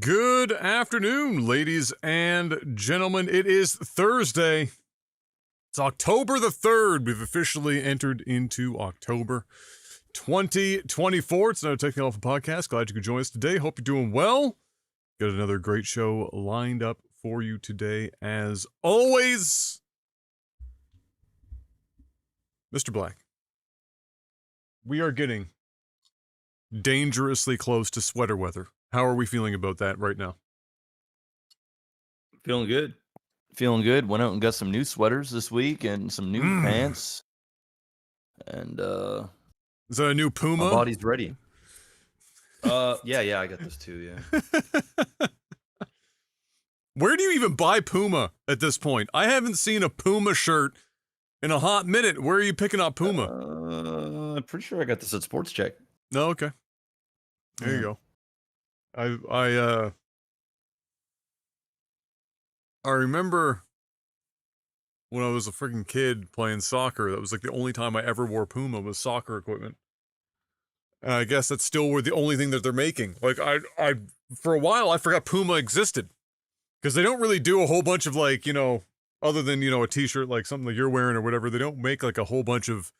Good afternoon, ladies and gentlemen. It is Thursday. It's October the 3rd. We've officially entered into October 2024. It's another Technical podcast. Glad you could join us today. Hope you're doing well. Got another great show lined up for you today, as always. Mr. Black, we are getting dangerously close to sweater weather. How are we feeling about that right now? Feeling good. Feeling good. Went out and got some new sweaters this week and some new pants. And is that a new Puma? My body's ready. Yeah, I got this too, yeah. Where do you even buy Puma at this point? I haven't seen a Puma shirt in a hot minute. Where are you picking up Puma? I'm pretty sure I got this at Sports Check. No, okay. There you go. I remember when I was a freaking kid playing soccer, that was like the only time I ever wore Puma was soccer equipment. And I guess that's still the only thing that they're making. Like I for a while I forgot Puma existed. Because they don't really do a whole bunch of like, other than, a t-shirt like something that you're wearing or whatever, they don't make like a whole bunch of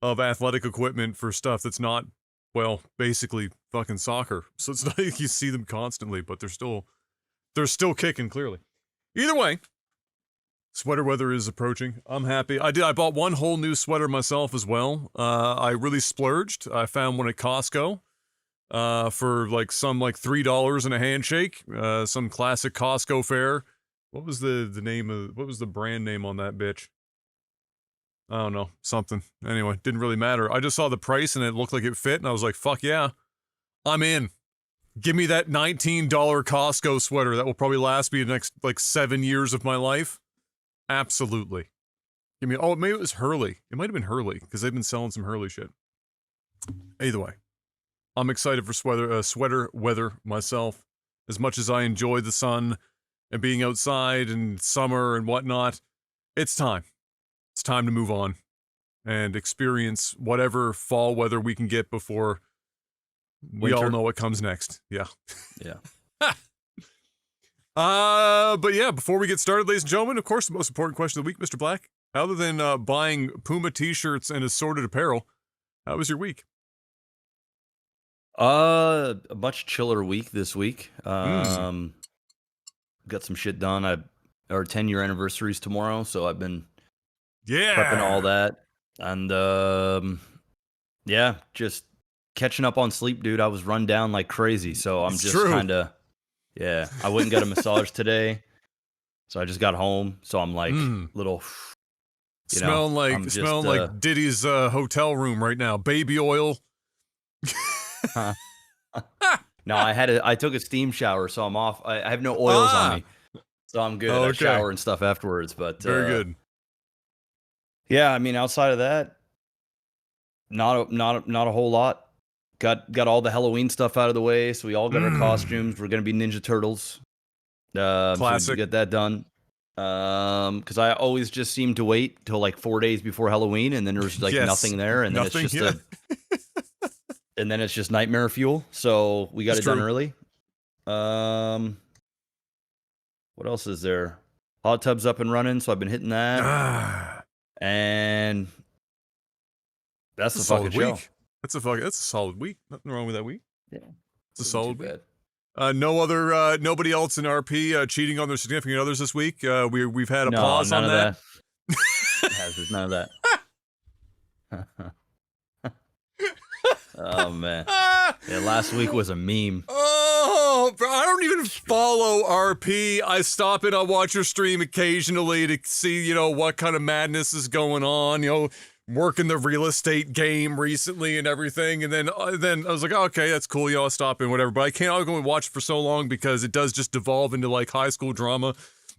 athletic equipment for stuff that's not, well, basically fucking soccer. So it's not like you see them constantly, but they're still kicking, clearly. Either way, sweater weather is approaching. I'm happy. I bought one whole new sweater myself as well. I really splurged. I found one at Costco for like $3 and a handshake. Some classic Costco fare. What was what was the brand name on that bitch? I don't know, something. Anyway, didn't really matter. I just saw the price and it looked like it fit, and I was like, fuck yeah, I'm in. Give me that $19 Costco sweater that will probably last me the next, 7 years of my life. Absolutely. Give me, maybe it was Hurley. It might have been Hurley, because they've been selling some Hurley shit. Either way, I'm excited for sweater weather myself. As much as I enjoy the sun and being outside and summer and whatnot, it's time. It's time to move on and experience whatever fall weather we can get before we all know what comes next. Yeah. Yeah. But yeah, before we get started, ladies and gentlemen, of course, the most important question of the week, Mr. Black, other than buying Puma t-shirts and assorted apparel, how was your week? A much chiller week this week. Got some shit done. Our 10-year anniversary's tomorrow, so I've been prepping all that. And yeah, just catching up on sleep, dude. I was run down like crazy, so I'm just kind of, I went and got a massage today, so I just got home, so I'm like little, smelling like Diddy's hotel room right now. Baby oil. No, I took a steam shower, so I'm off. I have no oils on me, so I'm good. I shower and stuff afterwards, but very good. Yeah, I mean, outside of that, not a whole lot. Got all the Halloween stuff out of the way, so we all got our costumes. We're gonna be Ninja Turtles. Classic. So we get that done. Because I always just seem to wait till like 4 days before Halloween, and then there's nothing there, and then it's just and then it's just nightmare fuel. So we got it done early. What else is there? Hot tub's up and running, so I've been hitting that. And that's a fucking show. That's a solid week. Nothing wrong with that week. Yeah, it's a solid week. Nobody else in RP cheating on their significant others this week. We've had a pause on that. There's none of that. Oh man, yeah, last week was a meme. Oh, bro, I don't even follow RP. I stop it. I watch your stream occasionally to see, what kind of madness is going on. Working the real estate game recently and everything, and then I was like, okay, that's cool. I'll stop in, whatever. But I can't go and watch it for so long because it does just devolve into like high school drama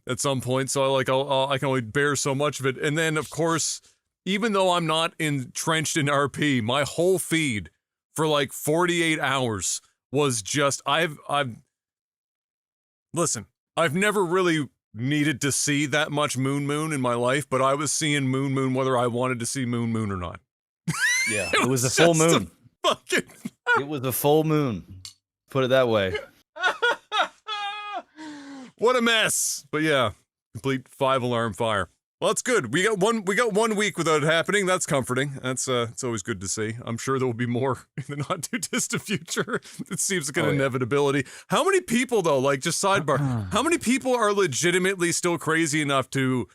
at some point. So I can only bear so much of it. And then of course, even though I'm not entrenched in RP, my whole feed for like 48 hours was just, listen, I've never really needed to see that much Moon in my life, but I was seeing Moon whether I wanted to see Moon or not. Yeah, it was a full moon. It was a full moon. Put it that way. What a mess. But yeah, complete 5-alarm fire. Well, that's good. We got 1 week without it happening. That's comforting. That's it's always good to see. I'm sure there will be more in the not too distant future. It seems like an inevitability. How many people though, like just sidebar, how many people are legitimately still crazy enough to,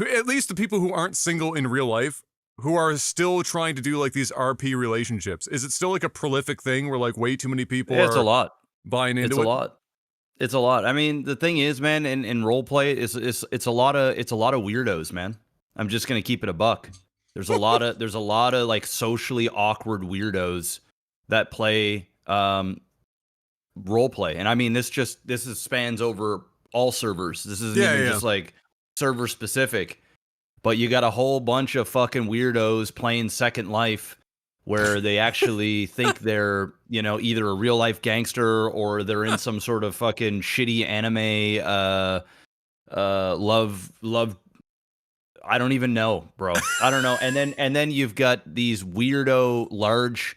at least the people who aren't single in real life, who are still trying to do like these RP relationships? Is it still like a prolific thing where like way too many people It's a lot. buying into It's it? a lot. It's a lot. I mean, the thing is, man, in role play, it's a lot of weirdos, man. I'm just gonna keep it a buck. There's a lot of like socially awkward weirdos that play role play, and I mean this spans over all servers. This isn't even just like server specific, but you got a whole bunch of fucking weirdos playing Second Life, where they actually think they're, you know, either a real life gangster or they're in some sort of fucking shitty anime love I don't even know, bro. I don't know. And then you've got these weirdo large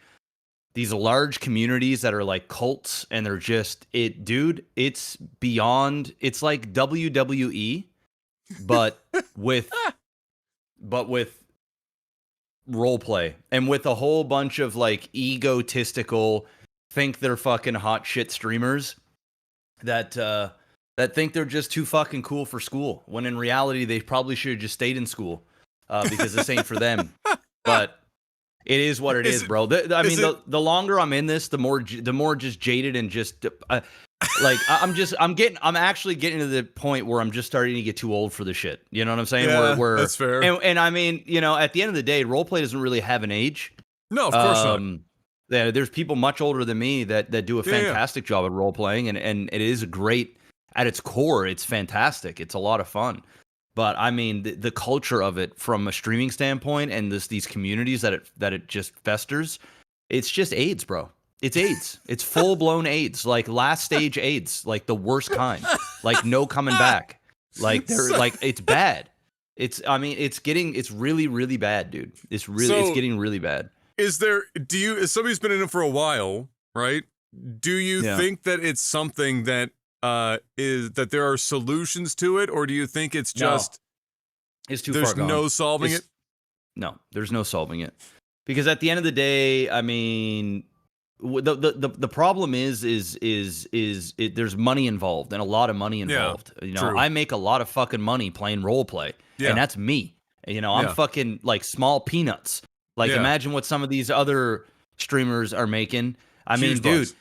communities that are like cults, and they're just it's beyond, it's like WWE but with role play, and with a whole bunch of like egotistical, think they're fucking hot shit streamers that think they're just too fucking cool for school, when in reality they probably should have just stayed in school because this ain't for them. But it is what it is, bro. The longer I'm in this, the more just jaded and just like I'm actually getting to the point where I'm just starting to get too old for the shit. You know what I'm saying? Yeah, where that's fair. And I mean, you know, at the end of the day, roleplay doesn't really have an age. No, of course not. There's people much older than me that do a fantastic job at role playing, and it is great at its core. It's fantastic. It's a lot of fun. But I mean, the culture of it from a streaming standpoint, and these communities that it just festers, it's just AIDS, bro. It's AIDS. It's full blown AIDS, like last stage AIDS, like the worst kind, like no coming back. Like it's bad. It's really, really bad, dude. It's getting really bad. As somebody's been in it for a while, right? Do you think that it's something that that there are solutions to it, or do you think it's just it's too there's far gone. no solving it? No, there's no solving it, because at the end of the day, I mean, the problem is there's money involved, and a lot of money involved. You know, true. I make a lot of fucking money playing role play, and that's me. You know, I'm fucking like small peanuts. Like imagine what some of these other streamers are making. I mean, dude.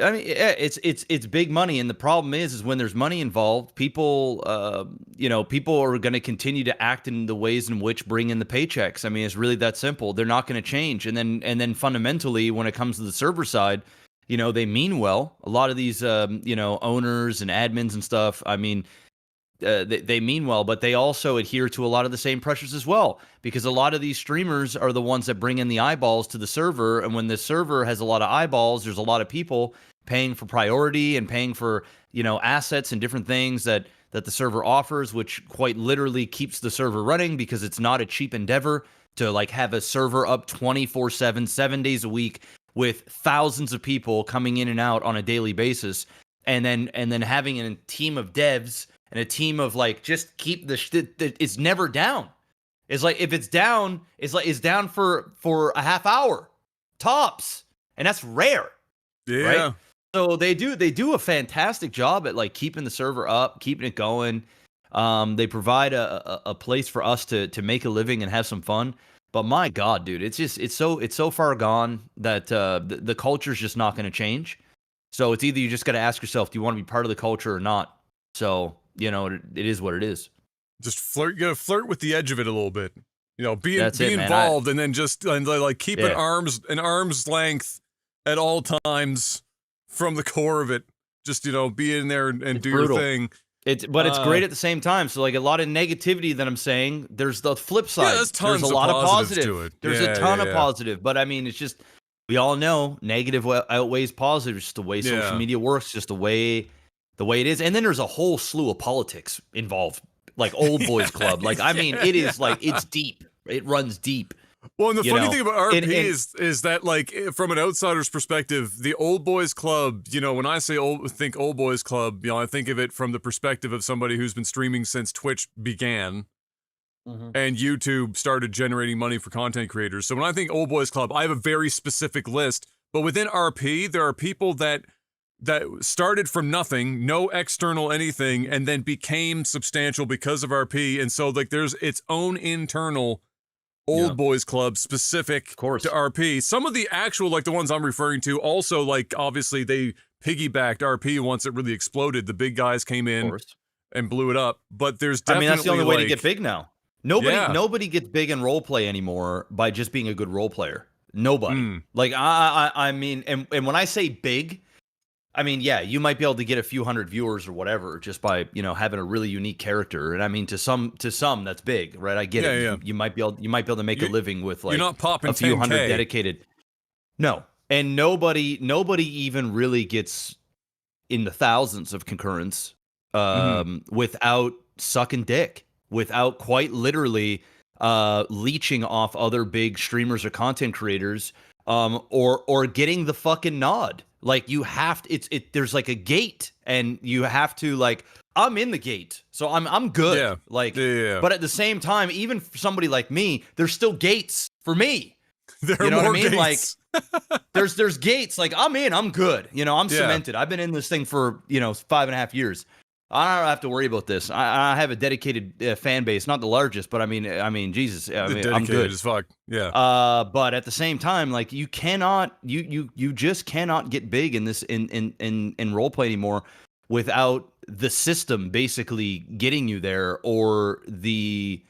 I mean, it's big money, and the problem is when there's money involved, people are going to continue to act in the ways in which bring in the paychecks. I mean, it's really that simple. They're not going to change, and then fundamentally, when it comes to the server side, you know, they mean well. A lot of these owners and admins and stuff, I mean, they mean well, but they also adhere to a lot of the same pressures as well, because a lot of these streamers are the ones that bring in the eyeballs to the server, and when the server has a lot of eyeballs, there's a lot of people paying for priority and paying for, you know, assets and different things that the server offers, which quite literally keeps the server running, because it's not a cheap endeavor to like have a server up 24/7, 7 days a week, with thousands of people coming in and out on a daily basis, and then having a team of devs and a team of like, just keep the shit. It's never down. It's like, if it's down, it's down for a half hour tops, and that's rare. Yeah. Right? So they do a fantastic job at like keeping the server up, keeping it going. They provide a place for us to make a living and have some fun. But my God, dude, it's so far gone that the culture's just not going to change. So it's either you just got to ask yourself, do you want to be part of the culture or not? So, you know, it is what it is. Just flirt. You gotta flirt with the edge of it a little bit. You know, be man. involved, and then just like keep an arm's length at all times from the core of it. Just, you know, be in there and do brutal. your thing. It's great at the same time. So like a lot of negativity that I'm saying, there's the flip side. There's a lot of positive to it. There's a ton of positive, but I mean, it's just, we all know negative outweighs positive. It's just the way social media works, just the way it is. And then there's a whole slew of politics involved, like old boys club. Like, I mean, it is like, it's deep. It runs deep. Well, and the You funny know, thing about RP and is that, like, from an outsider's perspective, the Old Boys Club, you know, when I say think Old Boys Club, you know, I think of it from the perspective of somebody who's been streaming since Twitch began and YouTube started generating money for content creators. So when I think Old Boys Club, I have a very specific list. But within RP, there are people that started from nothing, no external anything, and then became substantial because of RP. And so, like, there's its own internal Old Boys Club specific to RP. Some of the actual, like the ones I'm referring to, also, like, obviously they piggybacked RP once it really exploded. The big guys came in and blew it up. But there's definitely, that's the only way to get big now. Nobody Yeah. nobody gets big in roleplay anymore by just being a good role player. Nobody. Like I mean, and when I say big, I mean, yeah, you might be able to get a few hundred viewers or whatever just by, you know, having a really unique character. And I mean, to some that's big, right? I get it. Yeah. You might be able to make a living with, like, you're not popping a few 10K. hundred dedicated. No. And nobody even really gets in the thousands of concurrents without sucking dick, without quite literally leeching off other big streamers or content creators, or getting the fucking nod. Like, you have to, there's like a gate, and you have to, like, I'm in the gate, so I'm good. Yeah. Like, Yeah. but at the same time, even for somebody like me, there's still gates for me. There You are know what I more mean? gates. Like, there's gates. Like, I'm in, I'm good. You know, I'm cemented. I've been in this thing for, you know, 5.5 years. I don't have to worry about this. I have a dedicated fan base, not the largest, but I mean, Jesus, I'm good as fuck. Yeah. But at the same time, like, you cannot, you just cannot get big in this in roleplay anymore without the system basically getting you there, or the,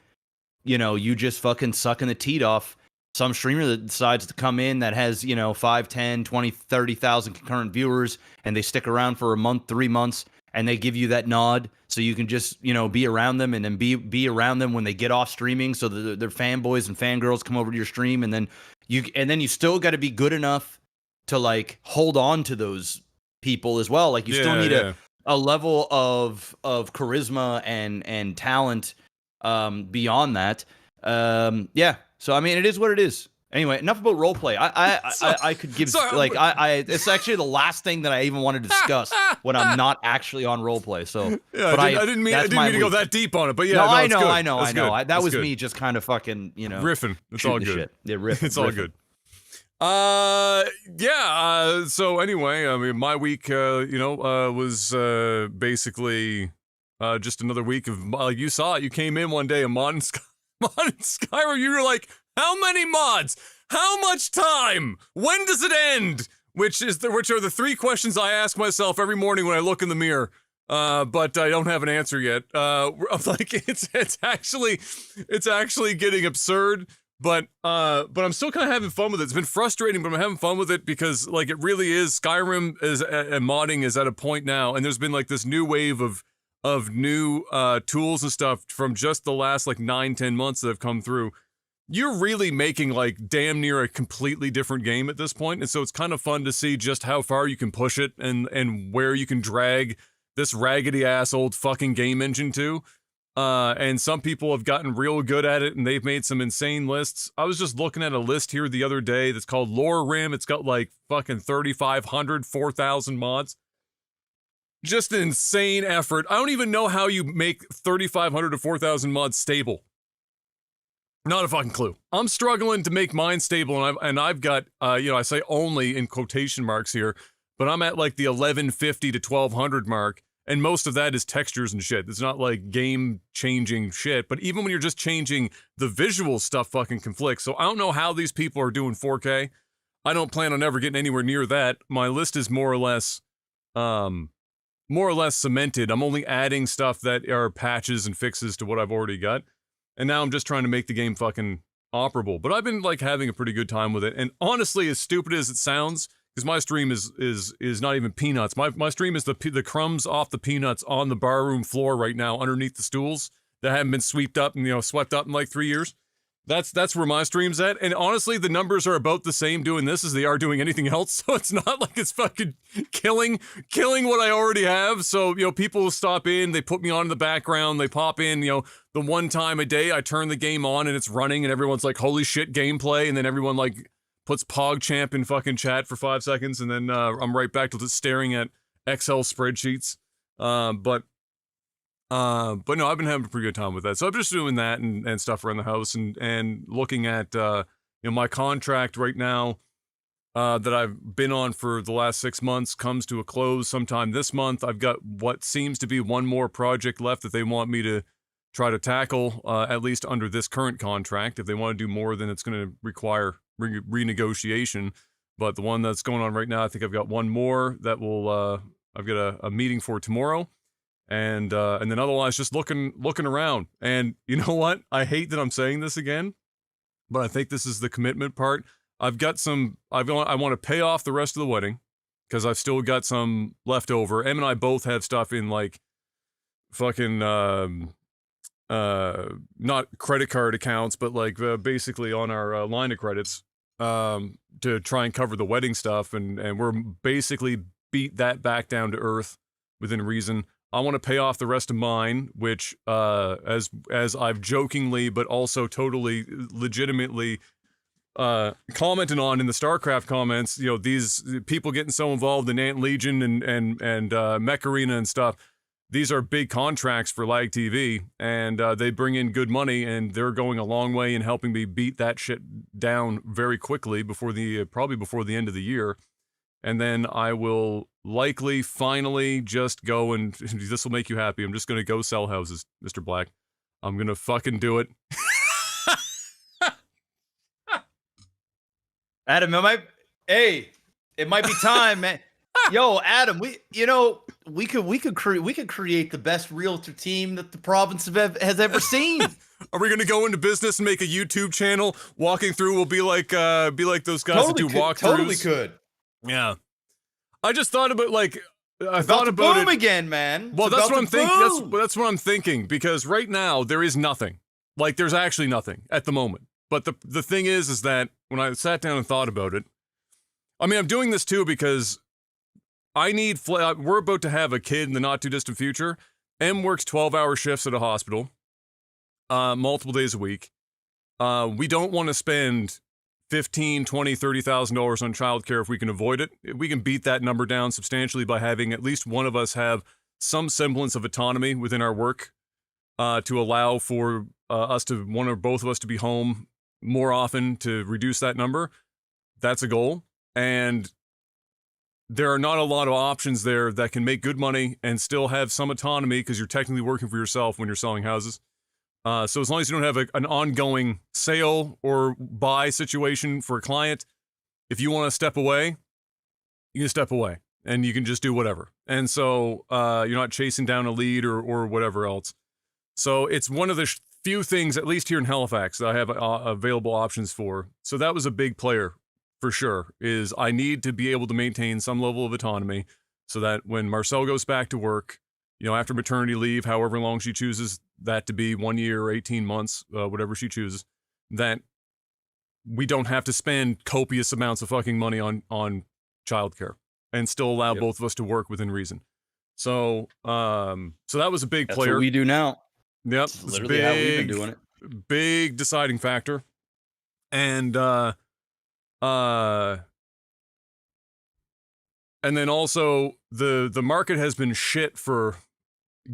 you know, you just fucking sucking the teat off some streamer that decides to come in that has, you know, 5, 10, 20, 30,000 concurrent viewers, and they stick around for a month, 3 months, and they give you that nod so you can just, you know, be around them, and then be around them when they get off streaming, so that their fanboys and fangirls come over to your stream, and then you still got to be good enough to, like, hold on to those people as well. Like, you still need a level of charisma and talent beyond that. So I mean, it is what it is. Anyway, enough about roleplay. I could give, like, it's actually the last thing that I even wanted to discuss when I'm not actually on roleplay. So, yeah, but I didn't mean to go that deep on it, but yeah, no, I it's know, good. I know. That It's was good. me just kind of fucking, you know, riffing. It's all good. Shit. Yeah, riffing. It's all good. So anyway, I mean, my week, was basically just another week of, like, you saw it. You came in one day, a mod in Skyrim. You were like, how many mods? How much time? When does it end? Which are the 3 questions I ask myself every morning when I look in the mirror. But I don't have an answer yet. Like, it's actually getting absurd. But I'm still kind of having fun with it. It's been frustrating, but I'm having fun with it because, like, it really is. Skyrim and modding is at a point now, and there's been, like, this new wave of new tools and stuff from just the last, like, 9-10 months that have come through. You're really making, like, damn near a completely different game at this point, and so it's kind of fun to see just how far you can push it and where you can drag this raggedy ass old fucking game engine to. And some people have gotten real good at it, and they've made some insane lists. I was just looking at a list here the other day that's called Lore Rim. It's got, like, fucking 3,500, 4,000 mods. Just an insane effort. I don't even know how you make 3,500 to 4,000 mods stable. Not a fucking clue. I'm struggling to make mine stable, and I've got, I say only in quotation marks here, but I'm at, like, the 1,150 to 1,200 mark. And most of that is textures and shit. It's not, like, game-changing shit. But even when you're just changing the visual stuff, fucking conflicts. So I don't know how these people are doing 4K. I don't plan on ever getting anywhere near that. My list is more or less cemented. I'm only adding stuff that are patches and fixes to what I've already got. And now I'm just trying to make the game fucking operable. But I've been, like, having a pretty good time with it. And honestly, as stupid as it sounds, because my stream is not even peanuts. My stream is the crumbs off the peanuts on the barroom floor right now underneath the stools that haven't been swept up in like 3 years. That's where my stream's at. And honestly, the numbers are about the same doing this as they are doing anything else. So it's not like it's fucking killing what I already have. So, you know, people will stop in, they put me on in the background, they pop in, you know, the one time a day I turn the game on and it's running and everyone's like, holy shit, gameplay. And then everyone like puts PogChamp in fucking chat for 5 seconds. And then I'm right back to just staring at Excel spreadsheets. But no, I've been having a pretty good time with that. So I'm just doing that and stuff around the house and looking at, you know, my contract right now, that I've been on for the last 6 months comes to a close sometime this month. I've got what seems to be one more project left that they want me to try to tackle, at least under this current contract. If they want to do more, then it's going to require renegotiation. But the one that's going on right now, I think I've got one more that will, I've got a meeting for tomorrow. And then otherwise just looking around. And you know what? I hate that I'm saying this again, but I think this is the commitment part. I want to pay off the rest of the wedding because I've still got some left over. Em and I both have stuff in like fucking not credit card accounts, but like basically on our line of credits to try and cover the wedding stuff, and we're basically beat that back down to earth within reason. I want to pay off the rest of mine, which, as I've jokingly but also totally legitimately commented on in the StarCraft comments, you know, these people getting so involved in Ant Legion and Mech Arena and stuff. These are big contracts for Lag TV, and they bring in good money, and they're going a long way in helping me beat that shit down very quickly probably before the end of the year. And then I will likely finally just go and this will make you happy. I'm just going to go sell houses, Mr. Black. I'm going to fucking do it. Adam, it might be time, man. Yo, Adam, we could create the best realtor team that the province has ever seen. Are we gonna go into business and make a YouTube channel? Walking through will be like those guys that do walkthroughs. Totally could. Yeah, I just thought about boom again, man. Well, that's what I'm thinking. That's what I'm thinking, because right now there is nothing. Like, there's actually nothing at the moment. But the thing is that when I sat down and thought about it, I mean, I'm doing this too because we're about to have a kid in the not too distant future. M works 12-hour shifts at a hospital, multiple days a week. We don't want to spend $15,000, $20,000, $30,000 on childcare if we can avoid it. We can beat that number down substantially by having at least one of us have some semblance of autonomy within our work, to allow for one or both of us to be home more often to reduce that number. That's a goal. And there are not a lot of options there that can make good money and still have some autonomy, because you're technically working for yourself when you're selling houses. So as long as you don't have an ongoing sale or buy situation for a client, if you want to step away, you can step away and you can just do whatever. And so you're not chasing down a lead or whatever else. So it's one of the few things, at least here in Halifax, that I have available options for. So that was a big player for sure, is I need to be able to maintain some level of autonomy so that when Marcel goes back to work, you know, after maternity leave, however long she chooses that to be, 1 year or 18 months, whatever she chooses, that we don't have to spend copious amounts of fucking money on childcare and still allow both of us to work within reason. So, so that was a big player. That's what we do now. Yep. It's literally how we've been doing it. Big deciding factor. And then also the market has been shit for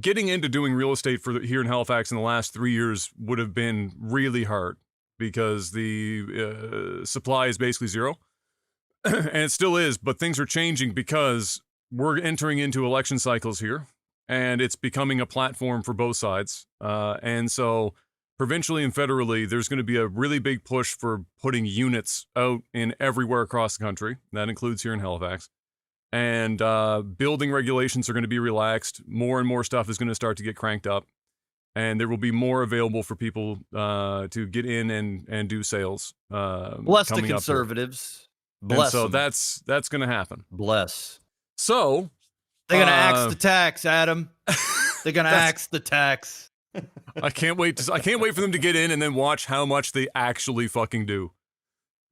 getting into doing real estate here in Halifax in the last 3 years would have been really hard because the supply is basically zero. And it still is, but things are changing because we're entering into election cycles here, and it's becoming a platform for both sides. And so provincially and federally, there's going to be a really big push for putting units out in everywhere across the country. That includes here in Halifax. And building regulations are going to be relaxed. More and more stuff is going to start to get cranked up. And there will be more available for people to get in and do sales. Bless the conservatives. Bless them. So that's going to happen. Bless. So they're going to axe the tax, Adam. They're going to axe the tax. I can't wait for them to get in and then watch how much they actually fucking do.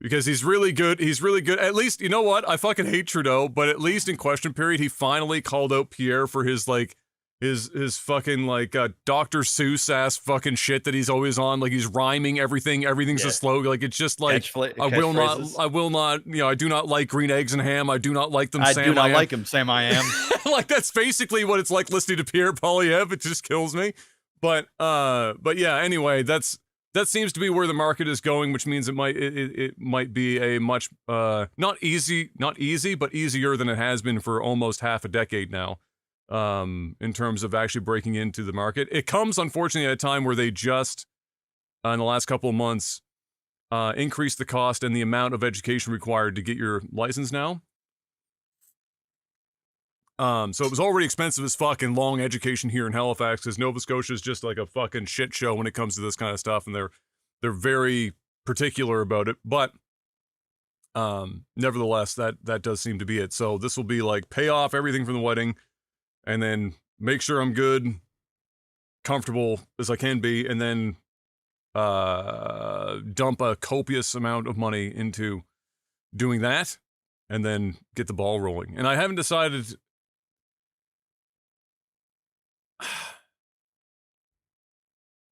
Because he's really good. He's really good. At least, you know what? I fucking hate Trudeau, but at least in question period, he finally called out Pierre for his, like, his fucking, like, Dr. Seuss ass fucking shit that he's always on. Like, he's rhyming everything. Everything's a slogan. Like, it's just like, I will not, you know, I do not like green eggs and ham. I do not like them, Sam. I do not like him, Sam I am. Like, that's basically what it's like listening to Pierre Poilievre. It just kills me. But yeah, anyway, that seems to be where the market is going, which means it might be a much not easy, but easier than it has been for almost half a decade now, in terms of actually breaking into the market. It comes, unfortunately, at a time where they just in the last couple of months increased the cost and the amount of education required to get your license now. So it was already expensive as fuck and long education here in Halifax, because Nova Scotia is just like a fucking shit show when it comes to this kind of stuff, and they're very particular about it. But nevertheless, that does seem to be it. So this will be like pay off everything from the wedding, and then make sure I'm good, comfortable as I can be, and then dump a copious amount of money into doing that, and then get the ball rolling. And I haven't decided.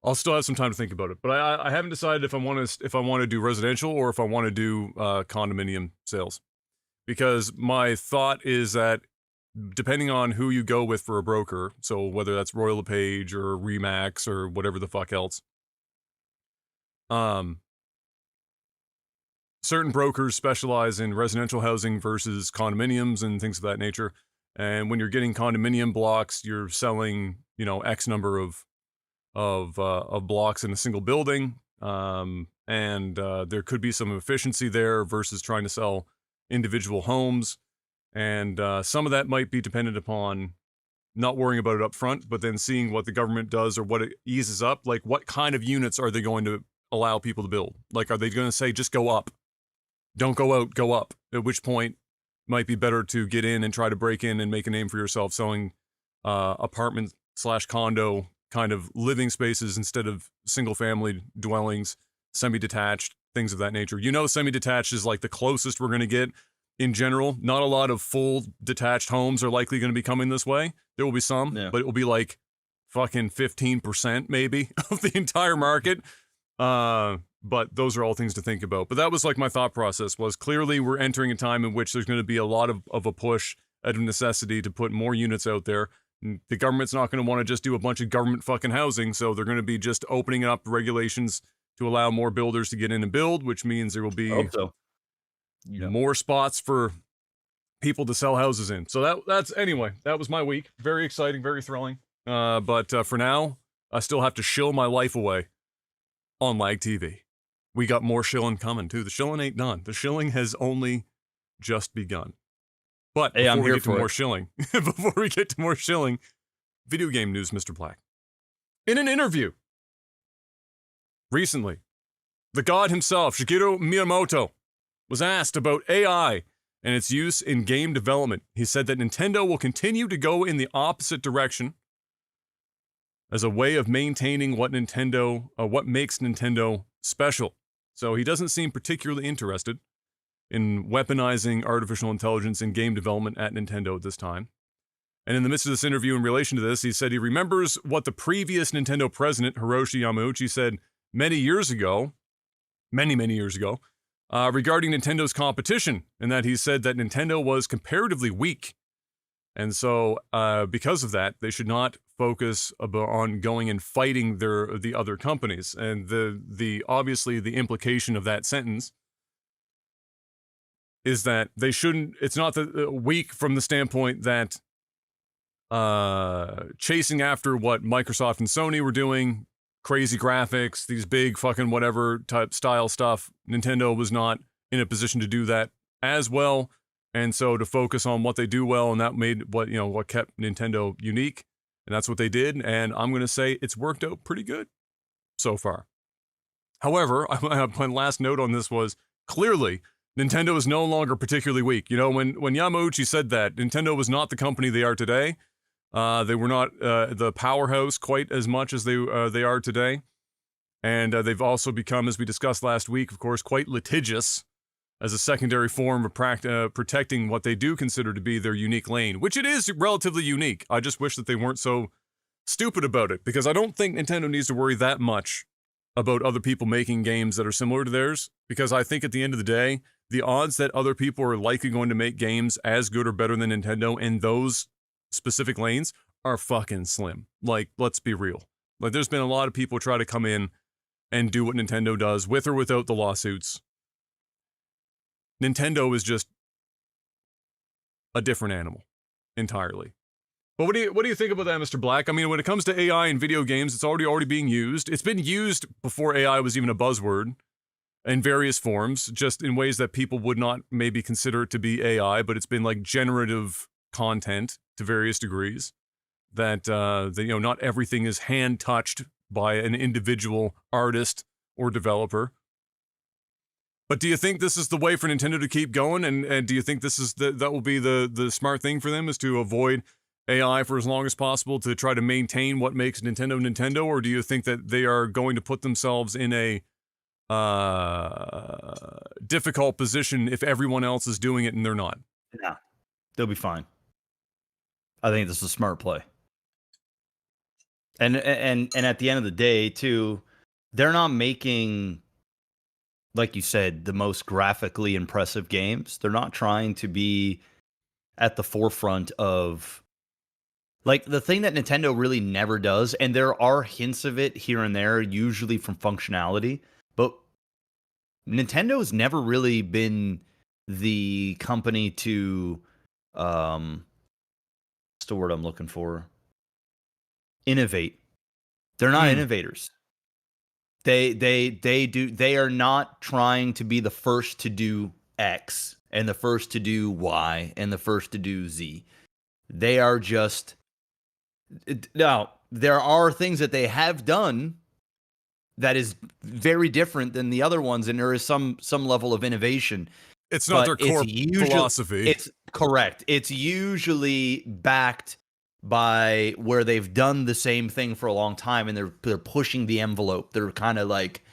I'll still have some time to think about it, but I haven't decided if I want to do residential or if I want to do condominium sales, because my thought is that depending on who you go with for a broker, so whether that's Royal LePage or Remax or whatever the fuck else, certain brokers specialize in residential housing versus condominiums and things of that nature. And when you're getting condominium blocks, you're selling, you know, X number of blocks in a single building, and there could be some efficiency there versus trying to sell individual homes, and some of that might be dependent upon not worrying about it up front, but then seeing what the government does or what it eases up. Like, what kind of units are they going to allow people to build? Like, are they going to say just go up, don't go out, go up? At which point, might be better to get in and try to break in and make a name for yourself selling apartment/condo kind of living spaces instead of single family dwellings, semi-detached, things of that nature. You know, semi-detached is like the closest we're going to get in general. Not a lot of full detached homes are likely going to be coming this way. There will be some, but it will be like fucking 15% maybe of the entire market. But those are all things to think about. But that was like my thought process was, clearly we're entering a time in which there's going to be a lot of a push out of necessity to put more units out there. The government's not going to want to just do a bunch of government fucking housing, so they're going to be just opening up regulations to allow more builders to get in and build, which means there will be more spots for people to sell houses in. So that's anyway, that was my week. Very exciting, very thrilling. But for now, I still have to shill my life away on Lag TV. We got more shilling coming too. The shilling ain't done. The shilling has only just begun. But hey, before we get to more shilling, before we get to more shilling, video game news, Mr. Black. In an interview recently, the god himself, Shigeru Miyamoto, was asked about AI and its use in game development. He said that Nintendo will continue to go in the opposite direction as a way of maintaining what makes Nintendo special. So he doesn't seem particularly interested in weaponizing artificial intelligence in game development at Nintendo at this time. And in the midst of this interview in relation to this, he said he remembers what the previous Nintendo president, Hiroshi Yamauchi, said many, many years ago, regarding Nintendo's competition, and that he said that Nintendo was comparatively weak. And so, because of that, they should not focus on going and fighting the other companies. And obviously the implication of that sentence is that they shouldn't. It's not weak from the standpoint that chasing after what Microsoft and Sony were doing, crazy graphics, these big fucking whatever type style stuff. Nintendo was not in a position to do that as well. And so to focus on what they do well, and that made what kept Nintendo unique, and that's what they did. And I'm going to say it's worked out pretty good so far. However, my last note on this was, clearly Nintendo is no longer particularly weak. You know, when Yamauchi said that, Nintendo was not the company they are today. They were not the powerhouse quite as much as they are today. And they've also become, as we discussed last week, of course, quite litigious as a secondary form of protecting what they do consider to be their unique lane, which it is relatively unique. I just wish that they weren't so stupid about it, because I don't think Nintendo needs to worry that much about other people making games that are similar to theirs, because I think at the end of the day, the odds that other people are likely going to make games as good or better than Nintendo in those specific lanes are fucking slim. Like, let's be real. Like, there's been a lot of people try to come in and do what Nintendo does, with or without the lawsuits. Nintendo is just a different animal entirely. But what do you think about that, Mr. Black? I mean, when it comes to AI in video games, it's already being used. It's been used before AI was even a buzzword in various forms, just in ways that people would not maybe consider it to be AI, but it's been like generative content to various degrees. That not everything is hand touched by an individual artist or developer. But do you think this is the way for Nintendo to keep going? And do you think this is that will be the smart thing for them, is to avoid AI for as long as possible to try to maintain what makes Nintendo? Or do you think that they are going to put themselves in a difficult position if everyone else is doing it and they're not? No, they'll be fine. I think this is a smart play. And at the end of the day, too, they're not making, like you said, the most graphically impressive games. They're not trying to be at the forefront of, like, the thing that Nintendo really never does, and there are hints of it here and there, usually from functionality, but Nintendo's never really been the company to, what's the word I'm looking for? Innovate. They're not innovators. They are not trying to be the first to do X and the first to do Y and the first to do Z. They are just, now there are things that they have done that is very different than the other ones, and there is some level of innovation. It's not their core philosophy. It's correct. It's usually backed by where they've done the same thing for a long time, and they're pushing the envelope. They're kind of like,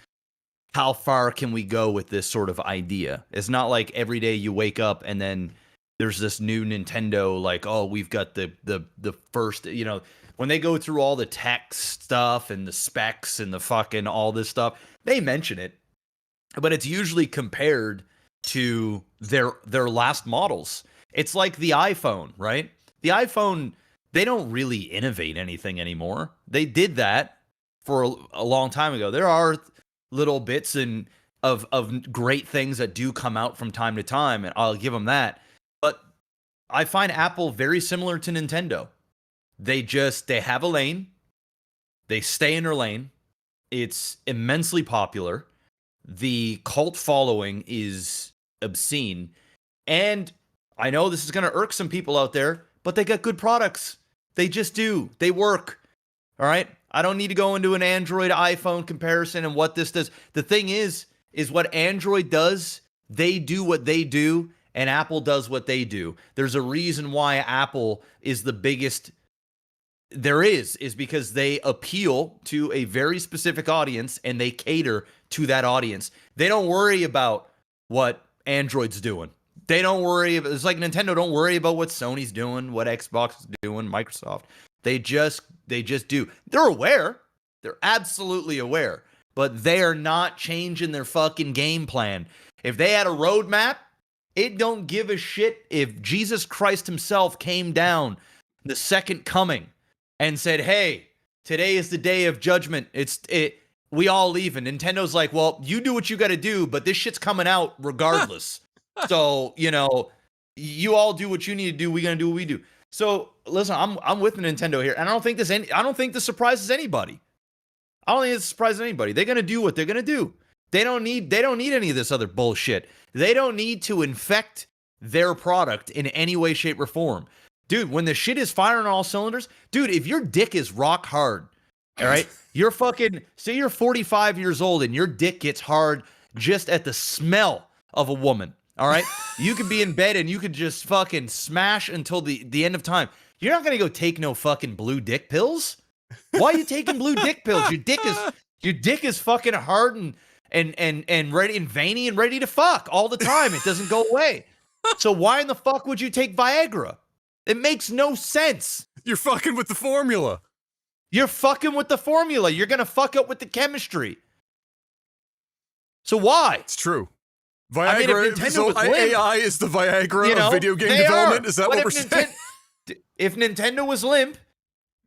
how far can we go with this sort of idea? It's not like every day you wake up and then there's this new Nintendo, like, oh, we've got the first, when they go through all the tech stuff and the specs and the fucking all this stuff, they mention it, but it's usually compared to their last models. It's like the iPhone, right? The iPhone, they don't really innovate anything anymore. They did that for a long time ago. There are little bits of great things that do come out from time to time, and I'll give them that. But I find Apple very similar to Nintendo. They have a lane. They stay in their lane. It's immensely popular. The cult following is obscene. And I know this is going to irk some people out there, but they got good products. They just do. They work. All right? I don't need to go into an Android iPhone comparison and what this does. The thing is what Android does, they do what they do, and Apple does what they do. There's a reason why Apple is the biggest there is because they appeal to a very specific audience and they cater to that audience. They don't worry about what Android's doing. They don't worry about, it's like Nintendo don't worry about what Sony's doing, what Xbox is doing, Microsoft. They just do. They're aware. They're absolutely aware. But they are not changing their fucking game plan. If they had a roadmap, it don't give a shit if Jesus Christ himself came down, the second coming, and said, hey, today is the day of judgment. We all leaving. Nintendo's like, well, you do what you got to do, but this shit's coming out regardless. So, you all do what you need to do. We're going to do what we do. So, listen, I'm with Nintendo here, and I don't think this surprises anybody. I don't think it surprises anybody. They're going to do what they're going to do. They don't need any of this other bullshit. They don't need to infect their product in any way, shape, or form. Dude, when the shit is firing on all cylinders, dude, if your dick is rock hard, all right, say you're 45 years old and your dick gets hard just at the smell of a woman, all right? You could be in bed and you could just fucking smash until the end of time. You're not gonna go take no fucking blue dick pills. Why are you taking blue dick pills? Your dick is fucking hard and ready and veiny and ready to fuck all the time. It doesn't go away. So why in the fuck would you take Viagra? It makes no sense. You're fucking with the formula. You're fucking with the formula. You're gonna fuck up with the chemistry. So why? It's true. Viagra. I mean, if Nintendo so was limp, AI is the Viagra of video game development. Is that what we're saying? If Nintendo was limp,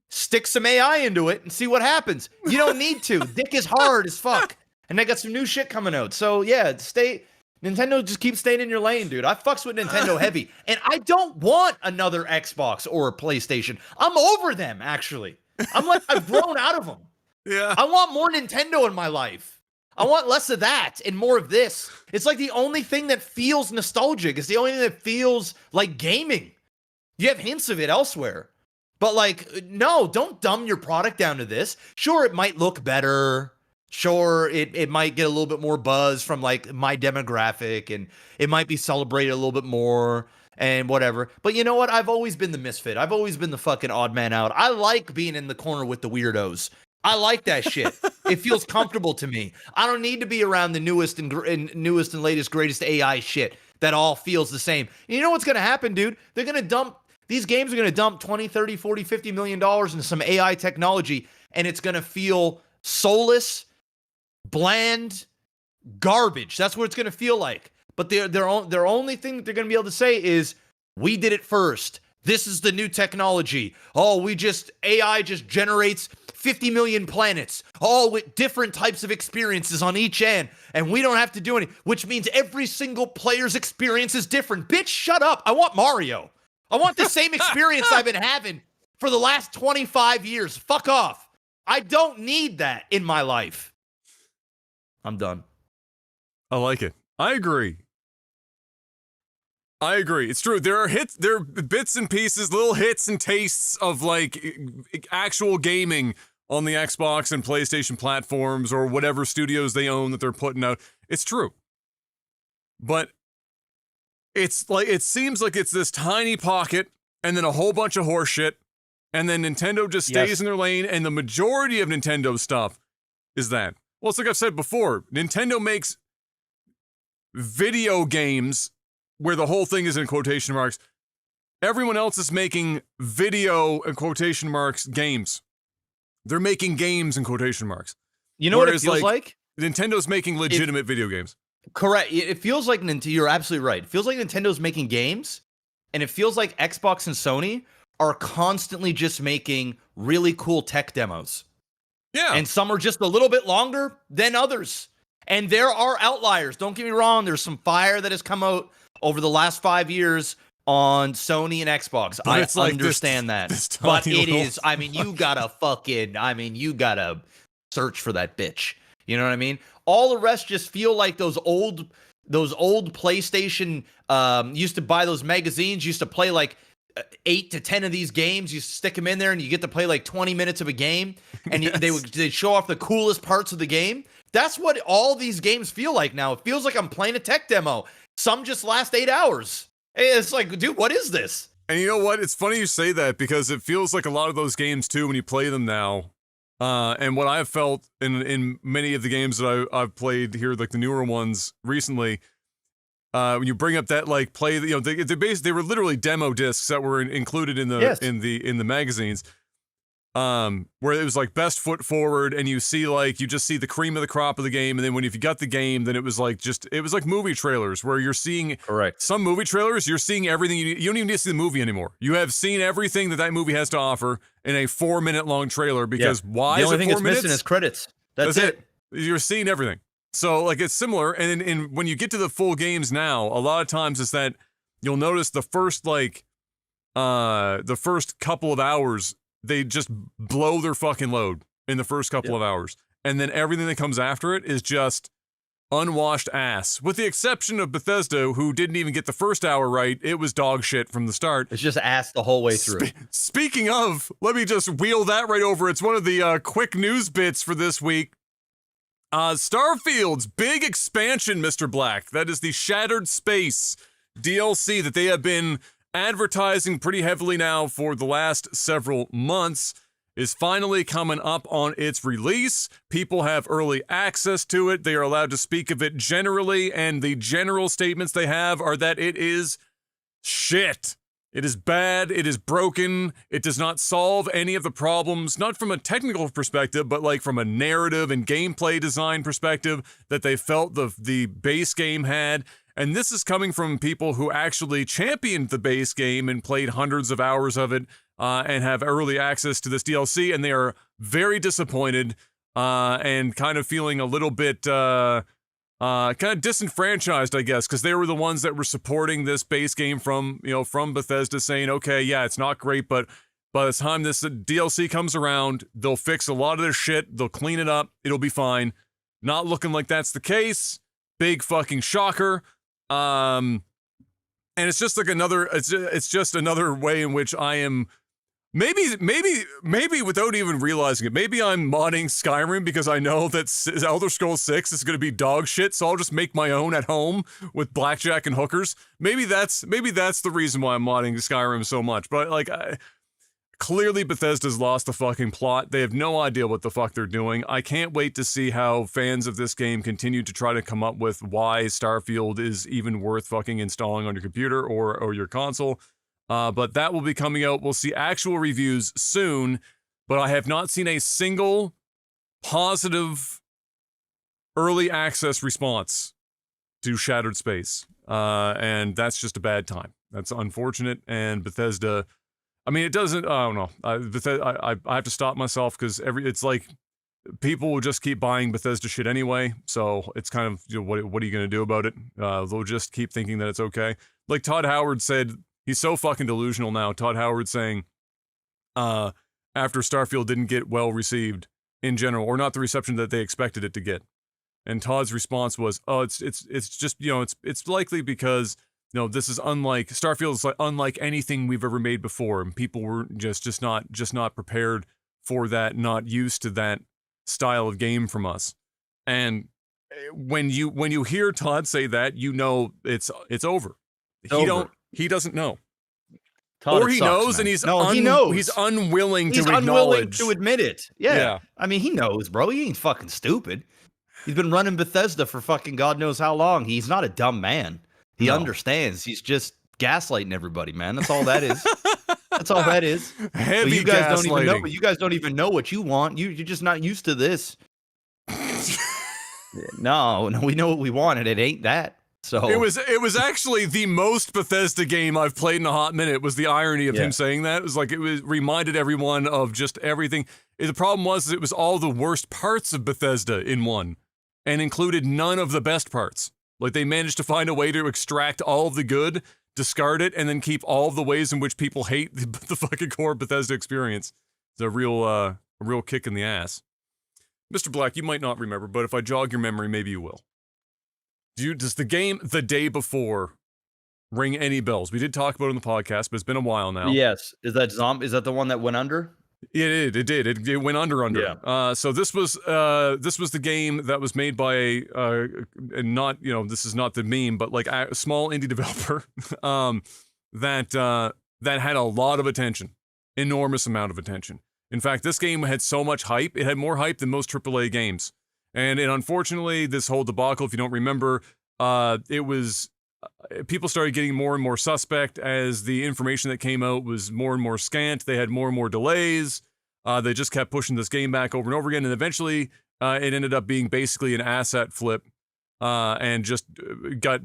stick some AI into it and see what happens. You don't need to. Dick is hard as fuck. And they got some new shit coming out. So yeah, Nintendo, just keep staying in your lane, dude. I fucks with Nintendo heavy. And I don't want another Xbox or a PlayStation. I'm over them, actually. I've grown out of them. Yeah. I want more Nintendo in my life. I want less of that and more of this. It's like the only thing that feels nostalgic. It's the only thing that feels like gaming. You have hints of it elsewhere. But like, no, don't dumb your product down to this. Sure, it might look better. Sure, it might get a little bit more buzz from like my demographic, and it might be celebrated a little bit more and whatever. But you know what? I've always been the misfit. I've always been the fucking odd man out. I like being in the corner with the weirdos. I like that shit. It feels comfortable to me. I don't need to be around the newest and latest, greatest AI shit that all feels the same. And you know what's going to happen, dude? These games are going to dump 20, 30, 40, 50 million dollars into some AI technology, and it's going to feel soulless, bland, garbage. That's what it's going to feel like. But their only thing that they're going to be able to say is, we did it first. This is the new technology. Oh, AI just generates 50 million planets, all with different types of experiences on each end, and we don't have to do any, which means every single player's experience is different. Bitch, shut up. I want Mario. I want the same experience I've been having for the last 25 years. Fuck off. I don't need that in my life. I'm done. I like it. I agree. It's true. There are bits and pieces, little hits and tastes of like actual gaming on the Xbox and PlayStation platforms or whatever studios they own that they're putting out. It's true. But it's like, it seems like it's this tiny pocket and then a whole bunch of horse shit, and then Nintendo just stays in their lane, and the majority of Nintendo stuff is that. Well, it's like I've said before, Nintendo makes video games where the whole thing is in quotation marks. Everyone else is making video, in quotation marks, games. They're making games in quotation marks. You know what it feels like? Nintendo's making legitimate video games. Correct. It feels like you're absolutely right. It feels like Nintendo's making games, and it feels like Xbox and Sony are constantly just making really cool tech demos. Yeah. And some are just a little bit longer than others. And there are outliers. Don't get me wrong. There's some fire that has come out over the last 5 years on Sony and Xbox. But I understand that. But it is, you gotta search for that bitch. You know what I mean? All the rest just feel like those old PlayStation, used to buy those magazines, used to play like 8 to 10 of these games. You stick them in there and you get to play like 20 minutes of a game, and they'd show off the coolest parts of the game. That's what all these games feel like now. It feels like I'm playing a tech demo. Some just last 8 hours. It's like, dude, what is this? And you know what? It's funny you say that, because it feels like a lot of those games too when you play them now. And what I've felt in many of the games that I've played here, like the newer ones recently, when you bring up that like play, they were literally demo discs that were included in the magazines, where it was like best foot forward, and you just see the cream of the crop of the game, and then if you got the game, then it was like movie trailers where you're seeing some movie trailers, you're seeing everything. You don't even need to see the movie anymore. You have seen everything that movie has to offer in a 4-minute long trailer, because why? The only is it thing 4 it's minutes? missing is credits. That's it. You're seeing everything. So like it's similar, and when you get to the full games now, a lot of times it's that you'll notice the first couple of hours, they just blow their fucking load in the first couple of hours, and then everything that comes after it is just unwashed ass, with the exception of Bethesda, who didn't even get the first hour right. It was dog shit from the start. It's just ass the whole way through. Speaking of, let me just wheel that right over. It's one of the quick news bits for this week. Starfield's big expansion, Mr. Black. That is the Shattered Space DLC that they have been advertising pretty heavily now for the last several months, is finally coming up on its release. People have early access to it. They are allowed to speak of it generally, and the general statements they have are that it is shit. It is bad. It is broken. It does not solve any of the problems, not from a technical perspective, but like from a narrative and gameplay design perspective that they felt the base game had. And this is coming from people who actually championed the base game and played hundreds of hours of it and have early access to this DLC, and they are very disappointed and kind of feeling a little bit kind of disenfranchised, I guess, because they were the ones that were supporting this base game from Bethesda, saying, okay, yeah, it's not great, but by the time this DLC comes around, they'll fix a lot of their shit, they'll clean it up, it'll be fine. Not looking like that's the case. Big fucking shocker. And it's just like it's just another way in which I am maybe without even realizing it, maybe I'm modding Skyrim because I know that Elder Scrolls 6 is going to be dog shit, so I'll just make my own at home with blackjack and hookers. Maybe that's the reason why I'm modding Skyrim so much. But like, clearly Bethesda's lost the fucking plot. They have no idea what the fuck they're doing. I can't wait to see how fans of this game continue to try to come up with why Starfield is even worth fucking installing on your computer or your console. But that will be coming out. We'll see actual reviews soon, but I have not seen a single positive early access response to Shattered Space. And that's just a bad time. That's unfortunate. And Bethesda, I mean, it doesn't, I don't know. I have to stop myself because it's like people will just keep buying Bethesda shit anyway. So it's kind of, what are you going to do about it? They'll just keep thinking that it's okay. Like Todd Howard said, he's so fucking delusional now. Todd Howard saying, after Starfield didn't get well received in general, or not the reception that they expected it to get. And Todd's response was, "Oh, it's just, it's likely because, this is unlike Starfield is like unlike anything we've ever made before, and people were just not prepared for that, not used to that style of game from us." And when you hear Todd say that, it's over. He doesn't know. Todd, or he sucks, knows, man. and he's he knows. He's unwilling He's to unwilling acknowledge. to admit it. Yeah. I mean, he knows, bro. He ain't fucking stupid. He's been running Bethesda for fucking God knows how long. He's not a dumb man. He understands. He's just gaslighting everybody, man. That's all that is. That's all that is. Heavy you guys gaslighting. don't even know. You guys don't even know what you want. You're just not used to this. No, we know what we want, and it ain't that. So it was actually the most Bethesda game I've played in a hot minute. Was the irony of him saying that? It was like it reminded everyone of just everything. The problem was it was all the worst parts of Bethesda in one, and included none of the best parts. Like they managed to find a way to extract all of the good, discard it, and then keep all of the ways in which people hate the fucking core Bethesda experience. It's a real kick in the ass. Mr. Black, you might not remember, but if I jog your memory, maybe you will. Does the game The Day Before ring any bells? We did talk about it on the podcast, but it's been a while now. Yes. Is that the one that went under? It did. It went under. Yeah. So this was the game that was made by and not, this is not the meme, but like a small indie developer that had a lot of attention, enormous amount of attention. In fact, this game had so much hype. It had more hype than most AAA games. And unfortunately, this whole debacle, if you don't remember, people started getting more and more suspect as the information that came out was more and more scant. They had more and more delays. They just kept pushing this game back over and over again. And eventually, it ended up being basically an asset flip and just it got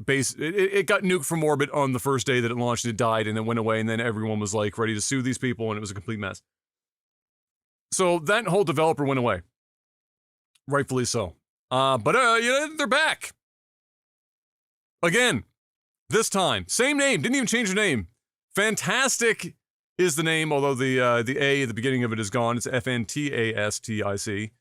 nuked from orbit on the first day that it launched. It died and then went away. And then everyone was like ready to sue these people. And it was a complete mess. So that whole developer went away. Rightfully so. But they're back. Again. This time. Same name. Didn't even change the name. Fantastic is the name, although the A at the beginning of it is gone. It's FNTASTIC.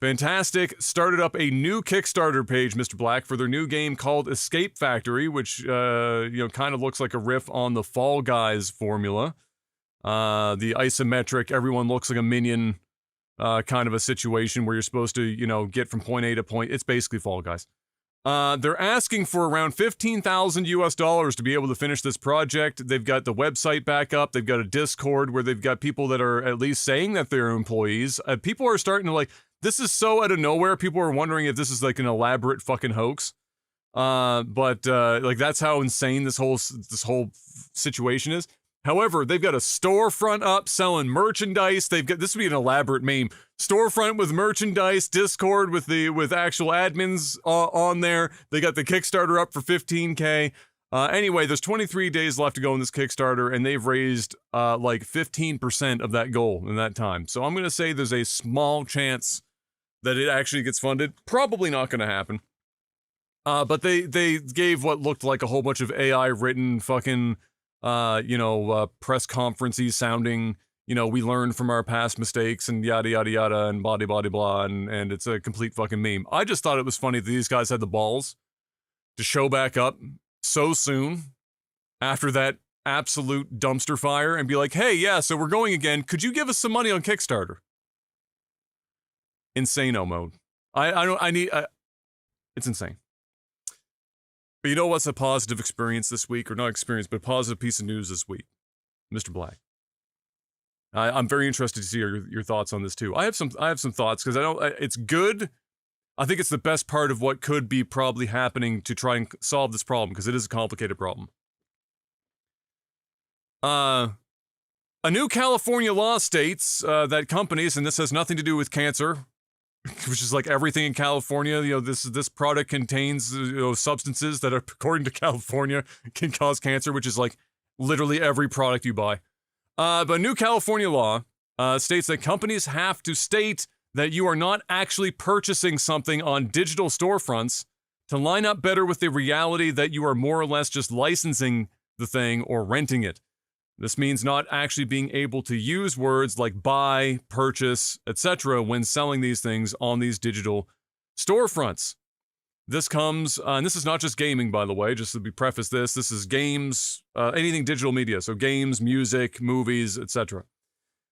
Fantastic started up a new Kickstarter page, Mr. Black, for their new game called Escape Factory, which kind of looks like a riff on the Fall Guys formula. The isometric, everyone looks like a minion kind of a situation where you're supposed to, get from point A to point. It's basically Fall Guys. They're asking for around $15,000 to be able to finish this project. They've got the website back up. They've got a Discord where they've got people that are at least saying that they're employees. People are starting to this is so out of nowhere. People are wondering if this is like an elaborate fucking hoax. But that's how insane this whole situation is. However, they've got a storefront up selling merchandise. They've got, this would be an elaborate meme. Storefront with merchandise, Discord with actual admins on there. They got the Kickstarter up for $15K. Anyway, there's 23 days left to go in this Kickstarter, and they've raised 15% of that goal in that time. So I'm gonna say there's a small chance that it actually gets funded. Probably not gonna happen. But they gave what looked like a whole bunch of AI written fucking press conference-y sounding, we learned from our past mistakes and yada yada yada and blah blah blah, and it's a complete fucking meme. I just thought it was funny that these guys had the balls to show back up so soon after that absolute dumpster fire and be like, hey, yeah, so we're going again. Could you give us some money on Kickstarter? Insano mode. It's insane. But you know what's a positive experience this week? Or not experience, but a positive piece of news this week? Mr. Black. I'm very interested to see your thoughts on this too. I have some thoughts because it's good. I think it's the best part of what could be probably happening to try and solve this problem, because it is a complicated problem. A new California law states that companies, and this has nothing to do with cancer, which is like everything in California, this product contains substances that are, according to California, can cause cancer, which is like literally every product you buy. But new California law states that companies have to state that you are not actually purchasing something on digital storefronts to line up better with the reality that you are more or less just licensing the thing or renting it. This means not actually being able to use words like buy, purchase, etc. when selling these things on these digital storefronts. This comes, and this is not just gaming, by the way, just to be preface this is games, anything digital media, so games, music, movies, etc.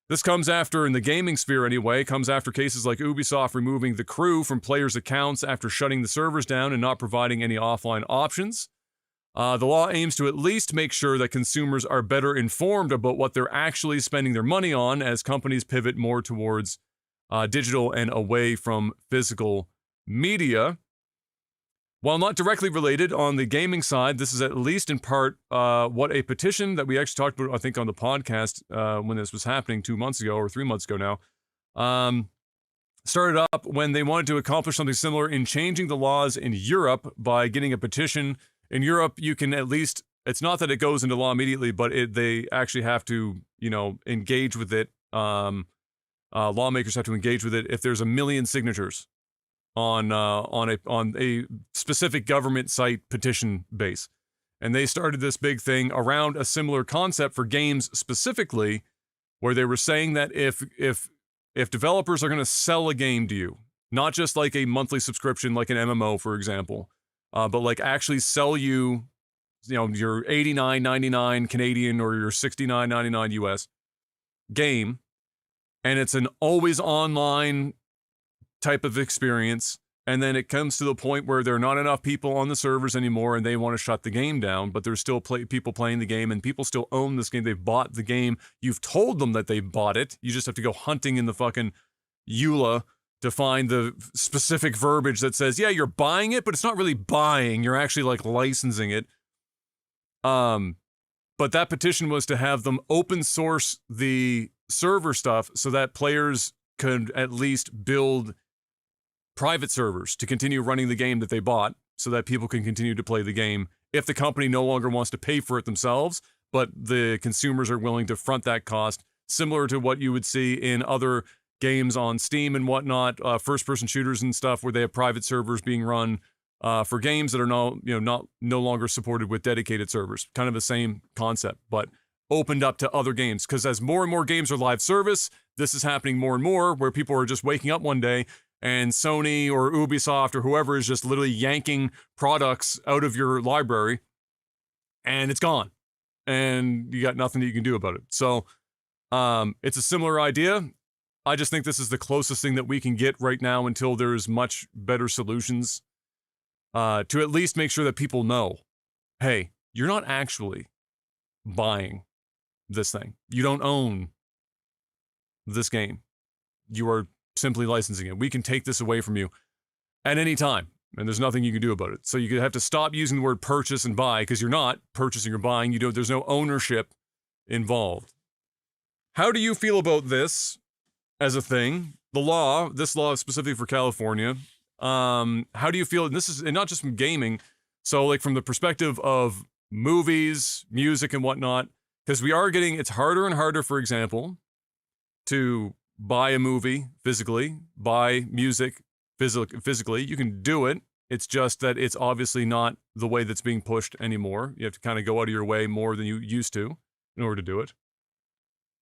This comes after, in the gaming sphere anyway, comes after cases like Ubisoft removing the crew from players' accounts after shutting the servers down and not providing any offline options. The law aims to at least make sure that consumers are better informed about what they're actually spending their money on as companies pivot more towards digital and away from physical media. While not directly related on the gaming side, this is at least in part what a petition that we actually talked about, I think, on the podcast when this was happening 2 months ago or 3 months ago now, started up when they wanted to accomplish something similar in changing the laws in Europe by getting a petition. In Europe, you can at least, it's not that it goes into law immediately, but they actually have to, engage with it. Lawmakers have to engage with it if there's 1 million signatures on a specific government site petition base. And they started this big thing around a similar concept for games specifically, where they were saying that if developers are going to sell a game to you, not just like a monthly subscription like an MMO, for example, but like actually sell you, your $89.99 Canadian or your $69.99 US game, and it's an always online type of experience, and then it comes to the point where there are not enough people on the servers anymore and they want to shut the game down, but there's still people playing the game and people still own this game. They've bought the game. You've told them that they bought it. You just have to go hunting in the fucking EULA to find the specific verbiage that says, yeah, you're buying it, but it's not really buying. You're actually like licensing it. But that petition was to have them open source the server stuff so that players could at least build private servers to continue running the game that they bought so that people can continue to play the game if the company no longer wants to pay for it themselves, but the consumers are willing to front that cost, similar to what you would see in other games on Steam and whatnot, first-person shooters and stuff, where they have private servers being run for games that are no longer supported with dedicated servers. Kind of the same concept, but opened up to other games. Because as more and more games are live service, this is happening more and more, where people are just waking up one day and Sony or Ubisoft or whoever is just literally yanking products out of your library, and it's gone, and you got nothing that you can do about it. So it's a similar idea. I just think this is the closest thing that we can get right now until there's much better solutions to at least make sure that people know, hey, you're not actually buying this thing. You don't own this game. You are simply licensing it. We can take this away from you at any time, and there's nothing you can do about it. So you have to stop using the word purchase and buy, because you're not purchasing or buying. There's no ownership involved. How do you feel about this as a thing? This law specifically for California. How do you feel? And this is not just from gaming. So like from the perspective of movies, music, and whatnot, because it's harder and harder, for example, to buy a movie physically, buy music physically. You can do it. It's just that it's obviously not the way that's being pushed anymore. You have to kind of go out of your way more than you used to in order to do it.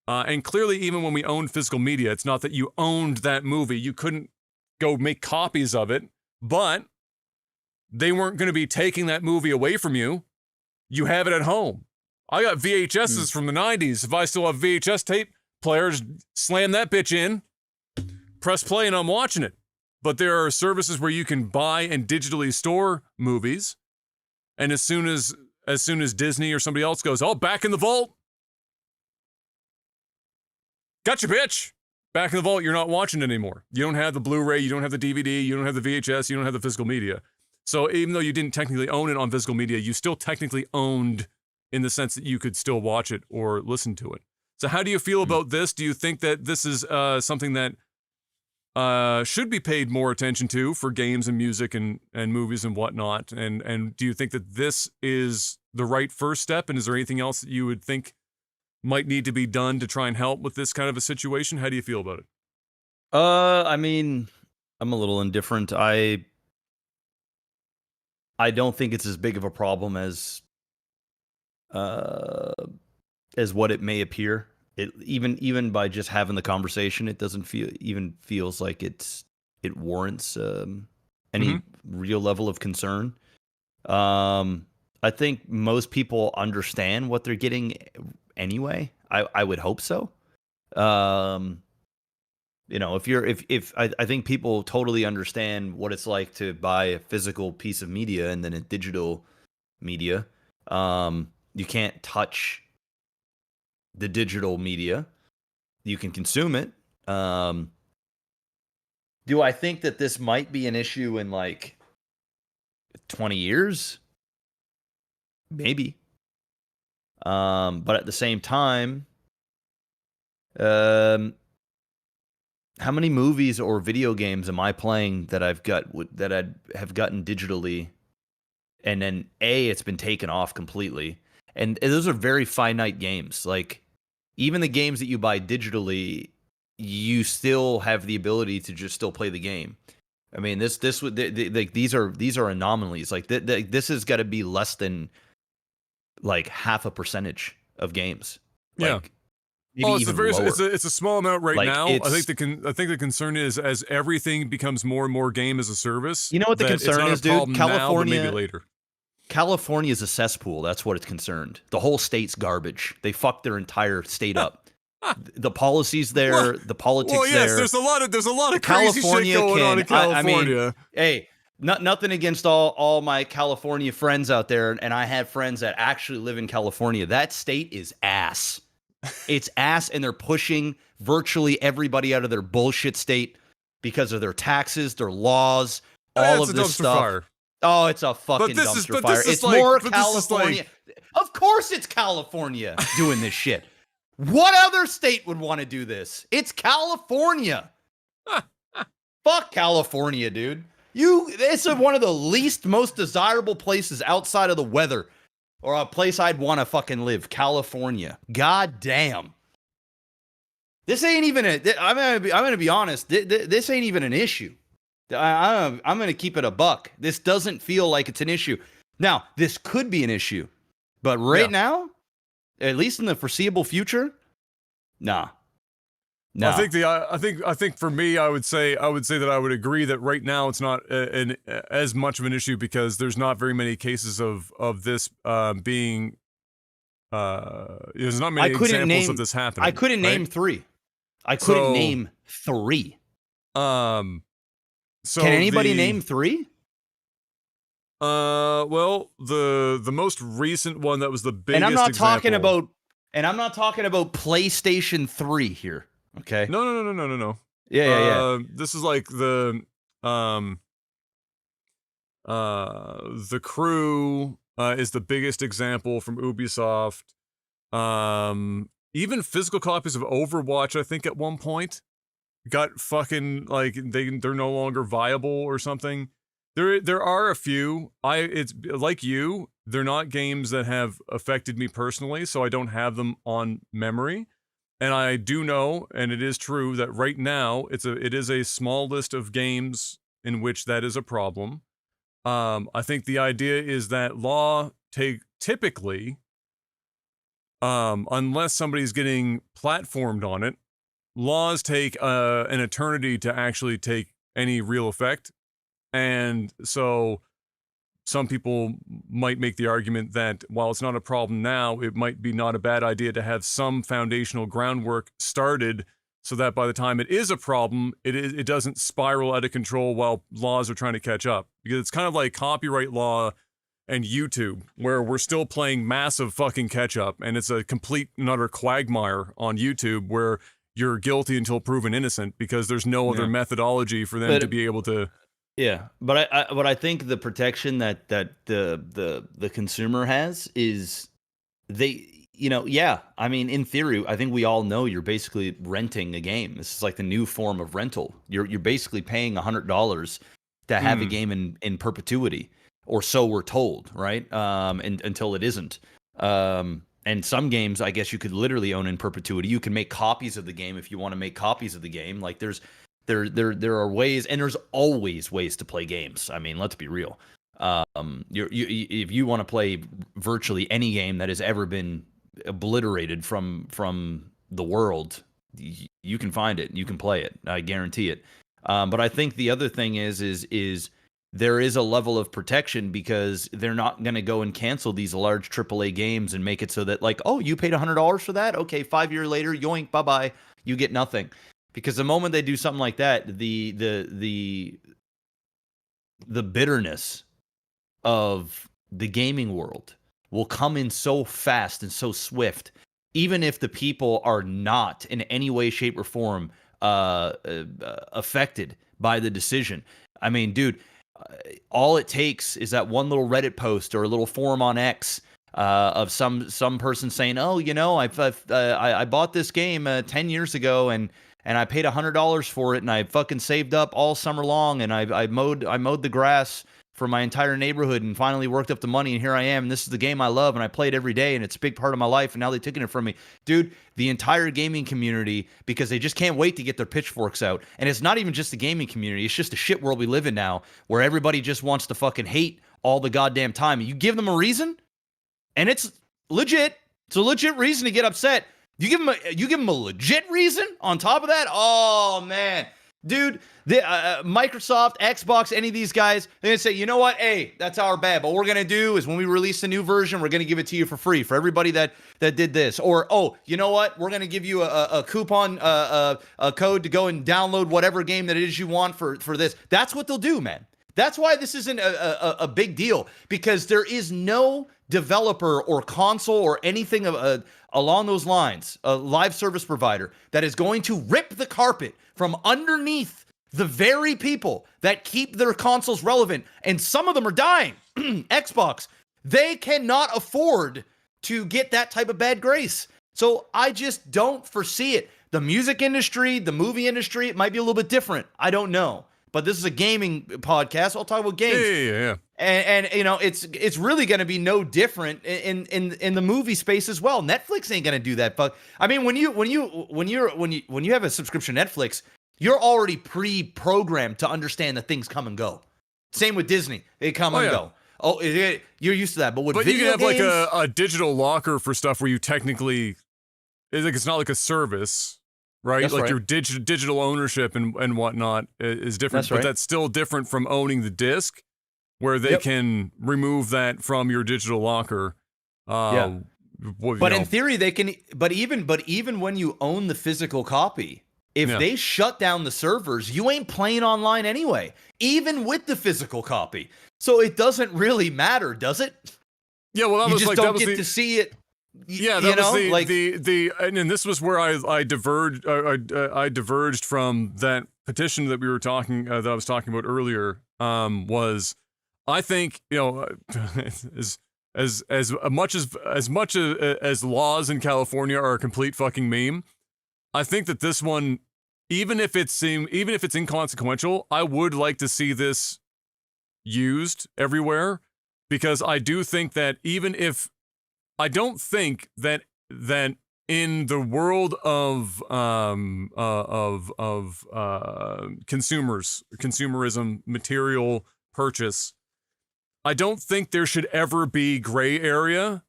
And clearly, even when we owned physical media, it's not that you owned that movie. You couldn't go make copies of it, but they weren't going to be taking that movie away from you. You have it at home. I got VHSs from the 90s. If I still have VHS tape players, slam that bitch in, press play, and I'm watching it. But there are services where you can buy and digitally store movies, and as soon as Disney or somebody else goes, oh, back in the vault, gotcha, bitch. Back in the vault, you're not watching it anymore. You don't have the Blu-ray, you don't have the DVD, you don't have the VHS, you don't have the physical media. So even though you didn't technically own it on physical media, you still technically owned in the sense that you could still watch it or listen to it. So how do you feel about this? Do you think that this is something that should be paid more attention to for games and music and movies and whatnot? And do you think that this is the right first step? And is there anything else that you would think might need to be done to try and help with this kind of a situation? How do you feel about it? I mean, I'm a little indifferent. I don't think it's as big of a problem as what it may appear. It even by just having the conversation, it doesn't feels like it warrants any real level of concern. I think most people understand what they're getting anyway. I would hope so. If I think people totally understand what it's like to buy a physical piece of media and then a digital media. You can't touch the digital media. You can consume it. Do I think that this might be an issue in like 20 years? Maybe. But at the same time, how many movies or video games am I playing that I have gotten digitally, and then it's been taken off completely, and those are very finite games. Like even the games that you buy digitally, you still have the ability to just still play the game. I mean, these are anomalies. Like this has got to be less than like 0.5% of games. Like, yeah. Maybe even lower. It's a small amount right Like, now. I think the concern is as everything becomes more and more game as a service. You know what the concern is, dude? California, maybe later. California is a cesspool. That's what it's concerned. The whole state's garbage. They fucked their entire state up. The policies there, the politics there. Well, yes, there's a lot of crazy shit going on in California. I mean, hey, nothing against all my California friends out there, and I have friends that actually live in California. That state is ass. It's ass, and they're pushing virtually everybody out of their bullshit state because of their taxes, their laws, all of this stuff. Fire. Oh, it's a fucking dumpster fire. It's more California. Of course it's California doing this shit. What other state would want to do this? It's California. Fuck California, dude. It's one of the least most desirable places outside of the weather, or a place I'd want to fucking live. California. God damn. This ain't even I'm gonna be honest. This ain't even an issue. I'm gonna keep it a buck. This doesn't feel like it's an issue. Now, this could be an issue, but now, at least in the foreseeable future, nah. No. I think for me, I would say that I would agree that right now it's not as much of an issue because there's not very many cases of this being. There's not many examples of this happening. I couldn't name three. Name three. So can anybody name three? Well, the most recent one that was the biggest And I'm not example. talking about PlayStation 3 here. Okay. No. Yeah. This is like the Crew is the biggest example from Ubisoft. Even physical copies of Overwatch, I think at one point got fucking like they're no longer viable or something. There are a few. It's like you. They're not games that have affected me personally, so I don't have them on memory. And I do know, and it is true, that right now it is a small list of games in which that is a problem. I think the idea is that law typically, unless somebody's getting platformed on it, laws take an eternity to actually take any real effect. And so some people might make the argument that while it's not a problem now, it might be not a bad idea to have some foundational groundwork started so that by the time it is a problem, it doesn't spiral out of control while laws are trying to catch up. Because it's kind of like copyright law and YouTube, where we're still playing massive fucking catch up, and it's a complete and utter quagmire on YouTube where you're guilty until proven innocent because there's no other methodology for them to be able to. Yeah, but I think the protection that the consumer has is I mean, in theory, I think we all know you're basically renting a game. This is like the new form of rental. You're basically paying $100 to have a game in perpetuity, or so we're told, right? And until it isn't. And some games, I guess you could literally own in perpetuity. You can make copies of the game if you want to make copies of the game. Like there are ways, and there's always ways to play games. I mean, let's be real. If you want to play virtually any game that has ever been obliterated from the world, you can find it. You can play it. I guarantee it. But I think the other thing is there is a level of protection because they're not going to go and cancel these large AAA games and make it so that, like, oh, you paid $100 for that? Okay, 5 years later, yoink, bye-bye, you get nothing. Because the moment they do something like that, the bitterness of the gaming world will come in so fast and so swift, even if the people are not in any way, shape, or form affected by the decision. I mean, dude, all it takes is that one little Reddit post or a little forum on X of some person saying, "Oh, I bought this game 10 years ago and I paid $100 for it, and I fucking saved up all summer long, and I mowed the grass for my entire neighborhood, and finally worked up the money, and here I am, and this is the game I love, and I play it every day, and it's a big part of my life, and now they've taken it from me." Dude, the entire gaming community, because they just can't wait to get their pitchforks out, and it's not even just the gaming community, it's just the shit world we live in now, where everybody just wants to fucking hate all the goddamn time. You give them a reason, and it's legit. It's a legit reason to get upset. You give them a legit reason on top of that? Oh, man. Dude, Microsoft, Xbox, any of these guys, they're going to say, you know what? Hey, that's our bad. But what we're going to do is when we release a new version, we're going to give it to you for free for everybody that did this. Or, oh, you know what? We're going to give you a coupon, a code to go and download whatever game that it is you want for this. That's what they'll do, man. That's why this isn't a big deal, because there is no developer or console or anything along those lines, a live service provider, that is going to rip the carpet from underneath the very people that keep their consoles relevant. And some of them are dying. Xbox, they cannot afford to get that type of bad grace. So I just don't foresee it. The music industry, the movie industry, it might be a little bit different. I don't know. But this is a gaming podcast. I'll talk about games. Yeah. And you know, it's really going to be no different in the movie space as well. Netflix ain't going to do that. But I mean, when you have a subscription to Netflix, you're already pre-programmed to understand that things come and go. Same with Disney; they come and go. Oh, you're used to that. But with video you can have games, like a digital locker for stuff where you technically, it's not like a service. Right, that's like right. your digital ownership and whatnot is different, That's right. but that's still different from owning the disc, where they can remove that from your digital locker. But in theory, they can. But even when you own the physical copy, If they shut down the servers, you ain't playing online anyway, even with the physical copy. So it doesn't really matter, does it? Yeah, well, that you was just like don't that was get the, to see it. Yeah, that you know, was the, like the and this was where I diverged. I diverged from that petition that we were talking that I was talking about earlier. Was I think as much as laws in California are a complete fucking meme, I think that this one, even if it's inconsequential, I would like to see this used everywhere, because I do think that even if I don't think that in the world of consumerism, material purchase, I don't think there should ever be gray area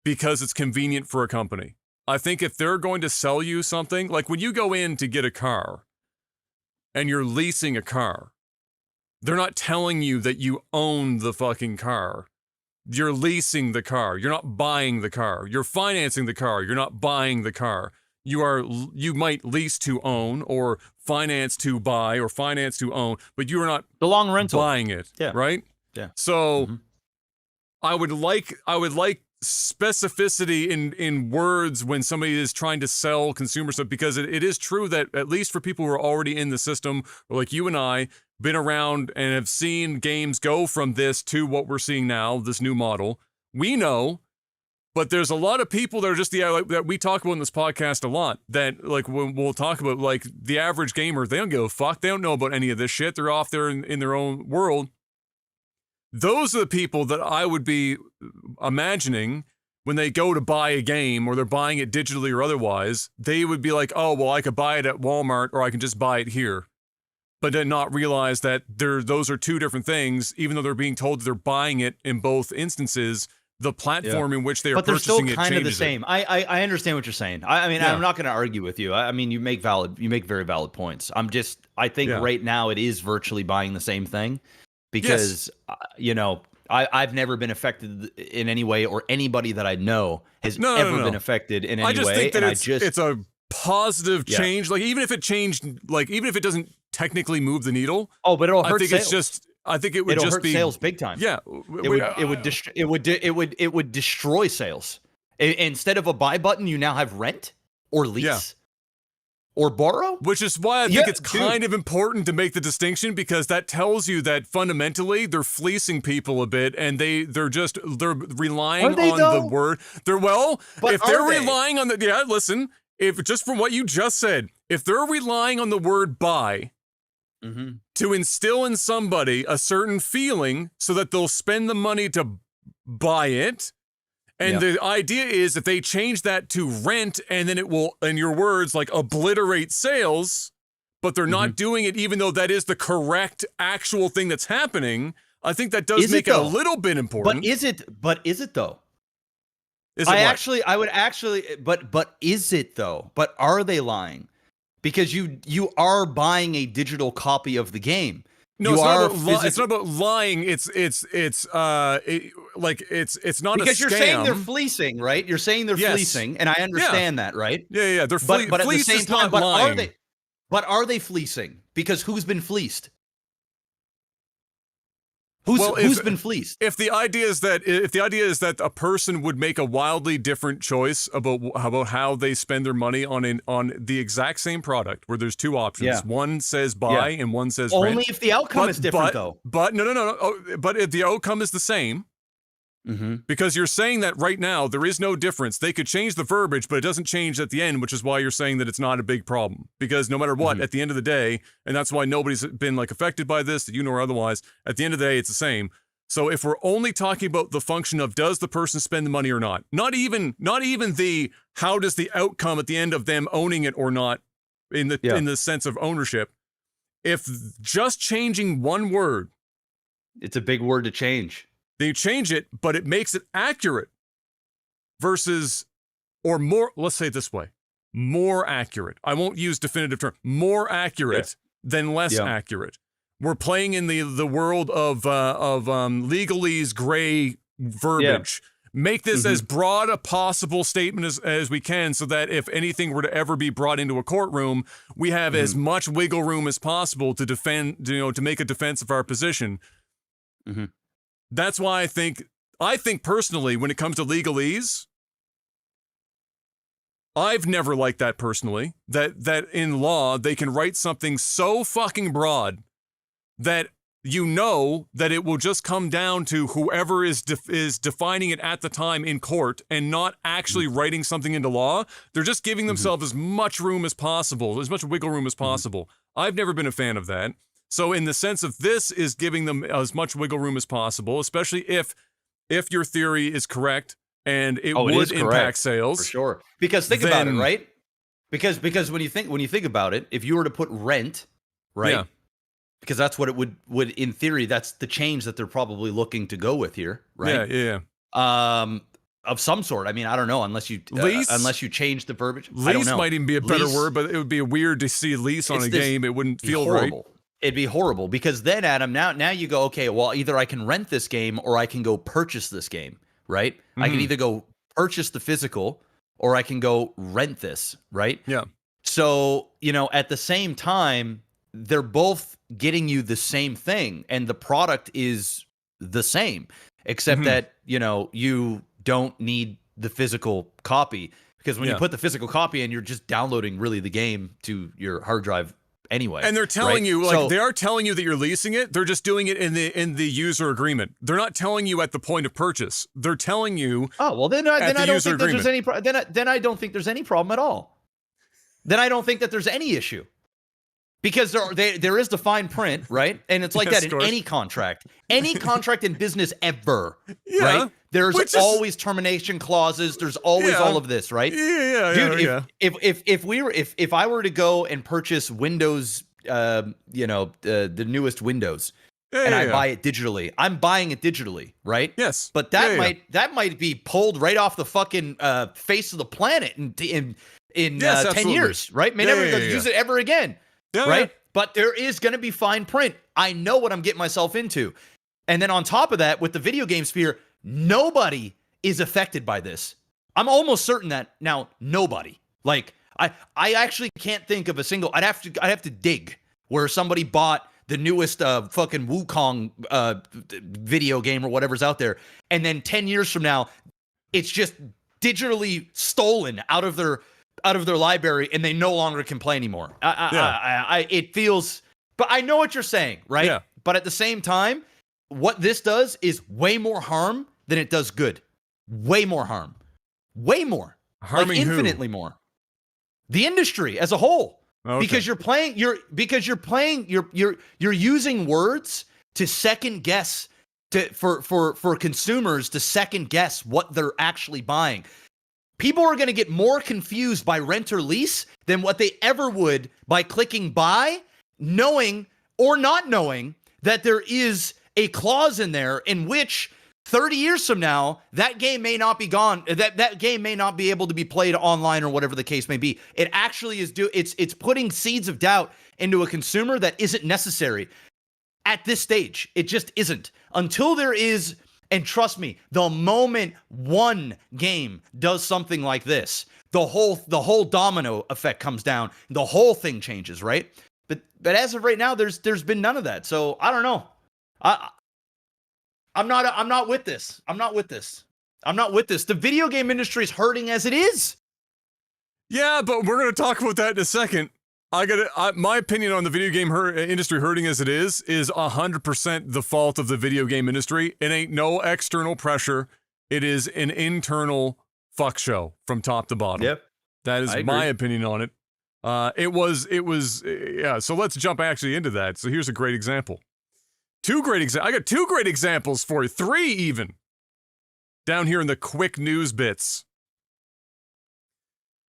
because it's convenient for a company. I think if they're going to sell you something, like when you go in to get a car and you're leasing a car, they're not telling you that you own the fucking car. You're leasing the car. You're not buying the car. You're financing the car. You're not buying the car. You might lease to own or finance to buy or finance to own, but you are not the long rental buying it. Yeah. Right? Yeah. So I would like specificity in words when somebody is trying to sell consumer stuff, because it is true that at least for people who are already in the system, or like you and I, been around and have seen games go from this to what we're seeing now, this new model, we know. But there's a lot of people that are just that we talk about in this podcast a lot, that like when we'll talk about, like, the average gamer, they don't give a fuck. They don't know about any of this shit. They're off there in their own world. Those are the people that I would be imagining when they go to buy a game, or they're buying it digitally or otherwise. They would be like, oh, well, I could buy it at Walmart, or I can just buy it here. But then not realize that those are two different things, even though they're being told that they're buying it in both instances. The platform in which they are purchasing it changes it. But they're still kind of the same. I understand what you're saying. I mean, I'm not going to argue with you. I mean, you make very valid points. I think right now it is virtually buying the same thing, because I've never been affected in any way, or anybody that I know has ever been affected in any way. I just think that it's a positive change. Like, even if it changed, like, even if it doesn't technically move the needle. Oh, but it'll hurt sales. It's just, I think it would just be sales big time. Yeah, it would destroy sales. Instead of a buy button, you now have rent or lease or borrow. Which is why I think it's kind of important to make the distinction, because that tells you that fundamentally they're fleecing people a bit, and they're relying on the word. If they're relying on if just from what you just said, if they're relying on the word buy to instill in somebody a certain feeling so that they'll spend the money to buy it, and the idea is if they change that to rent, and then it will, in your words, like, obliterate sales, but they're not doing it even though that is the correct actual thing that's happening, I think that does make it a little bit important. But is it though? Is it but is it though? But are they lying? Because you are buying a digital copy of the game. No, it's not about lying. It's not a scam. Because you're saying they're fleecing, right? You're saying they're fleecing, and I understand that, right? Yeah. They're but at the same time, lying. Are they fleecing? Because who's been fleeced? Who's been fleeced? If the idea is that a person would make a wildly different choice about how they spend their money on the exact same product, where there's two options, one says buy and one says rent. Only if the outcome is different, though. But no. But if the outcome is the same, because you're saying that right now there is no difference. They could change the verbiage, but it doesn't change at the end, which is why you're saying that it's not a big problem. Because no matter what, at the end of the day, and that's why nobody's been like affected by this, or otherwise, at the end of the day, it's the same. So if we're only talking about the function of does the person spend the money or not, not even the how does the outcome at the end of them owning it or not, in the sense of ownership, if just changing one word, it's a big word to change. They change it, but it makes it accurate versus, or more, let's say it this way, more accurate. I won't use definitive term. More accurate than less accurate. We're playing in the world of legalese gray verbiage. Make this as broad a possible statement as we can, so that if anything were to ever be brought into a courtroom, we have as much wiggle room as possible to defend, to make a defense of our position. That's why I think personally, when it comes to legalese, I've never liked that personally, that in law, they can write something so fucking broad that that it will just come down to whoever is defining it at the time in court and not actually writing something into law. They're just giving themselves as much room as possible, as much wiggle room as possible. I've never been a fan of that. So in the sense of this is giving them as much wiggle room as possible, especially if your theory is correct and it would impact sales. For sure. Because think about it, right? Because when you think about it, if you were to put rent, right? Yeah. Because that's what it would in theory, that's the change that they're probably looking to go with here, right? Yeah. Of some sort. I mean, I don't know, unless you change the verbiage. Lease I don't know. might even be a better word, but it would be weird to see lease on a game. It wouldn't feel right. It'd be horrible because then, Adam, now you go, okay, well, either I can rent this game or I can go purchase this game, right? I can either go purchase the physical or I can go rent this, right? Yeah. So, at the same time, they're both getting you the same thing and the product is the same, except that, you don't need the physical copy because when you put the physical copy in, you're just downloading really the game to your hard drive anyway. And they're telling you, they are telling you that you're leasing it. They're just doing it in the user agreement. They're not telling you at the point of purchase. They're telling you. Oh, well, then I don't think that there's any then I don't think there's any problem at all. Then I don't think that there's any issue. Because there is the fine print, right? And it's like that in any contract in business ever, right? There's always termination clauses. There's always all of this, right? Yeah. Dude, if I were to go and purchase Windows, the newest Windows, I buy it digitally, I'm buying it digitally, right? Yes. But that might be pulled right off the fucking face of the planet in 10 years, right? May never use it ever again. Yeah, right? But there is going to be fine print. I know what I'm getting myself into. And then on top of that, with the video game sphere, nobody is affected by this. I'm almost certain that now nobody. Like I actually can't think of a single. I'd have to dig where somebody bought the newest fucking Wukong video game or whatever's out there, and then 10 years from now, it's just digitally stolen out of their library, and they no longer can play anymore. It feels, but I know what you're saying, right? Yeah. But at the same time, what this does is way more harm than it does good. Way more harm. Way more. Harming like infinitely more. The industry as a whole. Okay. Because you're using words to second guess for consumers to second guess what they're actually buying. People are going to get more confused by rent or lease than what they ever would by clicking buy, knowing or not knowing that there is a clause in there in which 30 years from now, that game may not be gone. That game may not be able to be played online or whatever the case may be. It actually is it's putting seeds of doubt into a consumer that isn't necessary at this stage. It just isn't. Until there is. And trust me, the moment one game does something like this, the whole domino effect comes down. The whole thing changes, right? But as of right now, there's been none of that. So I don't know. I'm not with this. I'm not with this. The video game industry is hurting as it is. Yeah, but we're gonna talk about that in a second. My opinion on the video game industry hurting as it is 100% the fault of the video game industry. It ain't no external pressure. It is an internal fuck show from top to bottom. Yep. That is my opinion on it. So let's jump actually into that. So here's a great example. I got two great examples for you. 3 even. Down here in the quick news bits.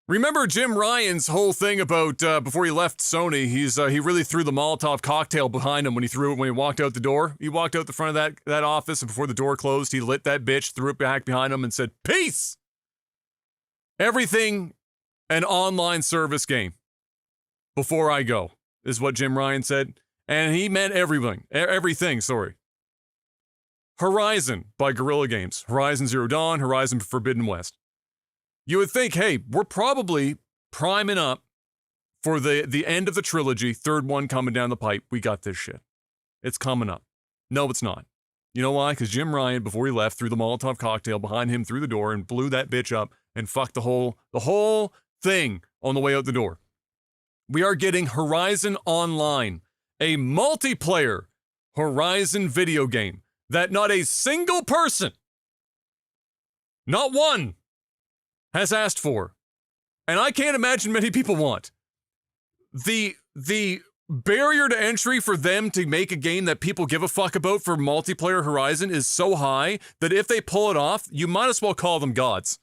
Remember Jim Ryan's whole thing about before he left Sony, he really threw the Molotov cocktail behind him when he walked out the door. He walked out the front of that office, and before the door closed, he lit that bitch, threw it back behind him, and said, "Peace! Everything an online service game. Before I go," is what Jim Ryan said. And he meant everything, sorry. Horizon by Guerilla Games. Horizon Zero Dawn, Horizon Forbidden West. You would think, hey, we're probably priming up for the end of the trilogy, third one coming down the pipe. We got this shit. It's coming up. No, it's not. You know why? Because Jim Ryan, before he left, threw the Molotov cocktail behind him through the door and blew that bitch up and fucked the whole thing on the way out the door. We are getting Horizon Online, a multiplayer Horizon video game that not a single person, not one, has asked for. And I can't imagine many people want. The barrier to entry for them to make a game that people give a fuck about for multiplayer Horizon is so high that if they pull it off, you might as well call them gods.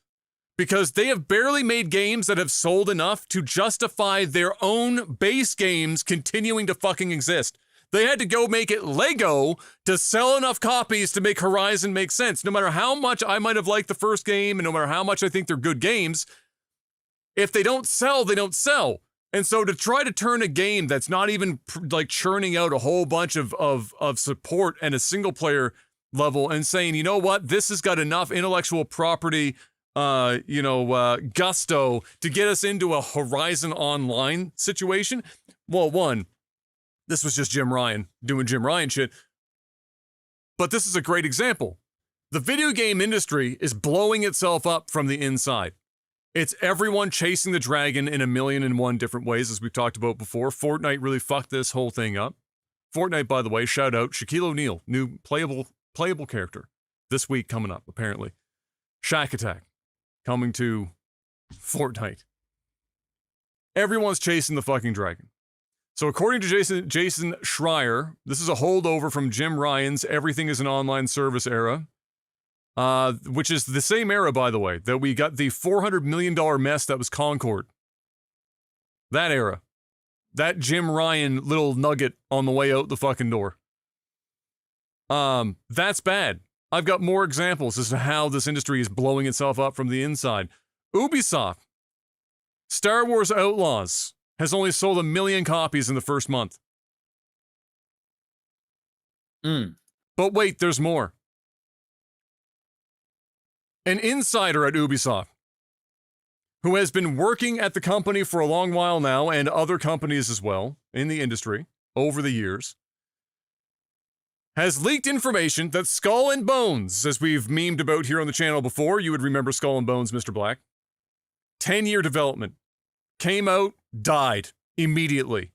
Because they have barely made games that have sold enough to justify their own base games continuing to fucking exist. They had to go make it Lego to sell enough copies to make Horizon make sense. No matter how much I might have liked the first game, and no matter how much I think they're good games, if they don't sell, they don't sell. And so to try to turn a game that's not even like churning out a whole bunch of support and a single player level and saying, you know what, this has got enough intellectual property, gusto to get us into a Horizon Online situation. Well, one, this was just Jim Ryan doing Jim Ryan shit. But this is a great example. The video game industry is blowing itself up from the inside. It's everyone chasing the dragon in 1,000,001 different ways, as we've talked about before. Fortnite really fucked this whole thing up. Fortnite, by the way, shout out Shaquille O'Neal, new playable character this week coming up, apparently. Shack Attack coming to Fortnite. Everyone's chasing the fucking dragon. So according to Jason Schreier, this is a holdover from Jim Ryan's Everything is an Online Service era. Which is the same era, by the way, that we got the $400 million mess that was Concord. That era. That Jim Ryan little nugget on the way out the fucking door. That's bad. I've got more examples as to how this industry is blowing itself up from the inside. Ubisoft. Star Wars Outlaws has only sold 1 million copies in the first month. But wait, there's more. An insider at Ubisoft, who has been working at the company for a long while now, and other companies as well, in the industry, over the years, has leaked information that Skull and Bones, as we've memed about here on the channel before, you would remember Skull and Bones, Mr. Black, 10-year development, came out, died, immediately,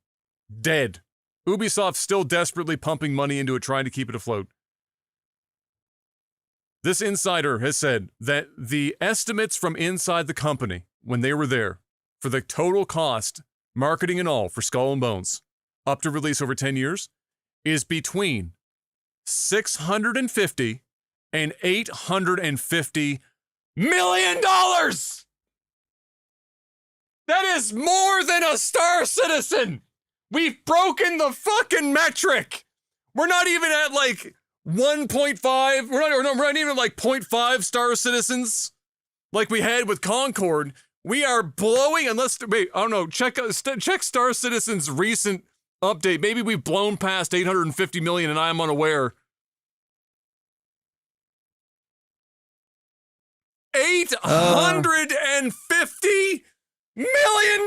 dead. Ubisoft still desperately pumping money into it, trying to keep it afloat. This insider has said that the estimates from inside the company, when they were there, for the total cost, marketing and all, for Skull and Bones, up to release over 10 years, is between $650 and $850 million! That is more than a Star Citizen! We've broken the fucking metric! We're not even at, like, 1.5, we're not even like 0.5 Star Citizens like we had with Concord. We are blowing, wait, I don't know, check Star Citizen's recent update. Maybe we've blown past 850 million and I'm unaware. $850 million!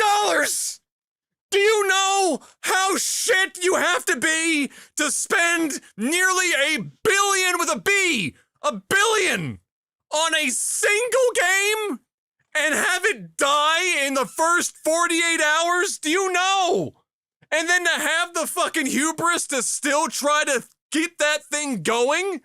Do you know how shit you have to be to spend nearly $1 billion with a B, $1 billion, on a single game and have it die in the first 48 hours? Do you know? And then to have the fucking hubris to still try to keep that thing going?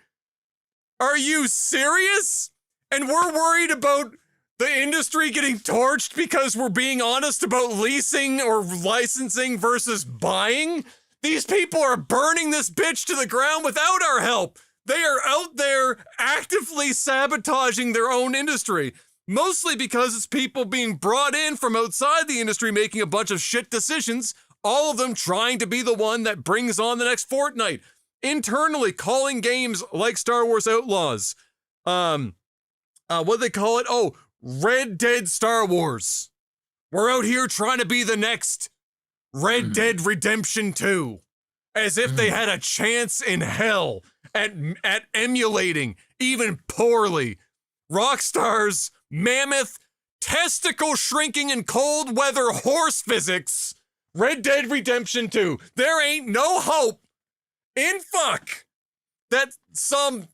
Are you serious? And we're worried about the industry getting torched because we're being honest about leasing or licensing versus buying? These people are burning this bitch to the ground without our help. They are out there actively sabotaging their own industry. Mostly because it's people being brought in from outside the industry making a bunch of shit decisions, all of them trying to be the one that brings on the next Fortnite. Internally calling games like Star Wars Outlaws. What do they call it? Oh, Red Dead Star Wars. We're out here trying to be the next Red Dead Redemption 2. As if they had a chance in hell. at emulating, even poorly, Rockstar's mammoth, testicle shrinking in cold weather horse physics, Red Dead Redemption 2. There ain't no hope in fuck that some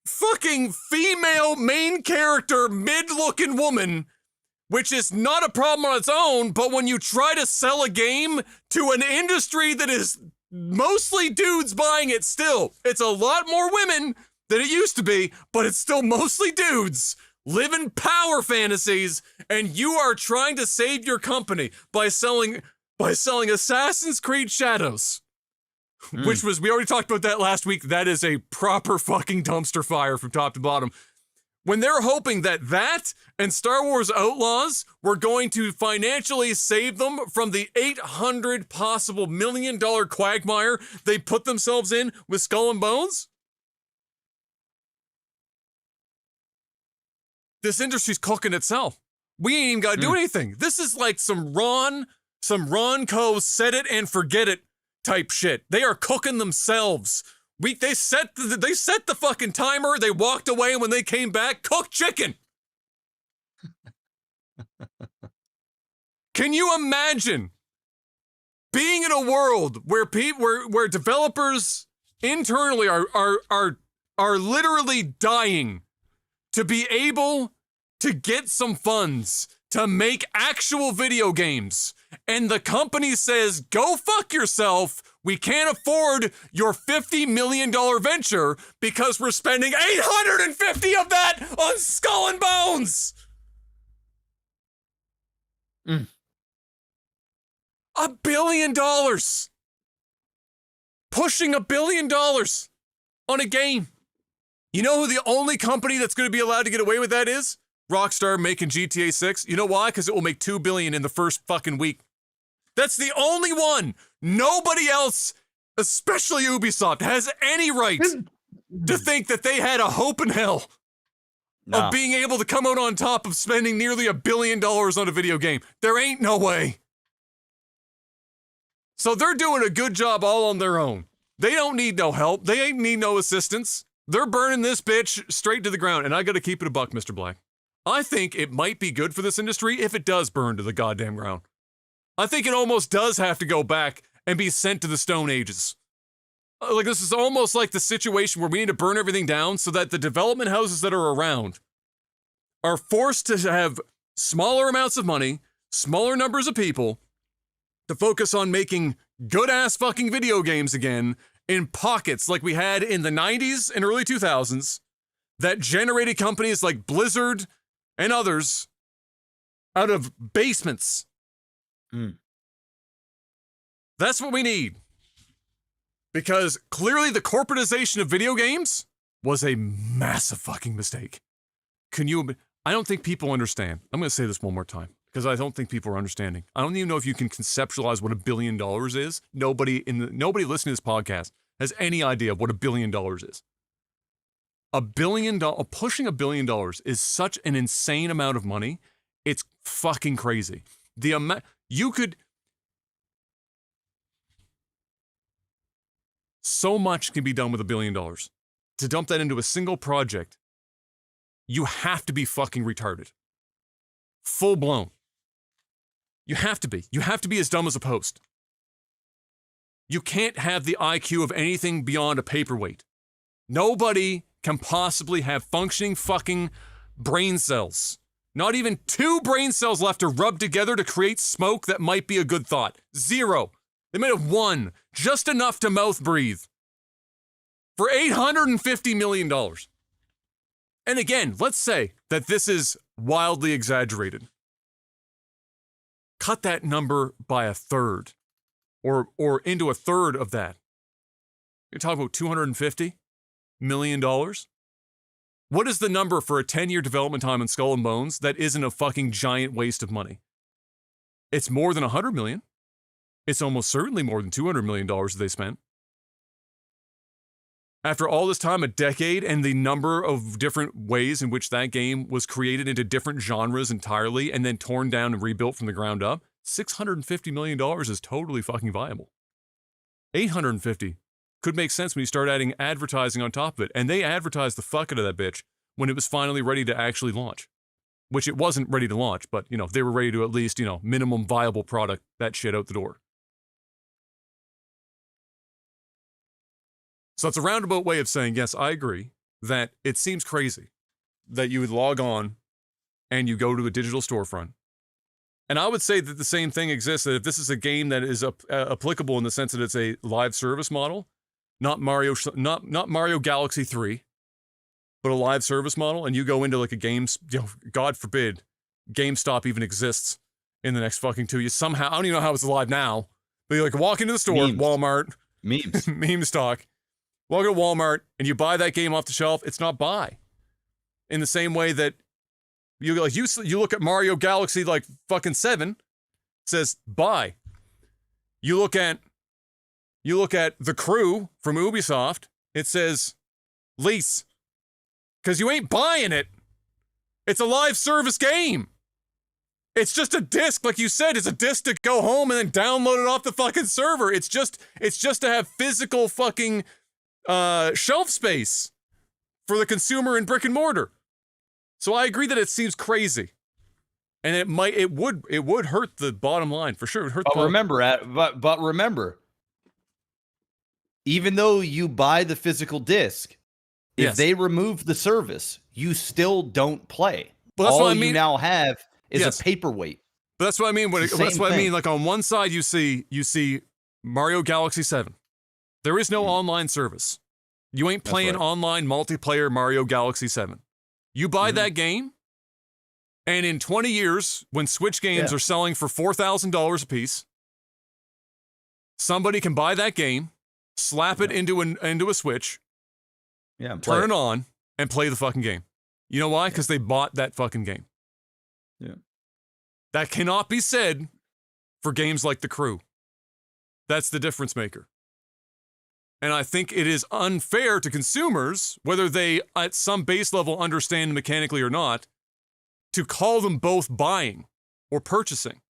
fucking female main character mid-looking woman, which is not a problem on its own, but when you try to sell a game to an industry that is mostly dudes buying it still, it's a lot more women than it used to be, but it's still mostly dudes living power fantasies, and you are trying to save your company by selling Assassin's Creed Shadows. Which was, we already talked about that last week. That is a proper fucking dumpster fire from top to bottom. When they're hoping that and Star Wars Outlaws were going to financially save them from the $800 possible $1 million quagmire they put themselves in with Skull and Bones, this industry's cooking itself. We ain't even got to do anything. This is like some Ron Co. set it and forget it type shit. They are cooking themselves. They set the fucking timer. They walked away, and when they came back, cooked chicken. Can you imagine being in a world where where developers internally are literally dying to be able to get some funds to make actual video games, and the company says, go fuck yourself, we can't afford your $50 million venture because we're spending $850 of that on Skull and Bones! $1 billion! Pushing $1 billion on a game. You know who the only company that's going to be allowed to get away with that is? Rockstar making GTA 6. You know why? Because it will make $2 billion in the first fucking week. That's the only one. Nobody else, especially Ubisoft, has any right to think that they had a hope in hell of being able to come out on top of spending nearly $1 billion on a video game. There ain't no way. So they're doing a good job all on their own. They don't need no help. They ain't need no assistance. They're burning this bitch straight to the ground. And I gotta keep it a buck, Mr. Black. I think it might be good for this industry if it does burn to the goddamn ground. I think it almost does have to go back and be sent to the Stone Ages. Like, this is almost like the situation where we need to burn everything down so that the development houses that are around are forced to have smaller amounts of money, smaller numbers of people, to focus on making good-ass fucking video games again in pockets like we had in the 90s and early 2000s that generated companies like Blizzard and others out of basements. That's what we need. Because clearly the corporatization of video games was a massive fucking mistake. I don't think people understand. I'm going to say this one more time because I don't think people are understanding. I don't even know if you can conceptualize what $1 billion is. Nobody listening to this podcast has any idea of what $1 billion is. Pushing $1 billion is such an insane amount of money. It's fucking crazy. The amount so much can be done with $1 billion. To dump that into a single project, you have to be fucking retarded. Full blown. You have to be. You have to be as dumb as a post. You can't have the IQ of anything beyond a paperweight. Nobody can possibly have functioning fucking brain cells. Not even 2 brain cells left to rub together to create smoke that might be a good thought. 0. They might have 1, just enough to mouth breathe. For $850 million. And again, let's say that this is wildly exaggerated. Cut that number by 1/3. Or into 1/3 of that. You're talking about $250 million? What is the number for a 10-year development time in Skull and Bones that isn't a fucking giant waste of money? It's more than $100 million. It's almost certainly more than $200 million that they spent. After all this time, a decade, and the number of different ways in which that game was created into different genres entirely and then torn down and rebuilt from the ground up, $650 million is totally fucking viable. $850 could make sense when you start adding advertising on top of it. And they advertised the fuck out of that bitch when it was finally ready to actually launch. Which it wasn't ready to launch, but, you know, they were ready to at least, you know, minimum viable product, that shit out the door. So it's a roundabout way of saying, yes, I agree that it seems crazy that you would log on and you go to a digital storefront. And I would say that the same thing exists, that if this is a game that is applicable in the sense that it's a live service model, not Mario Galaxy 3, but a live service model, and you go into like a games, you know, God forbid, GameStop even exists in the next fucking 2 years. Somehow, I don't even know how it's alive now, but you like walk into the store, Memes. Walmart, Memes. meme stock, walk into Walmart, and you buy that game off the shelf. It's not buy. In the same way that you look at Mario Galaxy like fucking 7, it says buy. You look at The Crew from Ubisoft, it says lease. Because you ain't buying it. It's a live service game. It's just a disc, like you said. It's a disc to go home and then download it off the fucking server. It's just to have physical fucking shelf space for the consumer in brick and mortar. So I agree that it seems crazy, and it would hurt the bottom line for sure. It would hurt. But remember, even though you buy the physical disc. If they remove the service, you still don't play. Well, that's all what I mean. You now have is a paperweight. But that's what I mean. That's what I mean. Like on one side, you see Mario Galaxy 7. There is no online service. You ain't playing online multiplayer Mario Galaxy 7. You buy that game, and in 20 years, when Switch games are selling for $4,000 a piece, somebody can buy that game, slap it into a Switch. Yeah, turn it on and play the fucking game. You know why? Because they bought that fucking game. Yeah. That cannot be said for games like The Crew. That's the difference maker. And I think it is unfair to consumers, whether they at some base level understand mechanically or not, to call them both buying or purchasing.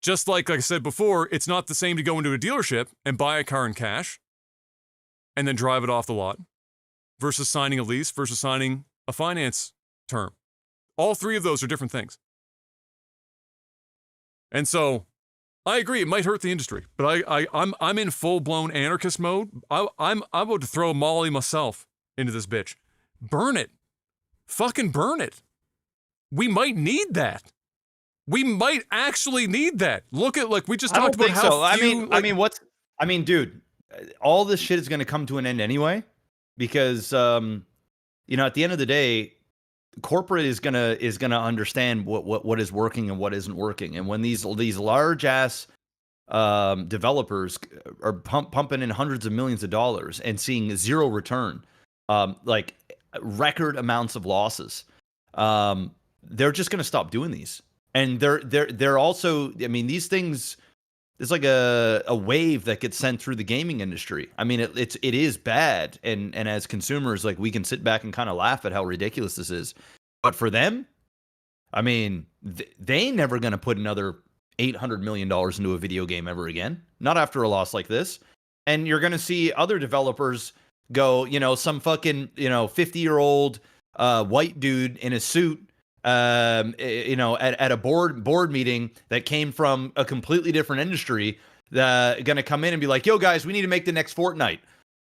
Just like I said before, it's not the same to go into a dealership and buy a car in cash and then drive it off the lot versus signing a lease versus signing a finance term. All three of those are different things. And so I agree, it might hurt the industry, but I'm in full-blown anarchist mode. I'm about to throw Molly myself into this bitch. Burn it. Fucking burn it. We might need that. We might actually need that. Look at, like, we just talked about how so. few, Dude, all this shit is going to come to an end anyway, because you know, at the end of the day, corporate is gonna understand what is working and what isn't working. And when these large ass developers are pumping in hundreds of millions of dollars and seeing zero return, like record amounts of losses, they're just gonna stop doing these. And they're also, I mean, these things, it's like a wave that gets sent through the gaming industry. I mean, it is bad, and as consumers, like, we can sit back and kind of laugh at how ridiculous this is. But for them, I mean, they ain't never gonna put another $800 million into a video game ever again. Not after a loss like this. And you're gonna see other developers go, you know, some fucking, you know, 50-year-old white dude in a suit, you know, at a board meeting that came from a completely different industry, gonna come in and be like, yo guys, we need to make the next Fortnite.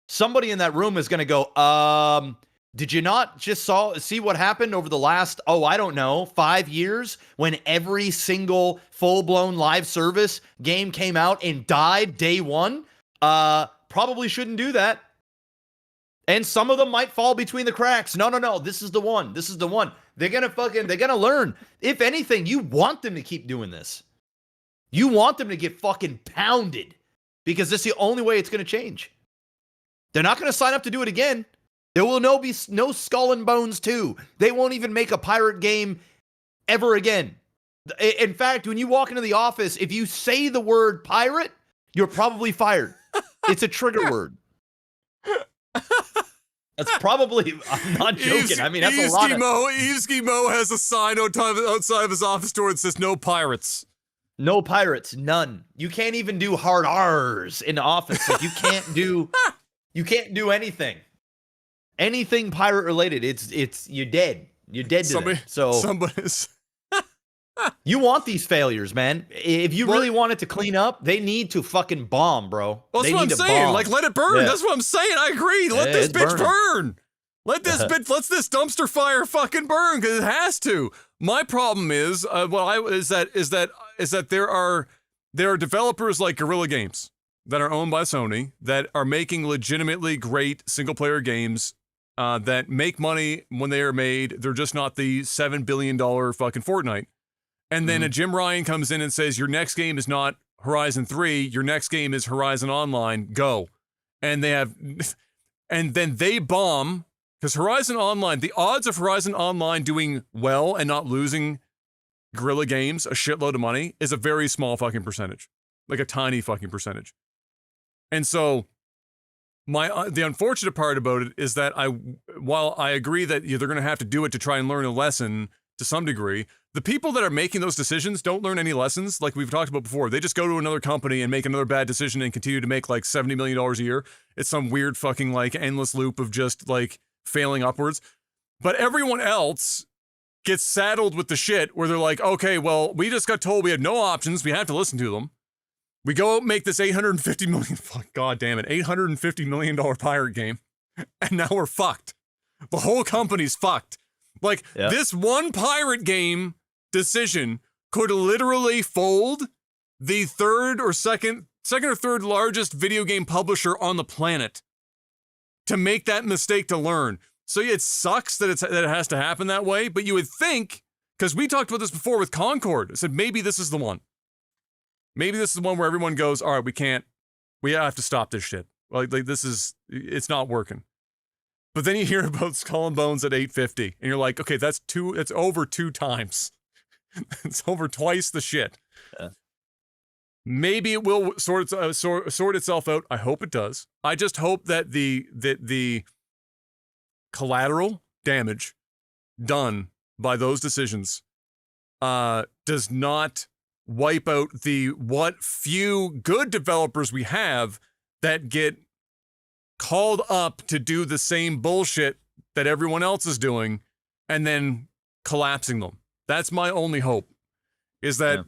Somebody in that room is gonna go, did you not just see what happened over the last, I don't know, 5 years, when every single full-blown live service game came out and died day one? Probably shouldn't do that. And some of them might fall between the cracks. No. This is the one. They're gonna learn. If anything, you want them to keep doing this. You want them to get fucking pounded, because this is the only way it's gonna change. They're not gonna sign up to do it again. There will be no Skull and Bones 2. They won't even make a pirate game ever again. In fact, when you walk into the office, if you say the word pirate, you're probably fired. It's a trigger word. That's probably, I'm not joking. I mean, that's a lot of... Eveski Mo has a sign outside of his office door that says no pirates. No pirates, none. You can't even do hard R's in the office. Like you can't do anything. Anything pirate related, it's you're dead. You're dead to them. So somebody's you want these failures, man. If you really want it to clean up, they need to fucking bomb, bro. Well, that's they what I'm need to saying. bomb. Like, let it burn. Yeah. That's what I'm saying. I agree. Let this it's bitch burning. burn. Let this dumpster fire fucking burn because it has to. My problem is, that there are developers like Guerilla Games that are owned by Sony that are making legitimately great single player games that make money when they are made. They're just not the $7 billion fucking Fortnite. And then a Jim Ryan comes in and says, your next game is not Horizon 3, your next game is Horizon Online, go. And then they bomb, because Horizon Online, the odds of Horizon Online doing well and not losing Guerrilla Games a shitload of money is a very small fucking percentage. Like a tiny fucking percentage. And so, the unfortunate part about it is that while I agree that they're going to have to do it to try and learn a lesson to some degree, the people that are making those decisions don't learn any lessons, like we've talked about before. They just go to another company and make another bad decision and continue to make like $70 million a year. It's some weird fucking like endless loop of just like failing upwards. But everyone else gets saddled with the shit where they're like, okay, well, we just got told we had no options. We have to listen to them. We go out and make this $850 million, God damn it, $850 million pirate game. And now we're fucked. The whole company's fucked. Like, this one pirate game decision could literally fold the second or third largest video game publisher on the planet to make that mistake to learn. So it sucks that it has to happen that way, but you would think, because we talked about this before with Concord, I said maybe this is the one. Maybe this is the one where everyone goes, all right, we have to stop this shit. Like it's not working. But then you hear about Skull and Bones at 850, and you're like, okay, it's over 2 times. It's over twice the shit. Yeah. Maybe it will sort itself out. I hope it does. I just hope that the collateral damage done by those decisions does not wipe out what few good developers we have that get called up to do the same bullshit that everyone else is doing and then collapsing them. That's my only hope, is that,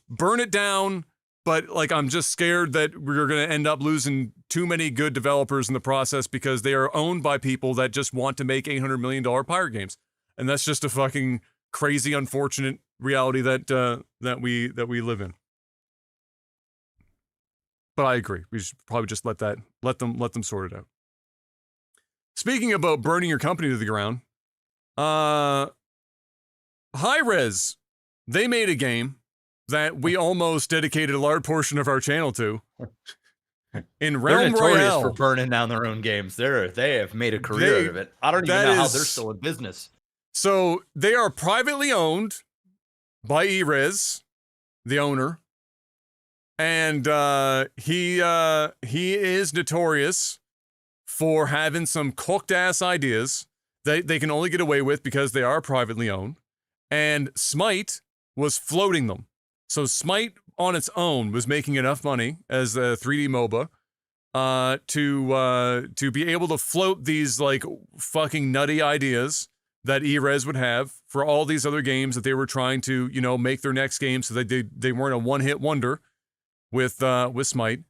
burn it down, but like I'm just scared that we're going to end up losing too many good developers in the process because they are owned by people that just want to make $800 million pirate games. And that's just a fucking crazy, unfortunate reality that we live in. But I agree. We should probably just let them sort it out. Speaking about burning your company to the ground, Hi-Rez, they made a game that we almost dedicated a large portion of our channel to. In Realm They're notorious Royale, for burning down their own games. They have made a career out of it. I don't even know how they're still in business. So they are privately owned by Erez, the owner. And he is notorious for having some cooked ass ideas that they can only get away with because they are privately owned. And Smite was floating them. So Smite on its own was making enough money as a 3D MOBA to be able to float these like fucking nutty ideas that Erez would have for all these other games that they were trying to, make their next game so that they weren't a one-hit wonder with Smite.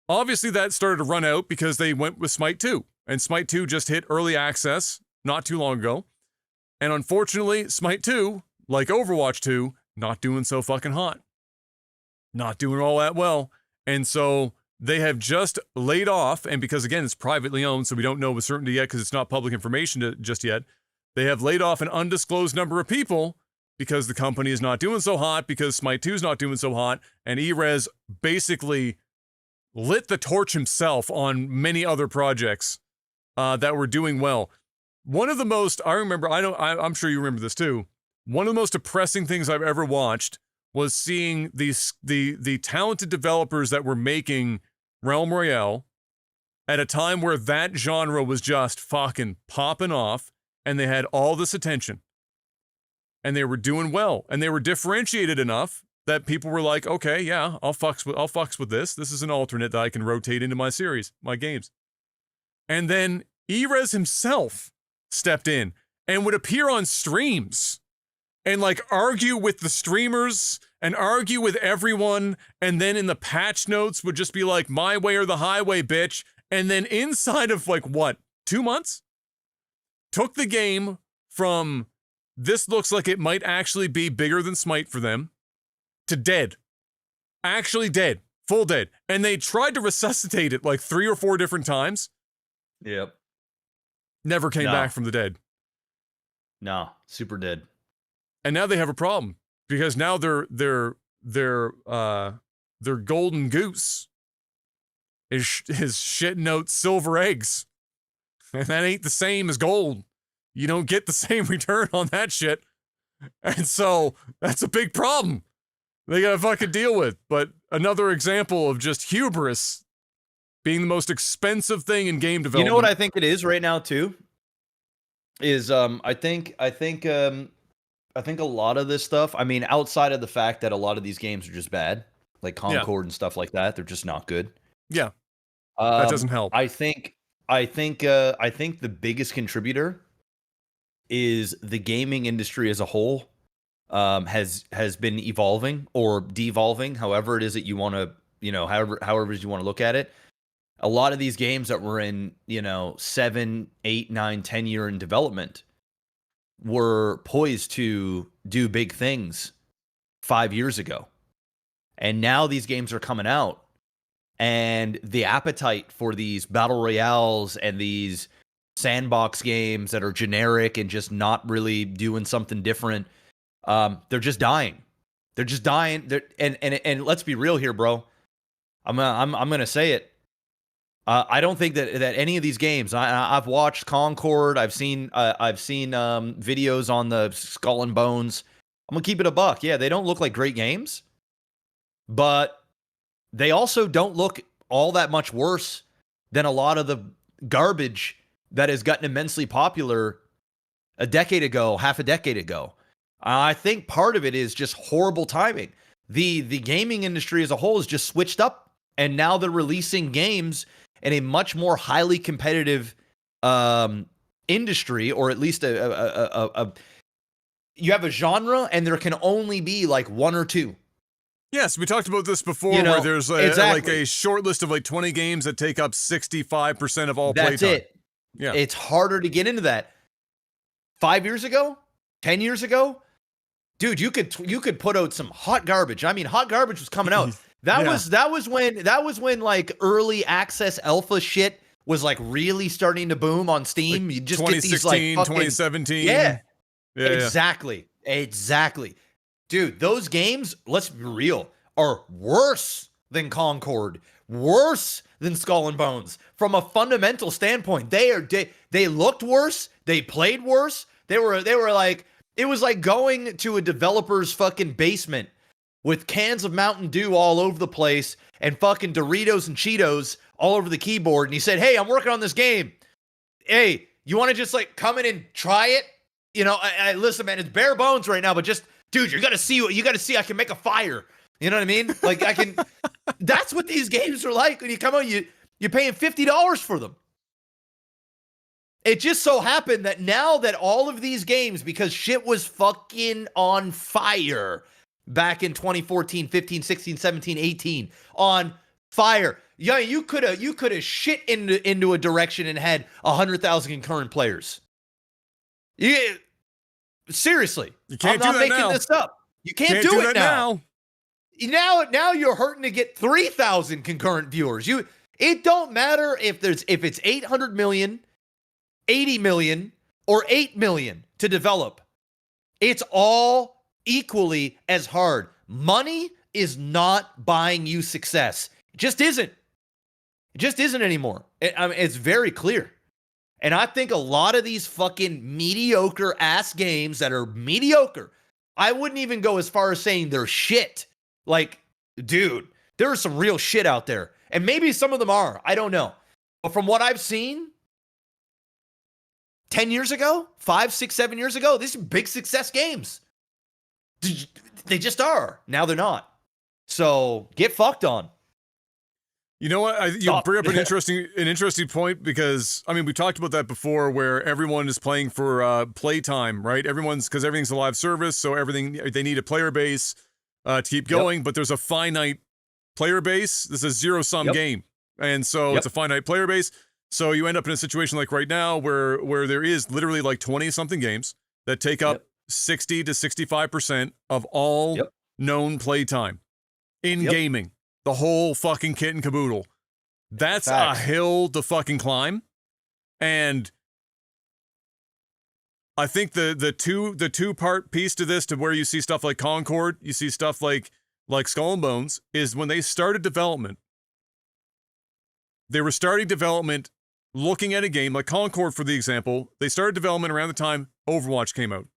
Obviously that started to run out because they went with Smite 2, and Smite 2 just hit early access not too long ago. And unfortunately, Smite 2, like Overwatch 2, not doing so fucking hot. Not doing all that well. And so they have just laid off, and because again, it's privately owned, so we don't know with certainty yet because it's not public information just yet. They have laid off an undisclosed number of people because the company is not doing so hot, because Smite 2 is not doing so hot, and Erez basically lit the torch himself on many other projects that were doing well. One of the most, I'm sure you remember this too, one of the most depressing things I've ever watched was seeing the talented developers that were making Realm Royale at a time where that genre was just fucking popping off, and they had all this attention. And they were doing well, and they were differentiated enough that people were like, okay, yeah, I'll fucks with this. This is an alternate that I can rotate into my series, my games. And then Erez himself stepped in and would appear on streams and like argue with the streamers and argue with everyone, and then in the patch notes would just be like, my way or the highway, bitch. And then inside of like what, 2 months, took the game from this looks like it might actually be bigger than Smite for them to dead. Actually dead. Full dead. And they tried to resuscitate it like 3 or 4 different times. Yep. Never came back from the dead. No, super dead. And now they have a problem because now their golden goose is shitting out silver eggs. And that ain't the same as gold. You don't get the same return on that shit. And so that's a big problem they gotta fucking deal with. But another example of just hubris being the most expensive thing in game development. You know what I think it is right now too? Is I think a lot of this stuff, I mean, outside of the fact that a lot of these games are just bad, like Concord and stuff like that, they're just not good. Yeah. That doesn't help. I think the biggest contributor is the gaming industry as a whole has been evolving or devolving, however it is that you want to, however you want to look at it. A lot of these games that were in, 7, 8, 9, 10 year in development were poised to do big things 5 years ago. And now these games are coming out, and the appetite for these battle royales and these sandbox games that are generic and just not really doing something different, they're just dying. They're just dying. And let's be real here, bro. I'm gonna say it. I don't think that any of these games. I've watched Concord. I've seen videos on the Skull and Bones. I'm gonna keep it a buck. Yeah, they don't look like great games, but they also don't look all that much worse than a lot of the garbage that has gotten immensely popular a decade ago, half a decade ago. I think part of it is just horrible timing. The gaming industry as a whole has just switched up, and now they're releasing games in a much more highly competitive industry, or at least you have a genre, and there can only be like 1 or 2. Yes, we talked about this before, where there's like a short list of like 20 games that take up 65% of all playtime. That's it. Yeah, it's harder to get into that. 5 years ago, 10 years ago, dude, you could put out some hot garbage. I mean, hot garbage was coming out. That was when like early access alpha shit was like really starting to boom on Steam. Like you just get these like fucking, 2017. Yeah, exactly. Dude, those games, let's be real, are worse than Concord, worse than Skull and Bones from a fundamental standpoint. They looked worse, they played worse. They were like, it was like going to a developer's fucking basement with cans of Mountain Dew all over the place and fucking Doritos and Cheetos all over the keyboard. And he said, hey, I'm working on this game. Hey, you want to just like come in and try it? Listen, man, it's bare bones right now, but just, dude, you got to see I can make a fire. You know what I mean? Like I can, that's what these games are like. When you come out, you're paying $50 for them. It just so happened that now that all of these games, because shit was fucking on fire back in 2014, 15, 16, 17, 18, on fire. Yeah, you could have shit into a direction and had 100,000 concurrent players. Yeah, seriously. You can't I'm do not that making now. this up. You can't do it now. Now you're hurting to get 3,000 concurrent viewers. It don't matter if it's 800 million, 80 million, or 8 million to develop. It's all equally as hard. Money is not buying you success. It just isn't. It just isn't anymore. It's very clear. And I think a lot of these fucking mediocre ass games that are mediocre, I wouldn't even go as far as saying they're shit. Like, dude, there is some real shit out there. And maybe some of them are. I don't know. But from what I've seen, 10 years ago, 5, 6, 7 years ago, these are big success games. They just are. Now they're not. So get fucked on. You know what? You bring up an interesting point, because I mean, we talked about that before, where everyone is playing for playtime, right? Because everything's a live service, so they need a player base to keep going. But there's a finite player base. This is a zero-sum game, and so it's a finite player base. So you end up in a situation like right now, where there is literally like 20-something games that take up 60 to 65% of all known playtime in gaming. The whole fucking kit and caboodle. That's a hill to fucking climb. And I think the two-part piece to this, to where you see stuff like Concord, you see stuff like Skull and Bones, is when they started development. They were starting development looking at a game like Concord, for the example. They started development around the time Overwatch came out.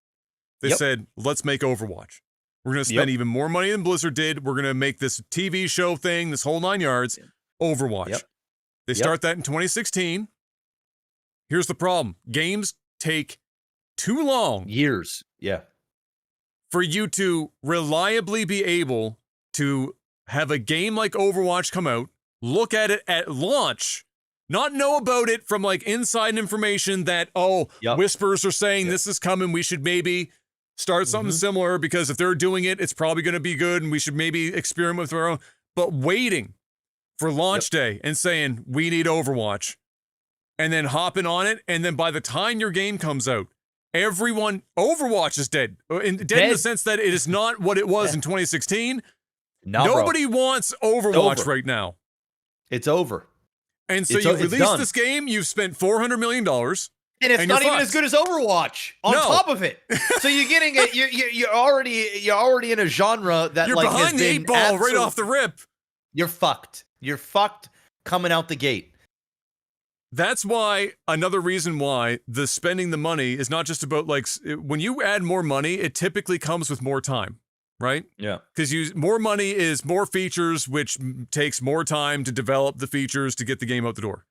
They said, let's make Overwatch. We're going to spend even more money than Blizzard did. We're going to make this TV show thing, this whole 9 yards, Overwatch. They start that in 2016. Here's the problem. Games take too long. Years. Yeah. For you to reliably be able to have a game like Overwatch come out, look at it at launch, not know about it from like inside information that, whispers are saying this is coming, we should maybe start something similar, because if they're doing it, it's probably going to be good, and we should maybe experiment with our own. But waiting for launch day and saying, we need Overwatch, and then hopping on it, and then by the time your game comes out, Overwatch is dead. Dead in the sense that it is not what it was in 2016. Nobody wants Overwatch right now. It's over. And so you release this game, you've spent $400 million. And it's not even as good as Overwatch on top of it. So you're getting it. You're already in a genre that you're like behind the 8 ball right off the rip. You're fucked. You're fucked coming out the gate. That's why, another reason why the spending the money is not just about like, when you add more money, it typically comes with more time, right? Yeah. Because more money is more features, which takes more time to develop the features to get the game out the door.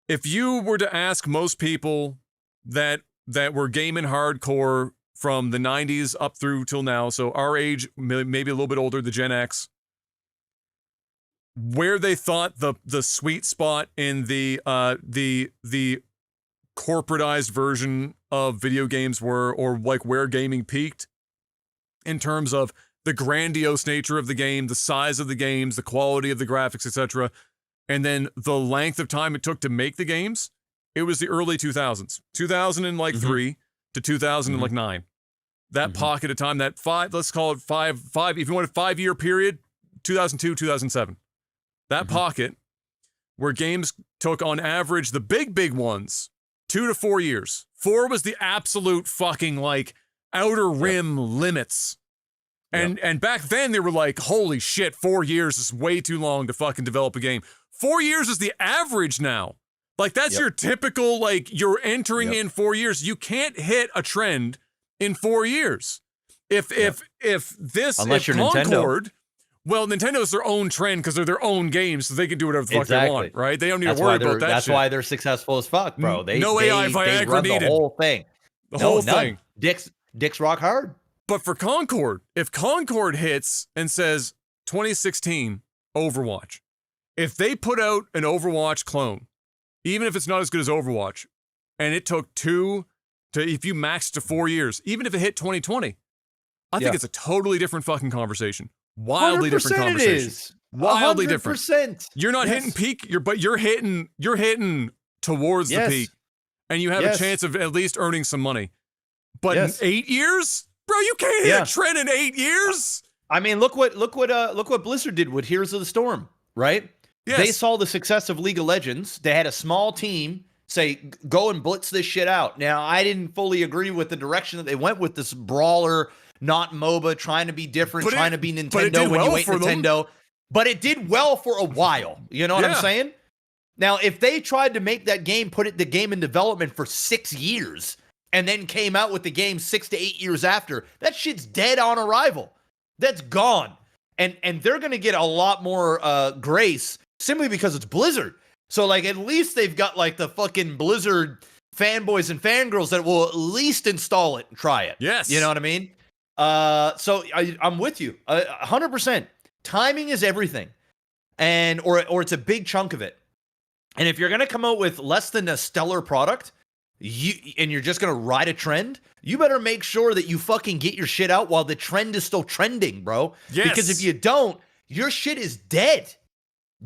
If you were to ask most people that were gaming hardcore from the 90s up through till now, so our age, maybe a little bit older, the Gen X, where they thought the sweet spot in the corporatized version of video games were, or like where gaming peaked in terms of the grandiose nature of the game, the size of the games, the quality of the graphics, etc., and then the length of time it took to make the games, it was the early 2000s. 2003 to 2009. That pocket of time, that let's call it five, if you want a 5-year period, 2002, 2007. That pocket where games took on average, the big ones, 2 to 4 years. 4 was the absolute fucking like outer rim limits. And back then they were like, holy shit, 4 years is way too long to fucking develop a game. 4 years is the average now. Like that's your typical, like you're entering in 4 years. You can't hit a trend in 4 years. If Unless you're Concord, Nintendo. Well, Nintendo's their own trend because they're their own games, so they can do whatever the fuck they want, right? They don't need to worry about that. That's why they're successful as fuck, bro. No AI Viagra run needed. The whole thing. The whole thing. Dicks rock hard. But for Concord, if Concord hits and says 2016 Overwatch, if they put out an Overwatch clone, even if it's not as good as Overwatch, and it took if you maxed to 4 years, even if it hit 2020, I think it's a totally different fucking conversation. Wildly different conversation. It is. Wildly different. 100%. You're not hitting peak, but you're hitting towards the peak, and you have a chance of at least earning some money. But in 8 years, bro, you can't hit a trend in 8 years. I mean, look what Blizzard did with Heroes of the Storm, right? Yes. They saw the success of League of Legends. They had a small team say, go and blitz this shit out. Now, I didn't fully agree with the direction that they went with this brawler, not MOBA, trying to be different, trying to be Nintendo when you ain't Nintendo. But it did well for a while. You know what I'm saying? Now, if they tried to make that game, the game in development for 6 years, and then came out with the game 6 to 8 years after, that shit's dead on arrival. That's gone. And they're going to get a lot more grace simply because it's Blizzard. So, like, at least they've got, like, the fucking Blizzard fanboys and fangirls that will at least install it and try it. Yes. You know what I mean? So I'm with you 100%. Timing is everything, and or it's a big chunk of it. And if you're gonna come out with less than a stellar product, and you're just gonna ride a trend, you better make sure that you fucking get your shit out while the trend is still trending, bro. Yes. Because if you don't, your shit is dead.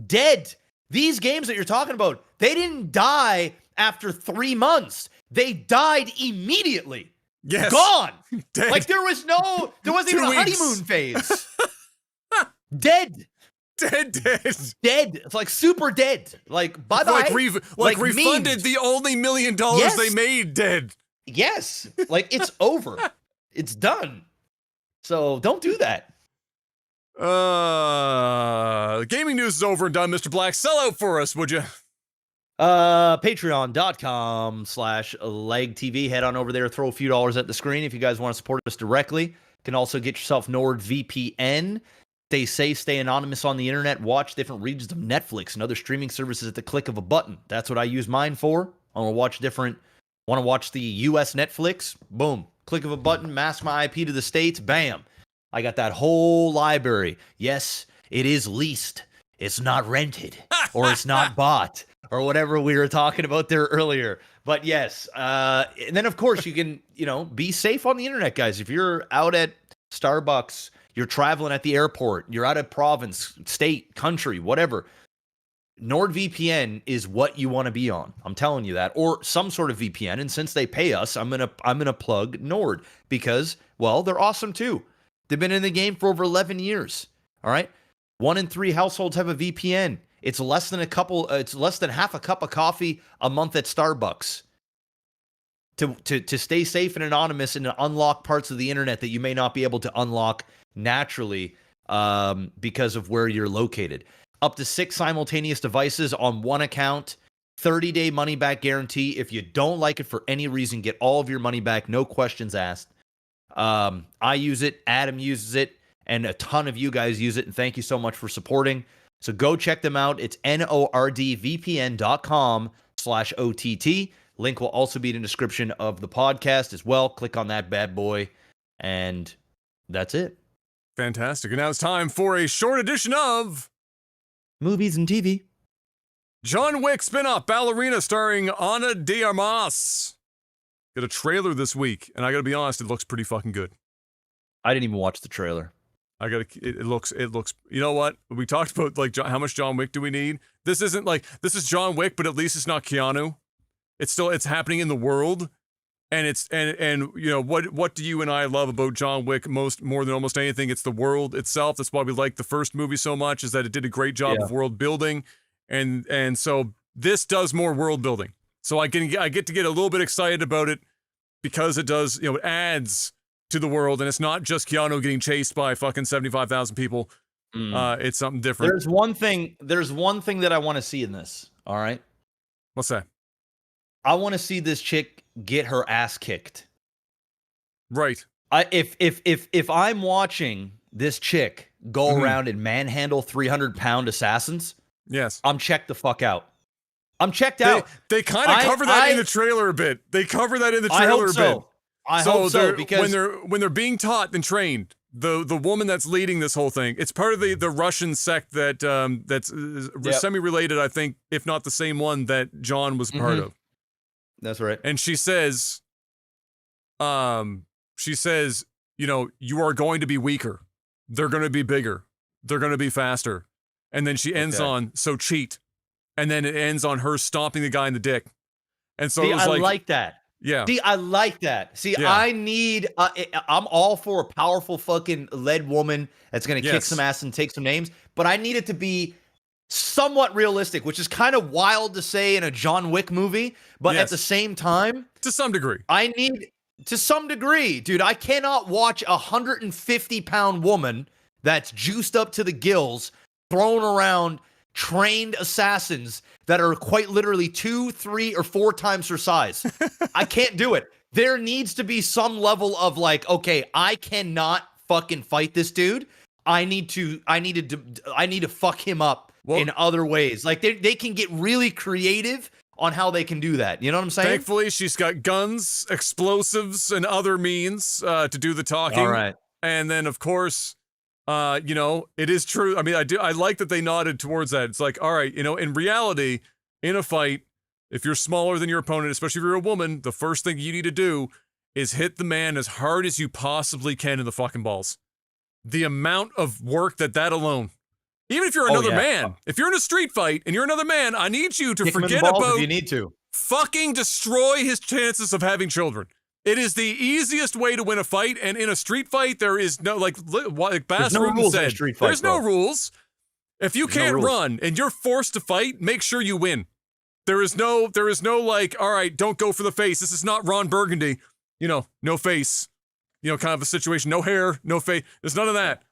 Dead. These games that you're talking about, they didn't die after 3 months. They died immediately. Yes. Gone. Dead. Like there wasn't even a 2 weeks. honeymoon phase. Dead. Dead. Dead. It's like super dead. Like bye bye. Like refunded memed. the only $1 million Yes. they made. Dead. Yes. Like it's over. It's done. So don't do that. Gaming news is over and done. Mr. Black, sell out for us, would you? Patreon.com/legtv. Head on over there, throw a few dollars at the screen if you guys want to support us directly. You can also get yourself NordVPN. Stay safe, stay anonymous on the internet, watch different regions of Netflix and other streaming services at the click of a button. That's what I use mine for. I want to watch the US Netflix, boom, click of a button, mask my IP to the States, bam. I got that whole library. Yes, it is leased. It's not rented or it's not bought or whatever we were talking about there earlier. But yes, and then of course you can, be safe on the internet, guys. If you're out at Starbucks, you're traveling at the airport, you're out of province, state, country, whatever, NordVPN is what you want to be on. I'm telling you that, or some sort of VPN. And since they pay us, I'm gonna plug Nord because, well, they're awesome too. They've been in the game for over 11 years. All right, 1 in 3 households have a VPN. It's less than half a cup of coffee a month at Starbucks. To stay safe and anonymous and to unlock parts of the internet that you may not be able to unlock naturally because of where you're located. Up to 6 simultaneous devices on one account, 30-day money-back guarantee. If you don't like it for any reason, get all of your money back, no questions asked. I use it, Adam uses it, and a ton of you guys use it, and thank you so much for supporting. So go check them out. It's nordvpn.com/OTT. Link will also be in the description of the podcast as well. Click on that bad boy, and that's it. Fantastic. And now it's time for a short edition of Movies and TV. John Wick spin-off Ballerina starring Ana de Armas. Got a trailer this week, and I gotta be honest, it looks pretty fucking good. I didn't even watch the trailer. It looks, you know what? We talked about, like, how much John Wick do we need? This is John Wick, but at least it's not Keanu. It's happening in the world. And what do you and I love about John Wick more than almost anything? It's the world itself. That's why we like the first movie so much, is that it did a great job of world building. And so this does more world building. So I get to get a little bit excited about it because it does, it adds to the world, and it's not just Keanu getting chased by fucking 75,000 people. It's something different. There's one thing that I want to see in this. All right. What's that? I want to see this chick get her ass kicked. Right. If I'm watching this chick go around and manhandle 300-pound assassins, yes, I'm checked the fuck out. I'm checked out. They kind of cover that in the trailer a bit. They cover that in the trailer a bit. I hope so, because when they're being taught and trained, the woman that's leading this whole thing, it's part of the Russian sect that's semi-related, I think, if not the same one that John was part of. That's right. And she says, you are going to be weaker. They're going to be bigger. They're going to be faster. And then she ends on, so cheat. And then it ends on her stomping the guy in the dick. And so it was I like that. Yeah. See, I like that. See, yeah. I'm all for a powerful fucking lead woman that's going to kick some ass and take some names, but I need it to be somewhat realistic, which is kind of wild to say in a John Wick movie, but at the same time, to some degree, dude, I cannot watch a 150-pound woman that's juiced up to the gills, thrown around trained assassins that are quite literally 2, 3, or 4 times her size. I can't do it. There needs to be some level of like, okay, I cannot fucking fight this dude. I need to fuck him up in other ways. Like they can get really creative on how they can do that. You know what I'm saying? Thankfully, she's got guns, explosives, and other means to do the talking. All right. And then, of course, you know, it is true. I mean, I like that they nodded towards that. It's like, all right, you know, in reality, in a fight, if you're smaller than your opponent, especially if you're a woman, the first thing you need to do is hit the man as hard as you possibly can in the fucking balls. The amount of work that alone, even if you're another man, if you're in a street fight and you're another man, I need you to forget about if you need to. Fucking destroy his chances of having children. It is the easiest way to win a fight, and in a street fight, there is no, like Bass Ruben said, there's no rules. If you can't run and you're forced to fight, make sure you win. There is no like, all right, don't go for the face. This is not Ron Burgundy, you know, no face, you know, kind of a situation, no hair, no face. There's none of that.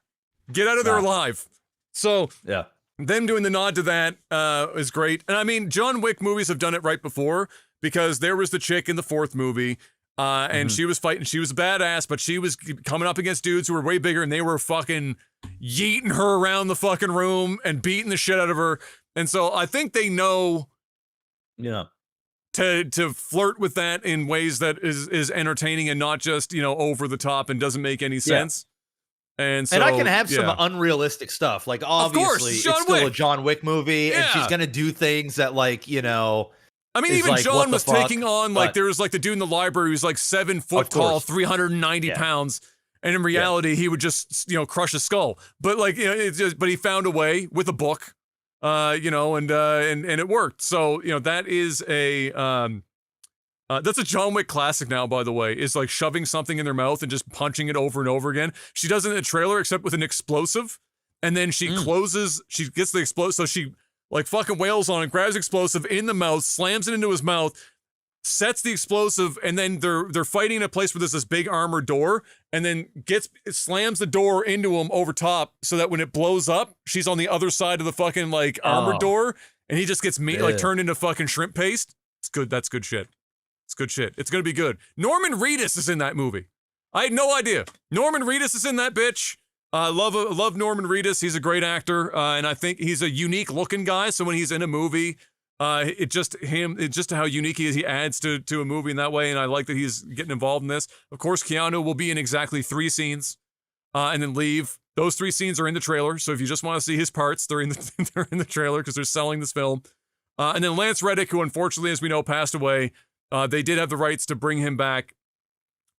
Get out of there alive. So yeah, them doing the nod to that is great. And I mean, John Wick movies have done it right before, because there was the chick in the fourth movie, and she was fighting. She was a badass, but she was coming up against dudes who were way bigger, and they were fucking yeeting her around the fucking room and beating the shit out of her. And so I think they know, to flirt with that in ways that is entertaining and not just, you know, over the top and doesn't make any sense. And so, I can have some unrealistic stuff. Like, obviously, it's still a John Wick movie, and she's gonna do things that, like, you know. I mean, even like, John was taking on, like, there was like the dude in the library who's like 7 foot tall, 390 pounds, and in reality, he would just, you know, crush a skull. But like, you know, but he found a way with a book, you know, and it worked. So, you know, that is a that's a John Wick classic now, by the way, is like shoving something in their mouth and just punching it over and over again. She does it in the trailer, except with an explosive, and then she she gets the explosive, so she like fucking wails on it, grabs explosive in the mouth, slams it into his mouth, sets the explosive, and then they're fighting in a place where there's this big armored door, and then slams the door into him over top, so that when it blows up, she's on the other side of the fucking like armored door, and he just gets like turned into fucking shrimp paste. It's good. That's good shit. It's good shit. It's gonna be good. Norman Reedus is in that movie. I had no idea. Norman Reedus is in that bitch. Love Norman Reedus. He's a great actor, and I think he's a unique looking guy. So when he's in a movie, it's just how unique he is. He adds to a movie in that way, and I like that he's getting involved in this. Of course, Keanu will be in exactly 3 scenes, and then leave. Those 3 scenes are in the trailer. So if you just want to see his parts, they're in the trailer because they're selling this film. And then Lance Reddick, who unfortunately, as we know, passed away. They did have the rights to bring him back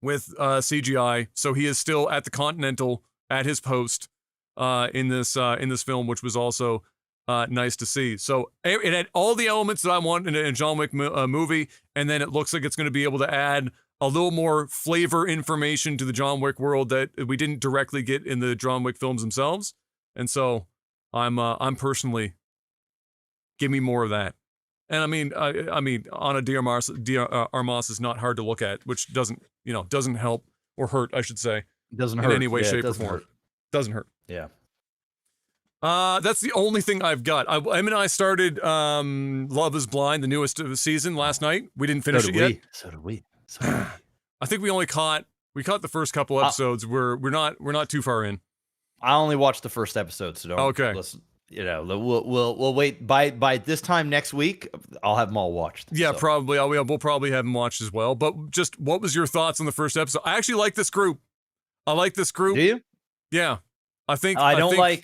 with CGI, so he is still at the Continental at his post in this film, which was also nice to see. So it had all the elements that I want in a John Wick movie, and then it looks like it's going to be able to add a little more flavor information to the John Wick world that we didn't directly get in the John Wick films themselves. And so I'm personally, give me more of that. And I mean, Ana de Armas is not hard to look at, which doesn't help or hurt, I should say. Doesn't hurt in any way, shape, or form. Doesn't hurt. Yeah. That's the only thing I've got. Em and I started Love Is Blind, the newest season, last night. We didn't finish it yet. So did we. I think we only caught the first couple episodes. We're not too far in. I only watched the first episode, so don't listen. You know, we'll wait by this time next week. I'll have them all watched. Yeah, probably. We'll probably have them watched as well. But just what was your thoughts on the first episode? I actually like this group. I like this group. Do you? Yeah, I think I don't like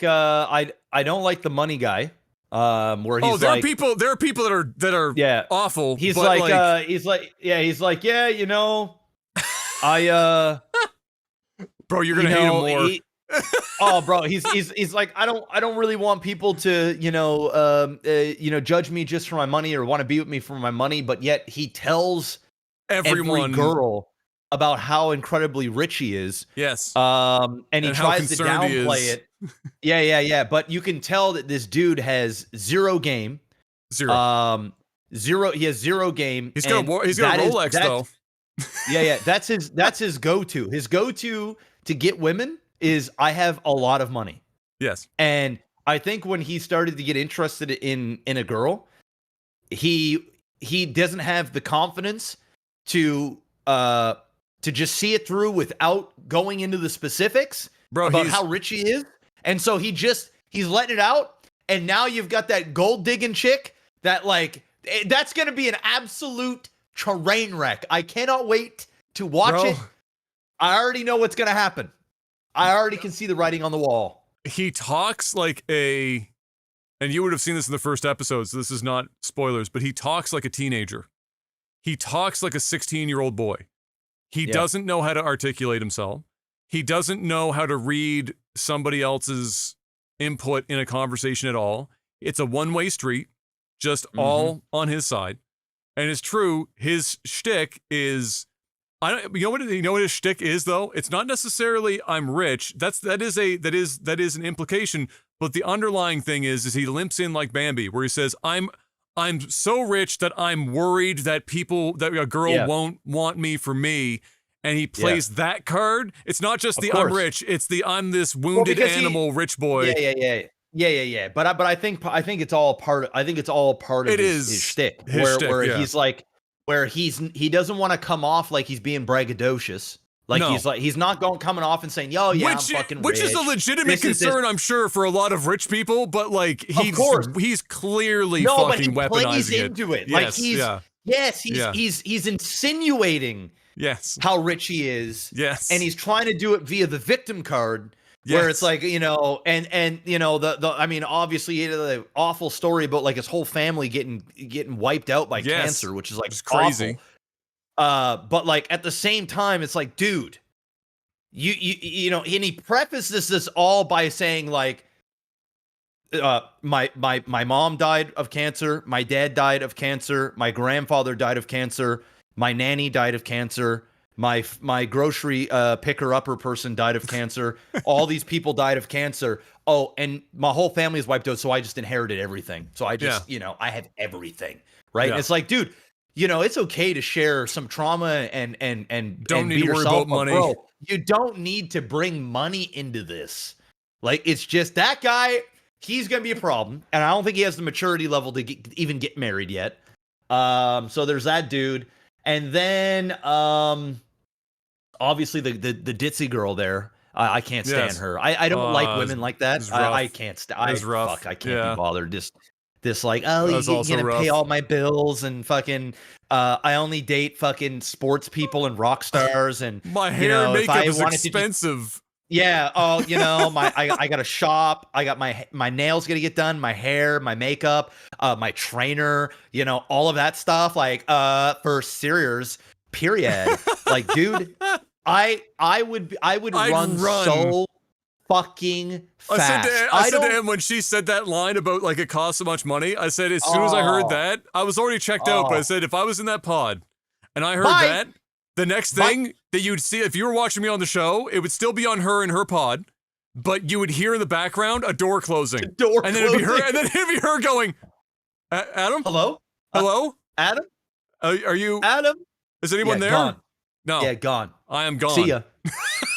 the money guy. Where he's there are people that are awful. He's but you know, I bro, you're gonna hate him more. Oh, bro, he's like, I don't really want people to, judge me just for my money or want to be with me for my money, but yet he tells every girl about how incredibly rich he is. Yes. And he tries to downplay it. Yeah. But you can tell that this dude has zero game. Zero. He has zero game. He's got a Rolex though. Yeah. That's his go-to. His go-to to get women is I have a lot of money. Yes. And I think when he started to get interested in a girl, he doesn't have the confidence to just see it through without going into the specifics about how rich he is. And so he's letting it out. And now you've got that gold digging chick that like That's going to be an absolute train wreck. I cannot wait to watch it. I already know what's going to happen. I already can see the writing on the wall. He talks like and you would have seen this in the first episode, so this is not spoilers, but he talks like a teenager. He talks like a 16-year-old boy. He doesn't know how to articulate himself. He doesn't know how to read somebody else's input in a conversation at all. It's a one-way street, just all on his side. And it's true, his shtick is, you know what his shtick is though? It's not necessarily I'm rich. That is an implication, but the underlying thing is he limps in like Bambi, where he says, I'm so rich that I'm worried that a girl won't want me for me. And he plays that card. It's not just the I'm rich, it's the I'm this wounded animal rich boy. Yeah. But I think it's all part of his shtick. He's like, where he doesn't want to come off like he's being braggadocious. Like he's not coming off and saying, "Yo, yeah, I'm fucking rich." Which is a legitimate concern, I'm sure, for a lot of rich people. But like, he's clearly fucking weaponizing plays into it. Like he's insinuating how rich he is. Yes. And he's trying to do it via the victim card. Where it's like, you know, and you know, I mean, obviously the awful story about like his whole family getting wiped out by cancer, which is like crazy. But like at the same time, it's like, dude, you know, and he prefaces this all by saying like, my mom died of cancer, my dad died of cancer, my grandfather died of cancer, my nanny died of cancer. My grocery picker-upper person died of cancer. All these people died of cancer. Oh, and my whole family is wiped out, so I just inherited everything. So I just, you know, I have everything, right? Yeah. And it's like, dude, you know, it's okay to share some trauma and don't need to worry about money. Bro, you don't need to bring money into this. Like, it's just that guy, he's going to be a problem, and I don't think he has the maturity level to even get married yet. So there's that dude. And then obviously the ditzy girl there, I can't stand her. I don't like women like that. I can't stand. I can't be bothered. This like, oh, you're gonna pay all my bills and fucking. I only date fucking sports people and rock stars and my hair and makeup is expensive. Yeah. Oh, you know, I got a shop. I got my nails gonna get done. My hair, my makeup, my trainer. You know, all of that stuff. Like, for serious. Period. Like, dude, I would run so fucking fast. I said to him when she said that line about like it costs so much money, I said as soon as I heard that, I was already checked out, but I said if I was in that pod and I heard that, the next thing that you'd see if you were watching me on the show, it would still be on her in her pod, but you would hear in the background a door closing. And then it'd be her going, Adam? Hello? Adam? Are you Adam? Is anyone there? Gone. No. Yeah, gone. I am gone. See ya.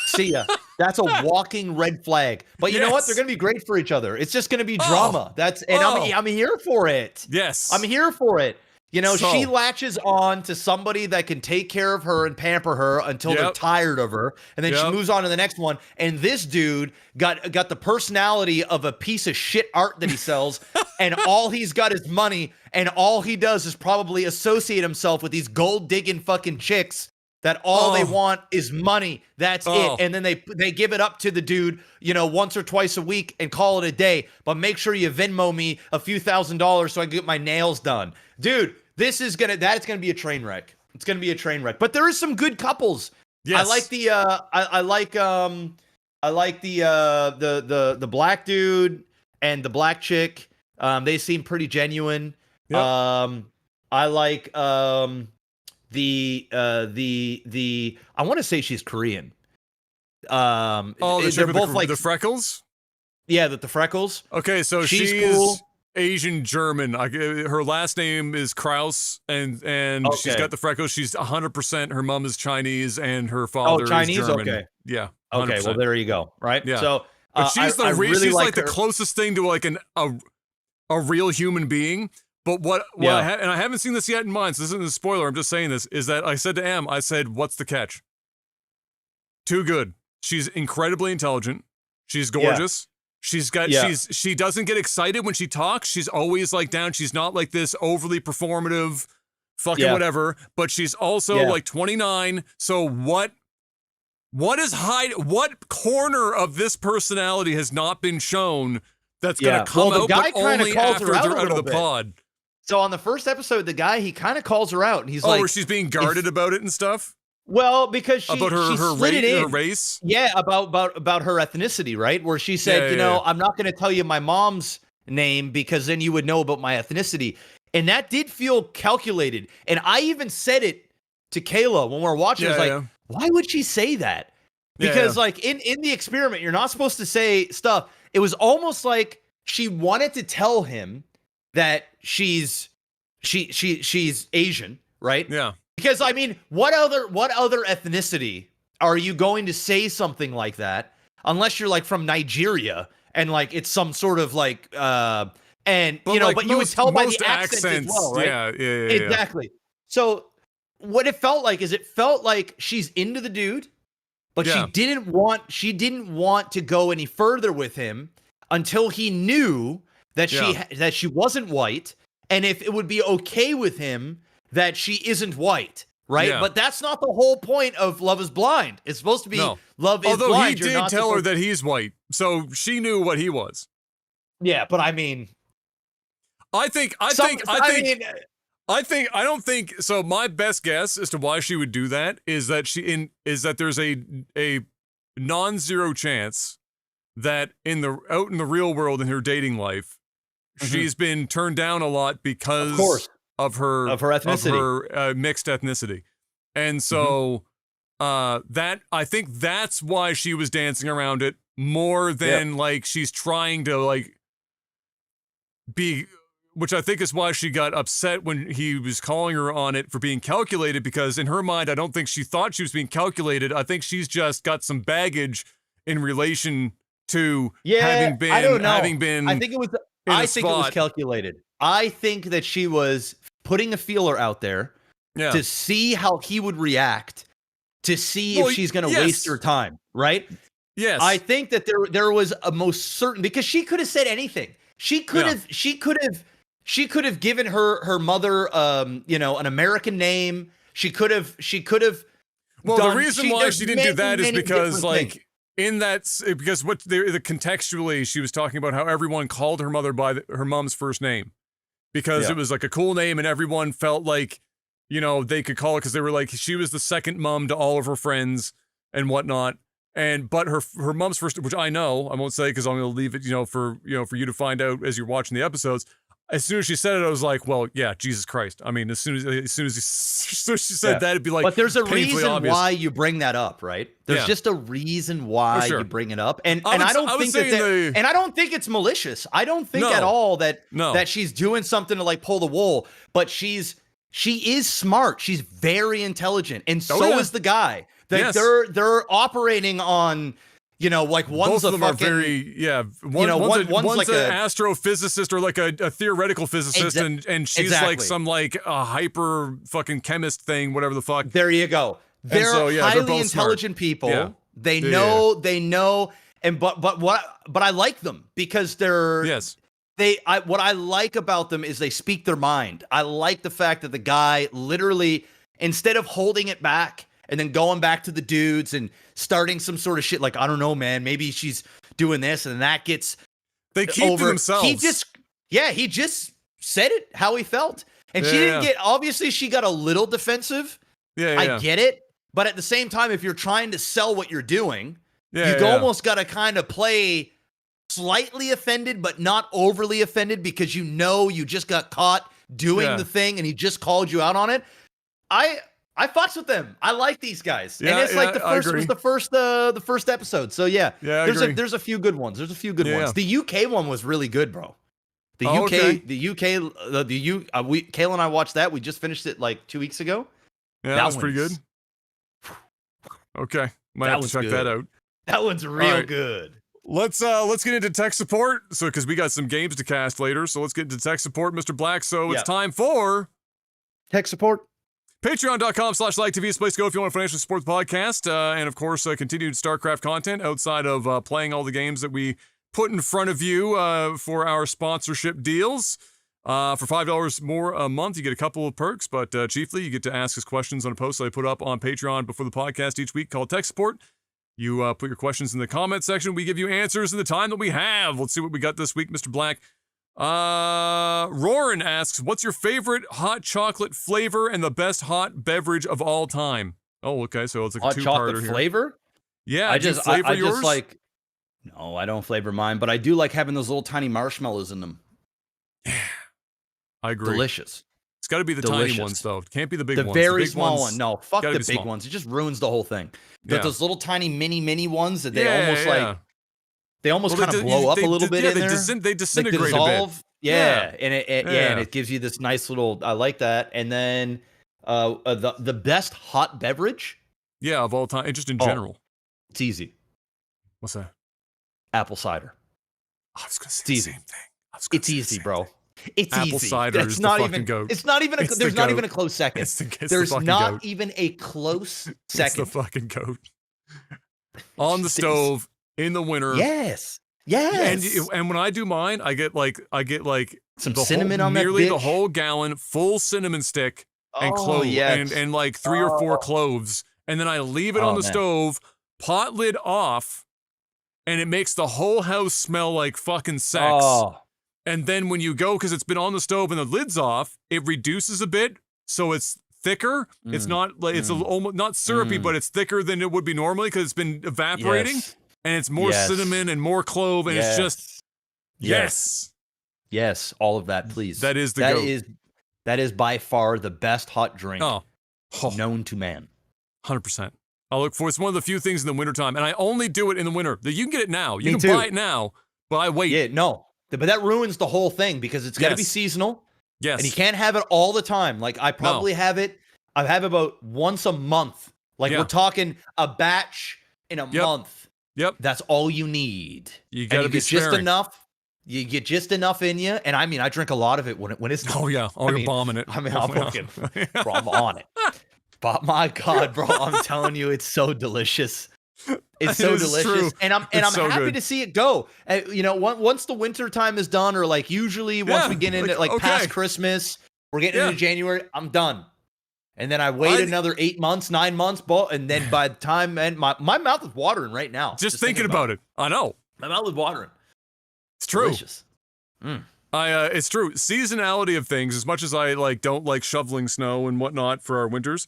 See ya. That's a walking red flag. But you know what? They're going to be great for each other. It's just going to be drama. I'm here for it. Yes. I'm here for it. You know, she latches on to somebody that can take care of her and pamper her until they're tired of her. And then she moves on to the next one. And this dude got the personality of a piece of shit art that he sells. And all he's got is money. And all he does is probably associate himself with these gold digging fucking chicks that all they want is money. That's it. And then they give it up to the dude, you know, once or twice a week and call it a day. But make sure you Venmo me a few $1,000s so I can get my nails done. Dude, that's gonna be a train wreck. It's gonna be a train wreck. But there is some good couples. Yes. I like the black dude and the black chick. They seem pretty genuine. Yep. I like the I want to say she's Korean. They're both like the freckles. Yeah, the freckles. Okay, so she's cool. Asian German. Her last name is Kraus, and she's got the freckles. She's 100%. Her mom is Chinese, and her father Chinese? is German. Okay. Yeah. 100%. Okay. Well, there you go. Right. Yeah. So, but she's she's like the closest thing to like a real human being. But and I haven't seen this yet in mine, so this isn't a spoiler. I'm just saying this is that I said to Em, I said, "What's the catch?" Too good. She's incredibly intelligent. She's gorgeous. She doesn't get excited when she talks. She's always like down. She's not like this overly performative fucking whatever, but she's also like 29. So what corner of this personality has not been shown that's going to come out, but only after they're out of the pod? So on the first episode, the guy, he kind of calls her out, and he's where she's being guarded about it and stuff? Well, because she about her race? Yeah, about her ethnicity, right? Where she said, I'm not going to tell you my mom's name because then you would know about my ethnicity. And that did feel calculated. And I even said it to Kayla when we were watching. I was like, why would she say that? Because like in the experiment, you're not supposed to say stuff. It was almost like she wanted to tell him that she's Asian, right? Yeah. Because I mean, what other ethnicity are you going to say something like that unless you're like from Nigeria and like it's some sort of like but you would tell by the accent as well, right? Yeah. Exactly. So what it felt like is it felt like she's into the dude, but she didn't want to go any further with him until he knew that she wasn't white, and if it would be okay with him that she isn't white, right? Yeah. But that's not the whole point of Love is Blind. It's supposed to be Love is Blind. Although he did tell her that he's white, so she knew what he was. Yeah, but I mean, I don't think so. My best guess as to why she would do that is that there's a non-zero chance that out in the real world in her dating life, she's been turned down a lot because of her ethnicity, of her mixed ethnicity, and so that I think that's why she was dancing around it more than like she's trying to like be. Which I think is why she got upset when he was calling her on it for being calculated, because in her mind, I don't think she thought she was being calculated. I think she's just got some baggage in relation to having been. I don't know. I think it was calculated. I think that she was putting a feeler out there to see how he would react, to see if she's going to waste her time, right? Yes. I think that there was a most certain, because she could have said anything. She could have given her mother an American name. She could have Well, the reason why she didn't do that is because like because what the contextually she was talking about how everyone called her mother by her mom's first name, because it was like a cool name and everyone felt like they could call it, because they were like, she was the second mom to all of her friends and whatnot. But her mom's first, which I know, I won't say because I'm going to leave it, for you to find out as you're watching the episodes. As soon as she said it, I was like, well, yeah, Jesus Christ. I mean, as soon as she said that, it'd be like, but there's a reason obvious. why you bring that up, right? There's just a reason why you bring it up, and I don't think it's malicious. I don't think at all that she's doing something to like pull the wool. But she is smart. She's very intelligent, and so is the guy. That they're operating on, like one's both of them fucking, are very one's like an astrophysicist or like a theoretical physicist, and she's like some like a hyper fucking chemist thing, whatever the fuck. There you go. They're highly intelligent people. Yeah. They know, and but I like them because they're what I like about them is they speak their mind. I like the fact that the guy literally, instead of holding it back and then going back to the dudes and starting some sort of shit like, I don't know, man, maybe she's doing this, and that gets they keep to themselves. He just said it how he felt. And she didn't get, obviously she got a little defensive. I get it. But at the same time, if you're trying to sell what you're doing, you almost got to kind of play slightly offended, but not overly offended, because you just got caught doing the thing and he just called you out on it. I fucks with them. I like these guys. And it's like the first episode. So there's a few good ones. The UK one was really good, bro. Kayla and I watched that. We just finished it like 2 weeks ago. Yeah, that was pretty good. Okay. Might have to check that out. That one's real good. Let's get into tech support. So, because we got some games to cast later. So let's get into tech support, Mr. Black. So it's time for tech support. Patreon.com/LikeTV is the place to go if you want to financially support the podcast. And of course, continued StarCraft content outside of playing all the games that we put in front of you for our sponsorship deals. For $5 more a month, you get a couple of perks, but chiefly you get to ask us questions on a post that I put up on Patreon before the podcast each week called Tech Support. You put your questions in the comment section. We give you answers in the time that we have. Let's see what we got this week, Mr. Black. Roran asks, what's your favorite hot chocolate flavor and the best hot beverage of all time? Oh, okay, so it's like Hot a two-parter chocolate here. flavor? Yeah, I do you just flavor I yours? just like no, I don't flavor mine, but I do like having those little tiny marshmallows in them. I agree. Delicious. It's got to be the tiny Delicious. ones, though. It can't be the big The ones. very big small ones one. No, fuck gotta the be big small. ones. It just ruins the whole thing. But Yeah. those little tiny mini ones that they Yeah, almost yeah. like they almost Well, kind of they blow up they a little bit in they there. they disintegrate a bit. dissolve. Yeah, and Yeah. and it gives you this nice little. I like that. And then the best hot beverage. Yeah, of all time, just in Oh. general. It's easy. What's that? Apple cider. I was gonna say It's the easy. same thing. I was gonna It's say the easy, same bro. thing. It's Apple easy. cider It's is the not fucking even. goat. It's not even. It's the There's not goat. even a close second. It's the There's fucking not goat. even a close It's second. the fucking goat. On the It's- stove in the winter. Yes. Yes. And when I do mine, I get like some the cinnamon whole, on that nearly the bitch. whole gallon, full cinnamon stick and Oh, clove yes. and like 3 or 4 cloves, and then I leave it on the man. stove, pot lid off, and it makes the whole house smell like fucking sex. Oh, And then when you go, because it's been on the stove and the lid's off, it reduces a bit, so it's thicker. It's not like it's almost not syrupy, but it's thicker than it would be normally because it's been evaporating, yes. and it's more Yes. cinnamon and more clove, and it's just Yes. Yes, all of that, please. That is the goat. That is by far the best hot drink Oh, known to man. 100%. I look for it's one of the few things in the wintertime, and I only do it in the winter. You can get it now. You Me can too. buy it now, but I wait. Yeah, no. But that ruins the whole thing because it's got to be Yes. seasonal. Yes. And you can't have it all the time. Like I probably have it. I have about once a month. Like Yeah. we're talking a batch in a month. Yep. That's all you need. You And gotta you be get just sparing. enough. You get just enough in you. And I mean, I drink a lot of it when it's. Oh yeah. Oh, I you're mean- bombing it. I mean, Oh, I'm yeah. fucking. Bro, I'm on it. But my God, bro, I'm telling you, it's so delicious. It's so It is delicious, true. and I'm It's so happy good. to see it go. You know, once the winter time is done, or like usually once Yeah, we get into like, past okay. Christmas, we're getting Yeah. into January. I'm done, and then I wait another 8 months, 9 months, and then by the time and my mouth is watering right now. Just thinking about it. I know. My mouth is watering. It's true. Delicious. It's true. Seasonality of things, as much as I like don't like shoveling snow and whatnot for our winters,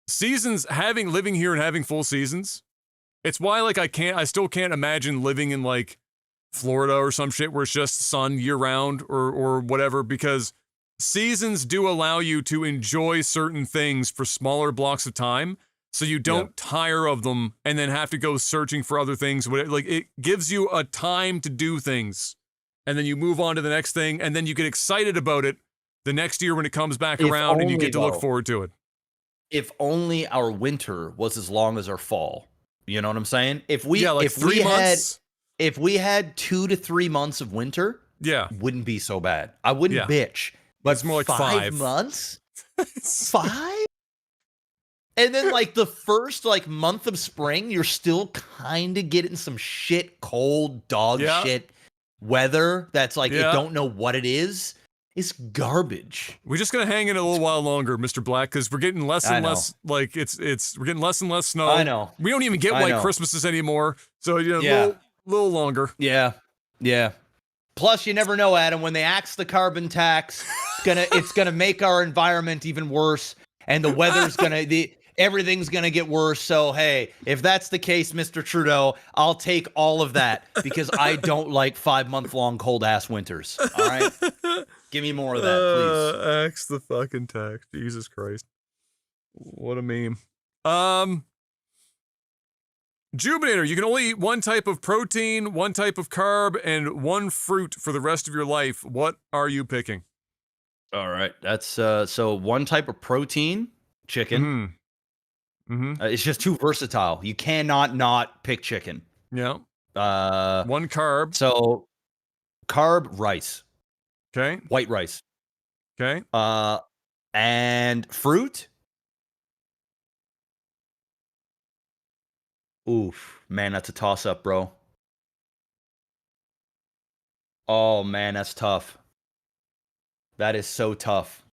seasons living here and having full seasons, it's why like I still can't imagine living in like Florida or some shit where it's just sun year round or whatever, because seasons do allow you to enjoy certain things for smaller blocks of time, so you don't tire of them and then have to go searching for other things. Like it gives you a time to do things, and then you move on to the next thing, and then you get excited about it the next year when it comes back If around, and you only, get to look though. forward to it. If only our winter was as long as our fall. You know what I'm saying? If we like if 3 we months. if we had 2 to 3 months of winter, Yeah. wouldn't be so bad. I wouldn't Yeah. bitch. But It's more like 5 5. months? 5? And then like the first like month of spring, you're still kind of getting some shit, cold dog Yeah. shit weather that's like Yeah. you don't know what it is. It's garbage. We're just gonna hang in a little while longer, Mr. Black, because we're getting less I and know. less. Like we're getting less and less snow. I know. We don't even get I white know. Christmases anymore. So Yeah. little longer. Yeah. Yeah. Plus, you never know, Adam, when they axe the carbon tax, it's gonna make our environment even worse, and the weather's everything's gonna get worse. So hey, if that's the case, Mr. Trudeau, I'll take all of that because I don't like 5-month-long cold ass winters. All right, give me more of that, please. Axe the fucking tax. Jesus Christ. What a meme. Jubinator, you can only eat one type of protein, one type of carb, and one fruit for the rest of your life. What are you picking? All right, that's so one type of protein, chicken. It's just too versatile. You cannot not pick chicken. Yeah. Uh, One carb. so carb rice, Okay. white rice. Okay. And fruit. Oof, man, that's a toss up, bro. Oh man, that's tough. That is so tough.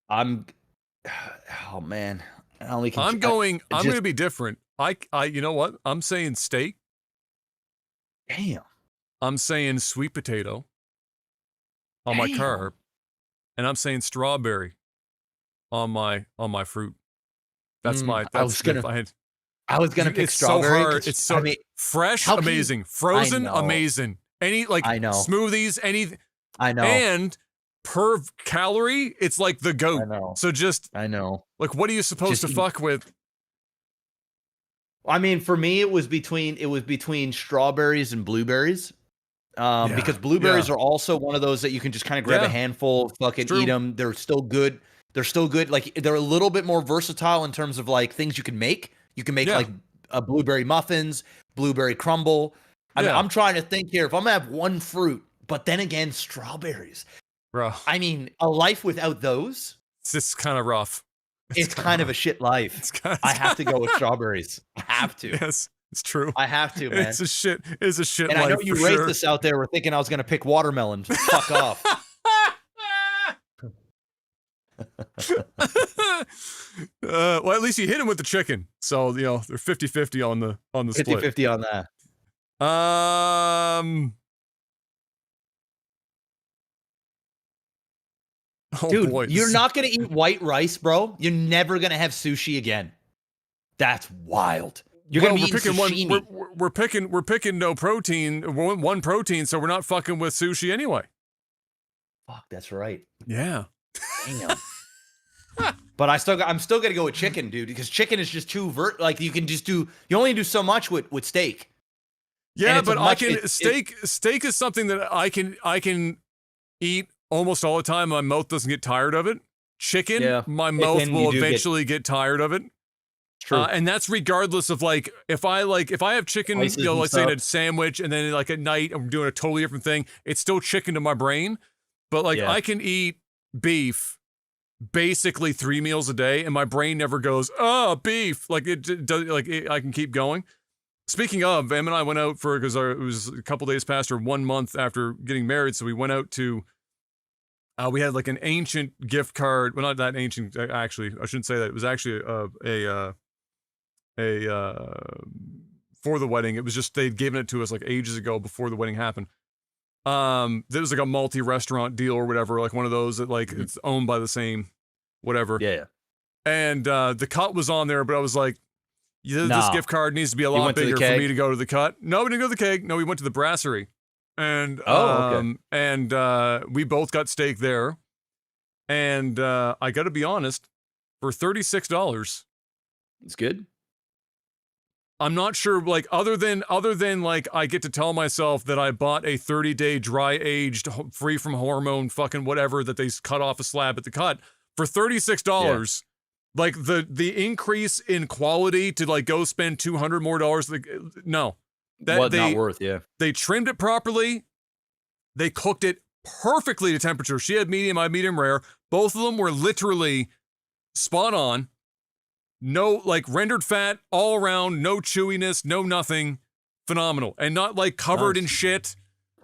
I'm. Oh man, I only can. I'm going just, to be different. You know what? I'm saying steak. Damn. I'm saying sweet potato on my carb, and I'm saying strawberry on my fruit. That's my. I was gonna pick It's so strawberry. hard. It's so fresh, amazing. Frozen, amazing. Any I know. smoothies, any. I know. And per calorie, it's like the goat. I know. So just I know. like, what are you supposed to fuck with? I mean, for me, it was between strawberries and blueberries. Because blueberries are also one of those that you can just kind of grab a handful, fucking eat them. They're still good. They're still good. Like, they're a little bit more versatile in terms of like things you can make. You can make like a blueberry muffins, blueberry crumble. I mean, I'm trying to think here. If I'm gonna have one fruit, but then again, strawberries. Bro. I mean, a life without those. It's just kind of rough. It's kind of a shit life. I have to go with strawberries. I have to. Yes, it's true. I have to, man. It's a shit And life. I know you racists out there were thinking I was going to pick watermelon. Fuck off. Well, at least you hit him with the chicken. So, you know, they're 50-50 on the split. 50-50 on that. Oh, dude, boy. you're not going to eat white rice, bro. You're never going to have sushi again. That's wild. You're going to be eating sashimi. We're picking no protein, one protein, so we're not fucking with sushi anyway. Fuck, that's right. Yeah. Damn. But I'm still going to go with chicken, dude, because chicken is just too you only do so much with steak. Yeah, but steak is something that I can eat almost all the time. My mouth doesn't get tired of it. Chicken, my mouth will eventually get tired of it. True. And that's regardless of like if I have chicken, Spices, you know, like say in a sandwich, and then like at night I'm doing a totally different thing. It's still chicken to my brain, but like I can eat beef basically 3 meals a day, and my brain never goes, oh, beef. Like it does. Like I can keep going. Speaking of, Em and I went out because it was a couple days past or 1 month after getting married, so we went out to. We had like an ancient gift card. Well, not that ancient. Actually, I shouldn't say that. It was actually for the wedding. It was just they'd given it to us like ages ago before the wedding happened. There was like a multi-restaurant deal or whatever, like one of those that like it's owned by the same whatever. Yeah. And the cut was on there, but I was like, this gift card needs to be a lot bigger for me to go to the cut. No, we didn't go to the keg. No, we went to the brasserie. And we both got steak there. And I got to be honest, for $36, it's good. I'm not sure, like, other than like I get to tell myself that I bought a 30-day dry aged, free from hormone, fucking whatever that they cut off a slab at the cut for $36. Like the increase in quality to like go spend $200 more, like, no. Not worth, They trimmed it properly. They cooked it perfectly to temperature. She had medium, I had medium rare. Both of them were literally spot on. No, like, rendered fat all around, no chewiness, no nothing. Phenomenal. And not like covered in shit.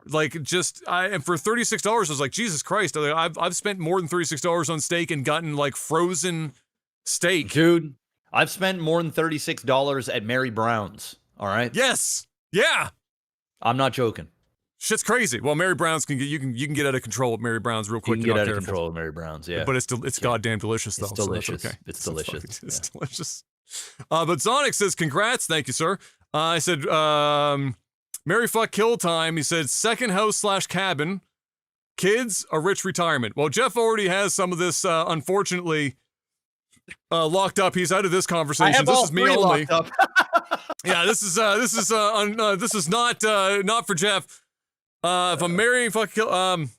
Like, just, and for $36, I was like, Jesus Christ. I've spent more than $36 on steak and gotten like frozen steak. Dude, I've spent more than $36 at Mary Brown's. All right. Yes. Yeah. I'm not joking. Shit's crazy. Well, Mary Brown's you can get out of control at Mary Brown's real quick. You can get out of control at Mary Brown's, yeah. But it's goddamn delicious though. It's delicious. So that's okay. It's delicious. It's delicious. But Sonic says, congrats, thank you, sir. I said, Mary fuck kill time. He said, second house / cabin. Kids, a rich retirement. Well, Jeff already has some of this, unfortunately, locked up. He's out of this conversation. This is me only. Yeah, this is not for Jeff. If I'm marrying fuck kill, kind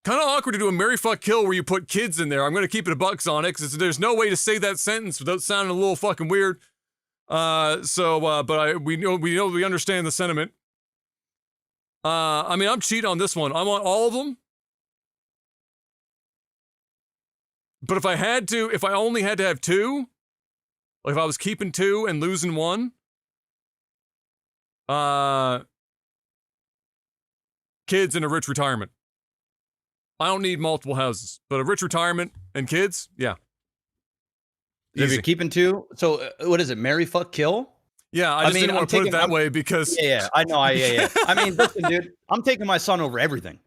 of awkward to do a marry fuck kill where you put kids in there. I'm gonna keep it a buck, Sonic, because there's no way to say that sentence without sounding a little fucking weird. But we understand the sentiment. I mean, I'm cheating on this one. I want all of them. But if I only had to have 2, like if I was keeping 2 and losing 1, kids and a rich retirement. I don't need multiple houses, but a rich retirement and kids, yeah. If Easy. you're keeping 2, so what is it? Marry, fuck, kill? Yeah, I just didn't want to put it that way because... Yeah, I know. Yeah. I mean, listen, dude, I'm taking my son over everything.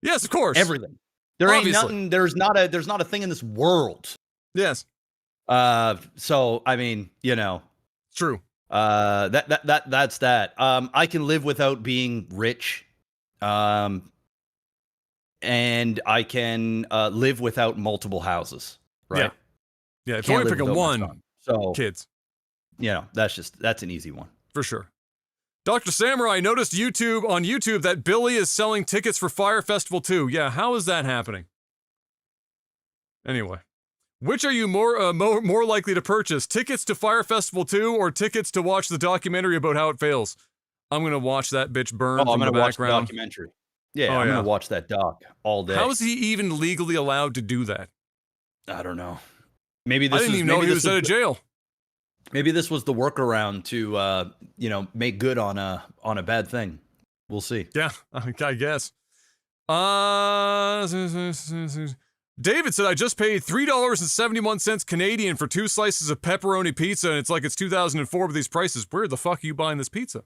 Yes, of course. Everything. There Obviously. ain't nothing. There's not a thing in this world. Yes. So I mean, you know, True. that's that. I can live without being rich. And I can live without multiple houses. Right. Yeah. If you're only picking one, so kids. You know, that's an easy one. For sure. Dr. Samurai noticed on YouTube that Billy is selling tickets for Fire Festival 2. Yeah, how is that happening? Anyway, which are you more likely to purchase? Tickets to Fire Festival 2 or tickets to watch the documentary about how it fails? I'm going to watch that bitch burn from the background. Watch the documentary. Yeah, I'm going to watch that doc all day. How is he even legally allowed to do that? I don't know. Maybe this I didn't even know he was out of jail. Maybe this was the workaround to, you know, make good on a bad thing. We'll see. Yeah, I guess. David said, I just paid $3.71 Canadian for 2 slices of pepperoni pizza, and it's like it's 2004 with these prices. Where the fuck are you buying this pizza?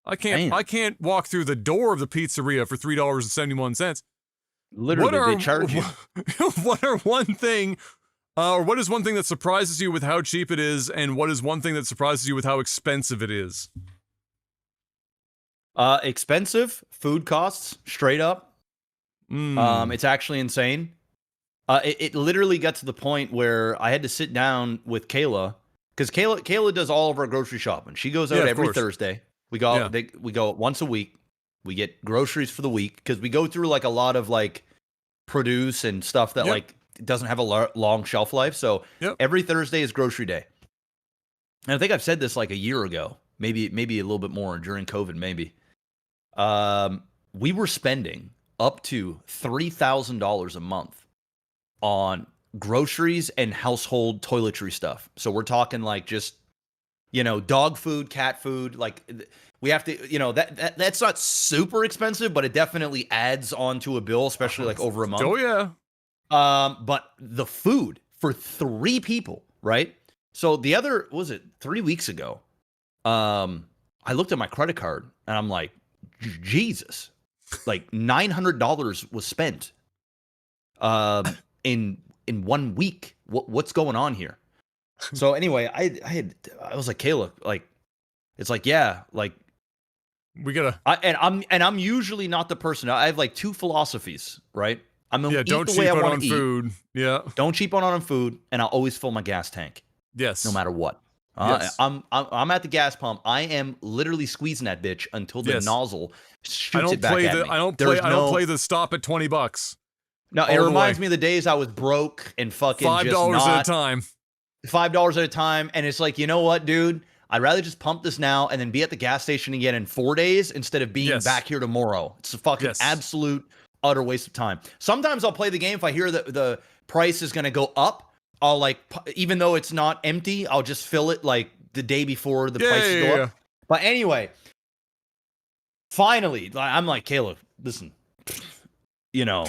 I can't walk through the door of the pizzeria for $3.71. Literally, they charge you. What is one thing that surprises you with how cheap it is, and what is one thing that surprises you with how expensive it is? Expensive food costs, straight up. It's actually insane. It literally got to the point where I had to sit down with Kayla, because Kayla does all of our grocery shopping. She goes out every Thursday. We go we go once a week. We get groceries for the week because we go through like a lot of like produce and stuff that like doesn't have a long shelf life. So every Thursday is grocery day. And I think I've said this like a year ago, maybe a little bit more during COVID, maybe. We were spending up to $3,000 a month on groceries and household toiletry stuff. So we're talking like just, you know, dog food, cat food. Like we have to, you know, that's not super expensive, but it definitely adds on to a bill, especially like over a month. Oh yeah. But the food for 3 people, right? So the other, what was it 3 weeks ago? I looked at my credit card and I'm like, Jesus, like $900 was spent in 1 week. What's going on here? So anyway, I was like, Kayla, like, it's like, yeah, like we gotta. I'm usually not the person. I have like 2 philosophies, right? I'm gonna eat don't the cheap way I out want on to eat. Food. Yeah. Don't cheap on food, and I'll always fill my gas tank. Yes. No matter what. Yes. I'm at the gas pump. I am literally squeezing that bitch until the nozzle shoots it back at me. I don't play the stop at $20. No, it reminds me of the days I was broke and fucking $5 at a time. $5 at a time, and it's like, you know what, dude? I'd rather just pump this now and then be at the gas station again in 4 days instead of being back here tomorrow. It's a fucking absolute utter waste of time. Sometimes I'll play the game if I hear that the price is going to go up. I'll like, even though it's not empty, I'll just fill it like the day before the prices go up. But anyway, finally, I'm like, Caleb, listen, you know,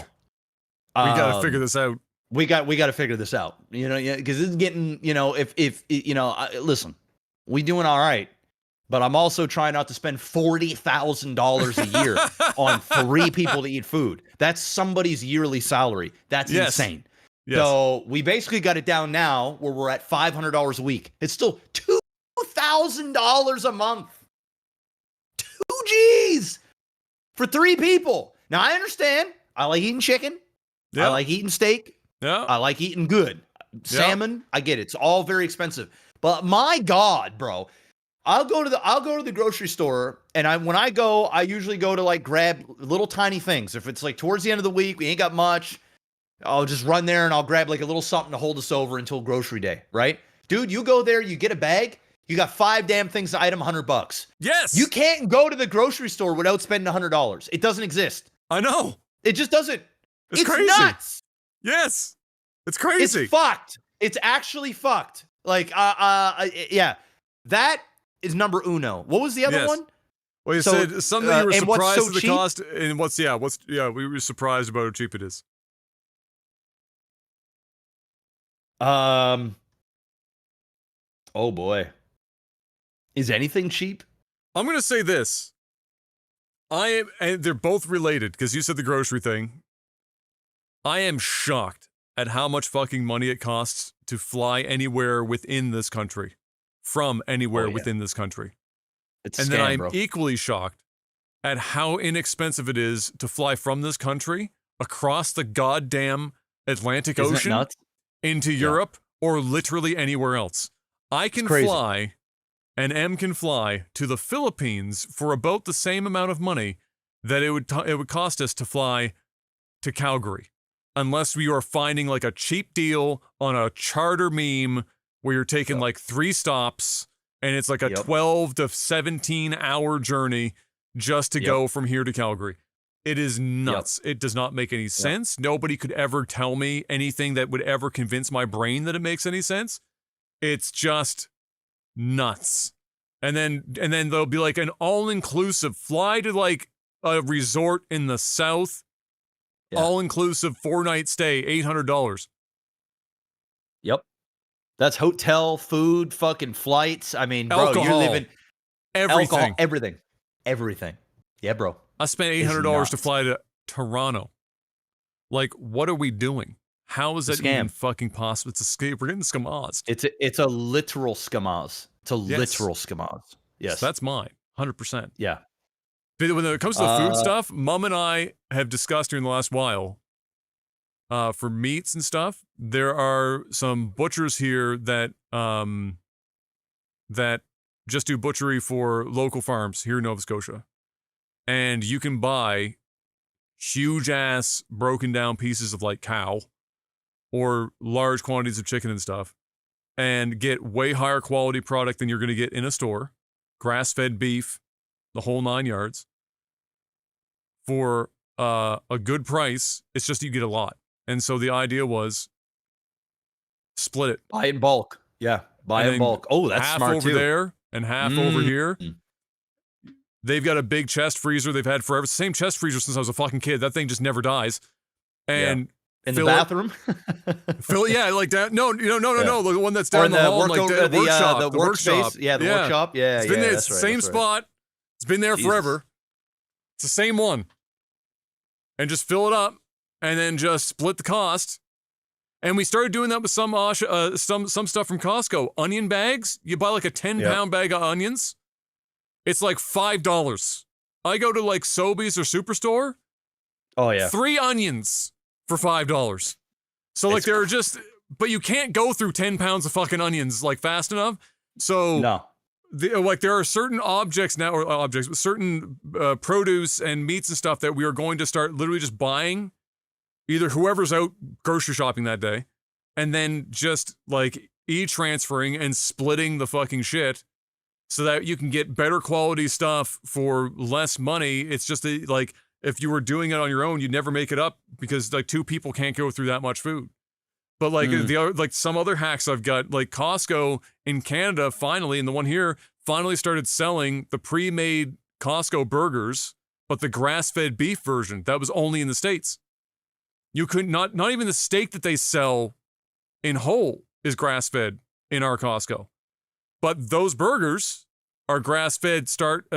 we got to figure this out. We got to figure this out, you know, because it's getting, you know, if you know, listen, we doing all right, but I'm also trying not to spend $40,000 a year on 3 people to eat food. That's somebody's yearly salary. That's insane. Yes. So we basically got it down now where we're at $500 a week. It's still $2,000 a month. 2 G's for 3 people. Now I understand. I like eating chicken. I like eating steak. I like eating good. Salmon, I get it. It's all very expensive. But my God, bro, I'll go to the grocery store, and when I go, I usually go to like grab little tiny things. If it's like towards the end of the week, we ain't got much, I'll just run there and I'll grab like a little something to hold us over until grocery day, right? Dude, you go there, you get a bag, you got 5 damn things to item, $100. Yes. You can't go to the grocery store without spending $100. It doesn't exist. I know. It just doesn't. It's crazy. Nuts. Yes. It's crazy. It's fucked. It's actually fucked. Like, yeah. That is number uno. What was the other one? Well, you So, said something you were and what's surprised so at the cheap? cost, and we were surprised about how cheap it is. Oh boy. Is anything cheap? I'm gonna say this. And they're both related, because you said the grocery thing. I am shocked at how much fucking money it costs to fly anywhere within this country. From anywhere within this country. It's And scam, then I'm bro. equally shocked at how inexpensive it is to fly from this country across the goddamn Atlantic Isn't it Ocean nuts? into Europe or literally anywhere else. I can crazy. fly, and M can fly to the Philippines for about the same amount of money that it would cost us to fly to Calgary, unless we are finding like a cheap deal on a charter meme where you're taking like 3 stops and it's like a 12 to 17 hour journey just to go from here to Calgary. It is nuts. It does not make any sense. Nobody could ever tell me anything that would ever convince my brain that it makes any sense. It's just nuts. And then there'll be like an all-inclusive fly to like a resort in the south, all-inclusive 4-night stay, $800. Yep. That's hotel, food, fucking flights. I mean, bro, Alcohol. you're living Everything. alcohol, everything. Yeah, bro. I spent $800 to fly to Toronto. Like, what are we doing? How is that even fucking possible? It's a scam. We're getting scamazed. It's a literal scamaz. It's a literal scamaz. Yes. So that's mine. 100%. Yeah. But when it comes to the food stuff, Mom and I have discussed during the last while, for meats and stuff, there are some butchers here that just do butchery for local farms here in Nova Scotia. And you can buy huge ass broken down pieces of like cow or large quantities of chicken and stuff and get way higher quality product than you're going to get in a store, grass-fed beef, the whole 9 yards, for a good price. It's just you get a lot. And so the idea was split it. Buy in bulk. Yeah. Buy in bulk. Oh, that's half smart over too. there and half over here. They've got a big chest freezer they've had forever. It's the same chest freezer since I was a fucking kid. That thing just never dies. And in the bathroom? like that. No, the one that's down in the hall, like the workshop, the the workspace. workshop. Yeah, the workshop. Yeah, it's been there. That's It's the same spot. It's been there forever. It's the same one. And just fill it up, and then just split the cost. And we started doing that with some stuff from Costco. Onion bags. You buy like a 10-pound bag of onions. It's like $5. I go to like Sobeys or Superstore. Oh yeah. 3 onions for $5. So like there are just, but you can't go through 10 pounds of fucking onions like fast enough. So no. Like there are certain objects now, or objects, certain produce and meats and stuff that we are going to start literally just buying, either whoever's out grocery shopping that day, and then just like e-transferring and splitting the fucking shit so that you can get better quality stuff for less money. It's just like if you were doing it on your own, you'd never make it up because like 2 people can't go through that much food. But like the other, like some other hacks I've got, like Costco in Canada finally, and the one here finally started selling the pre-made Costco burgers, but the grass-fed beef version that was only in the States. You could not even the steak that they sell in whole is grass-fed in our Costco. But those burgers are grass-fed start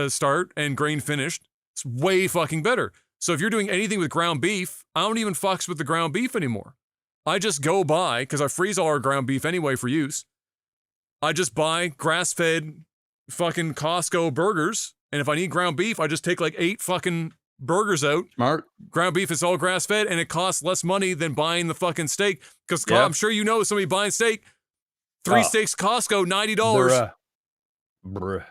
and grain finished. It's way fucking better. So if you're doing anything with ground beef, I don't even fucks with the ground beef anymore. I just go buy, because I freeze all our ground beef anyway for use. I just buy grass-fed fucking Costco burgers. And if I need ground beef, I just take like 8 fucking burgers out. Smart. Ground beef is all grass-fed, and it costs less money than buying the fucking steak. Because I'm sure you know somebody buying steak. 3 steaks Costco, $90. Bruh.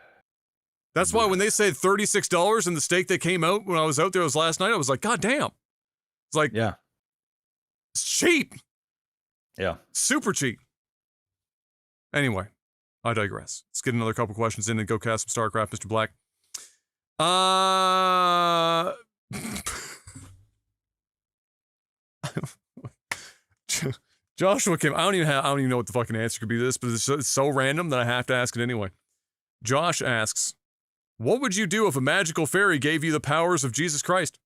That's why when they said $36 and the steak that came out when I was out there, it was last night, I was like, God damn. It's like, it's cheap. Yeah. Super cheap. Anyway, I digress. Let's get another couple questions in and go cast some StarCraft, Mr. Black. Joshua Kim, I don't even know what the fucking answer could be to this, but it's so random that I have to ask it anyway. Josh asks, What would you do if a magical fairy gave you the powers of Jesus Christ?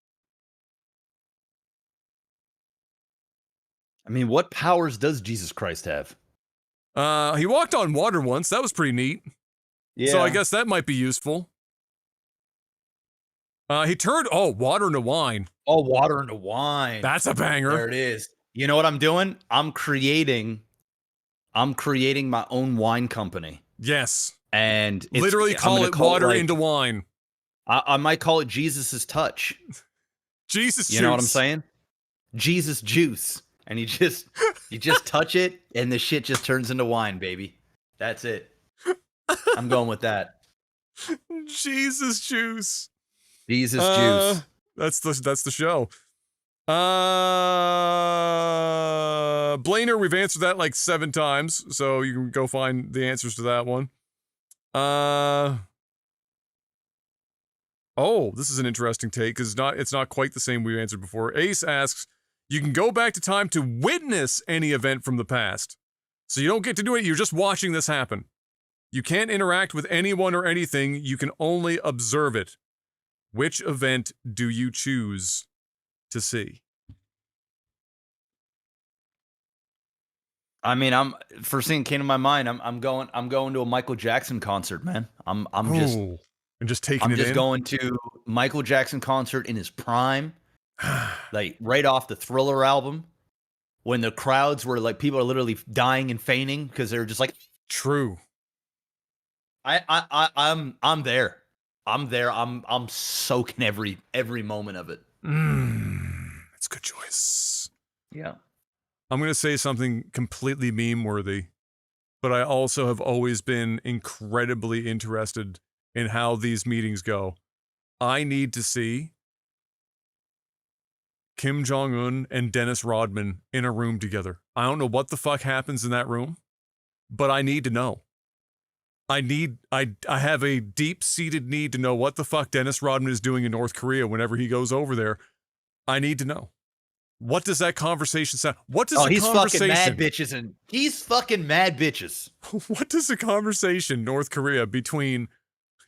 I mean, what powers does Jesus Christ have? He walked on water once. That was pretty neat. Yeah. So I guess that might be useful. He turned water into wine. Oh, water into wine. That's a banger. There it is. You know what I'm doing? I'm creating my own wine company. Yes. And Literally call it water into wine. I might call it Jesus's touch. Jesus juice. You know what I'm saying? Jesus juice. And you just touch it and the shit just turns into wine, baby. That's it. I'm going with that. Jesus juice. Jesus juice. That's the show. Blainer, we've answered that like 7 times, so you can go find the answers to that one. This is an interesting take because it's not quite the same we answered before. Ace asks, you can go back to time to witness any event from the past. So you don't get to do it, you're just watching this happen. You can't interact with anyone or anything, you can only observe it. Which event do you choose to see? I mean, first thing that came to my mind, I'm going to a Michael Jackson concert, man. I'm just going to Michael Jackson concert in his prime. Like right off the Thriller album, when the crowds were like, people are literally dying and fainting because they're just like, true. I'm there. I'm soaking every moment of it. That's a good choice. Yeah. I'm going to say something completely meme worthy, but I also have always been incredibly interested in how these meetings go. I need to see Kim Jong-un and Dennis Rodman in a room together. I don't know what the fuck happens in that room, but I need to know. I have a deep-seated need to know what the fuck Dennis Rodman is doing in North Korea whenever he goes over there. I need to know. What does that conversation sound? What does the conversation? Fucking mad bitches and he's fucking mad bitches. What does the conversation North Korea between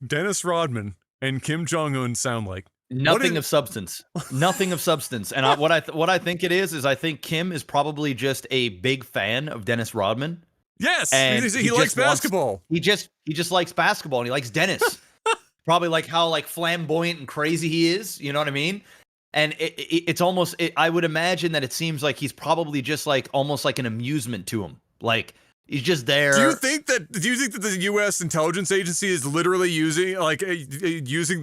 Dennis Rodman and Kim Jong-un sound like? Nothing of substance. Nothing of substance. And what I think it is I think Kim is probably just a big fan of Dennis Rodman. Yes, and he likes basketball. He just likes basketball and he likes Dennis. Probably like how like flamboyant and crazy he is. You know what I mean? And it's almost, I would imagine that it seems like he's probably just like almost like an amusement to him. Like he's just there. Do you think that the U.S. intelligence agency is literally using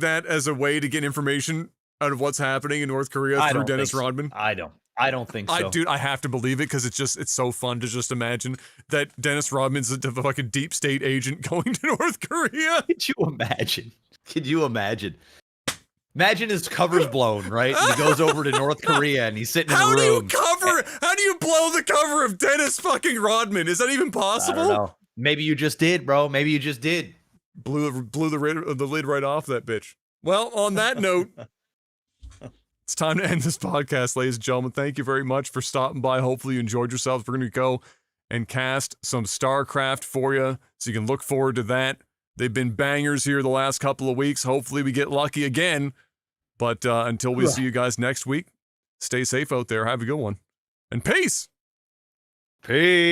that as a way to get information out of what's happening in North Korea through Dennis Rodman? I don't think so. Dude, I have to believe it because it's so fun to just imagine that Dennis Rodman's a fucking deep state agent going to North Korea. Could you imagine? Imagine his cover's blown, right? And he goes over to North Korea and he's sitting in a room. How do you blow the cover of Dennis fucking Rodman? Is that even possible? I don't know. Maybe you just did, bro. Maybe you just did. Blew the lid right off that bitch. Well, on that note, it's time to end this podcast, ladies and gentlemen. Thank you very much for stopping by. Hopefully you enjoyed yourselves. We're going to go and cast some StarCraft for you, so you can look forward to that. They've been bangers here the last couple of weeks. Hopefully we get lucky again. But until we see you guys next week, stay safe out there. Have a good one. And peace. Peace.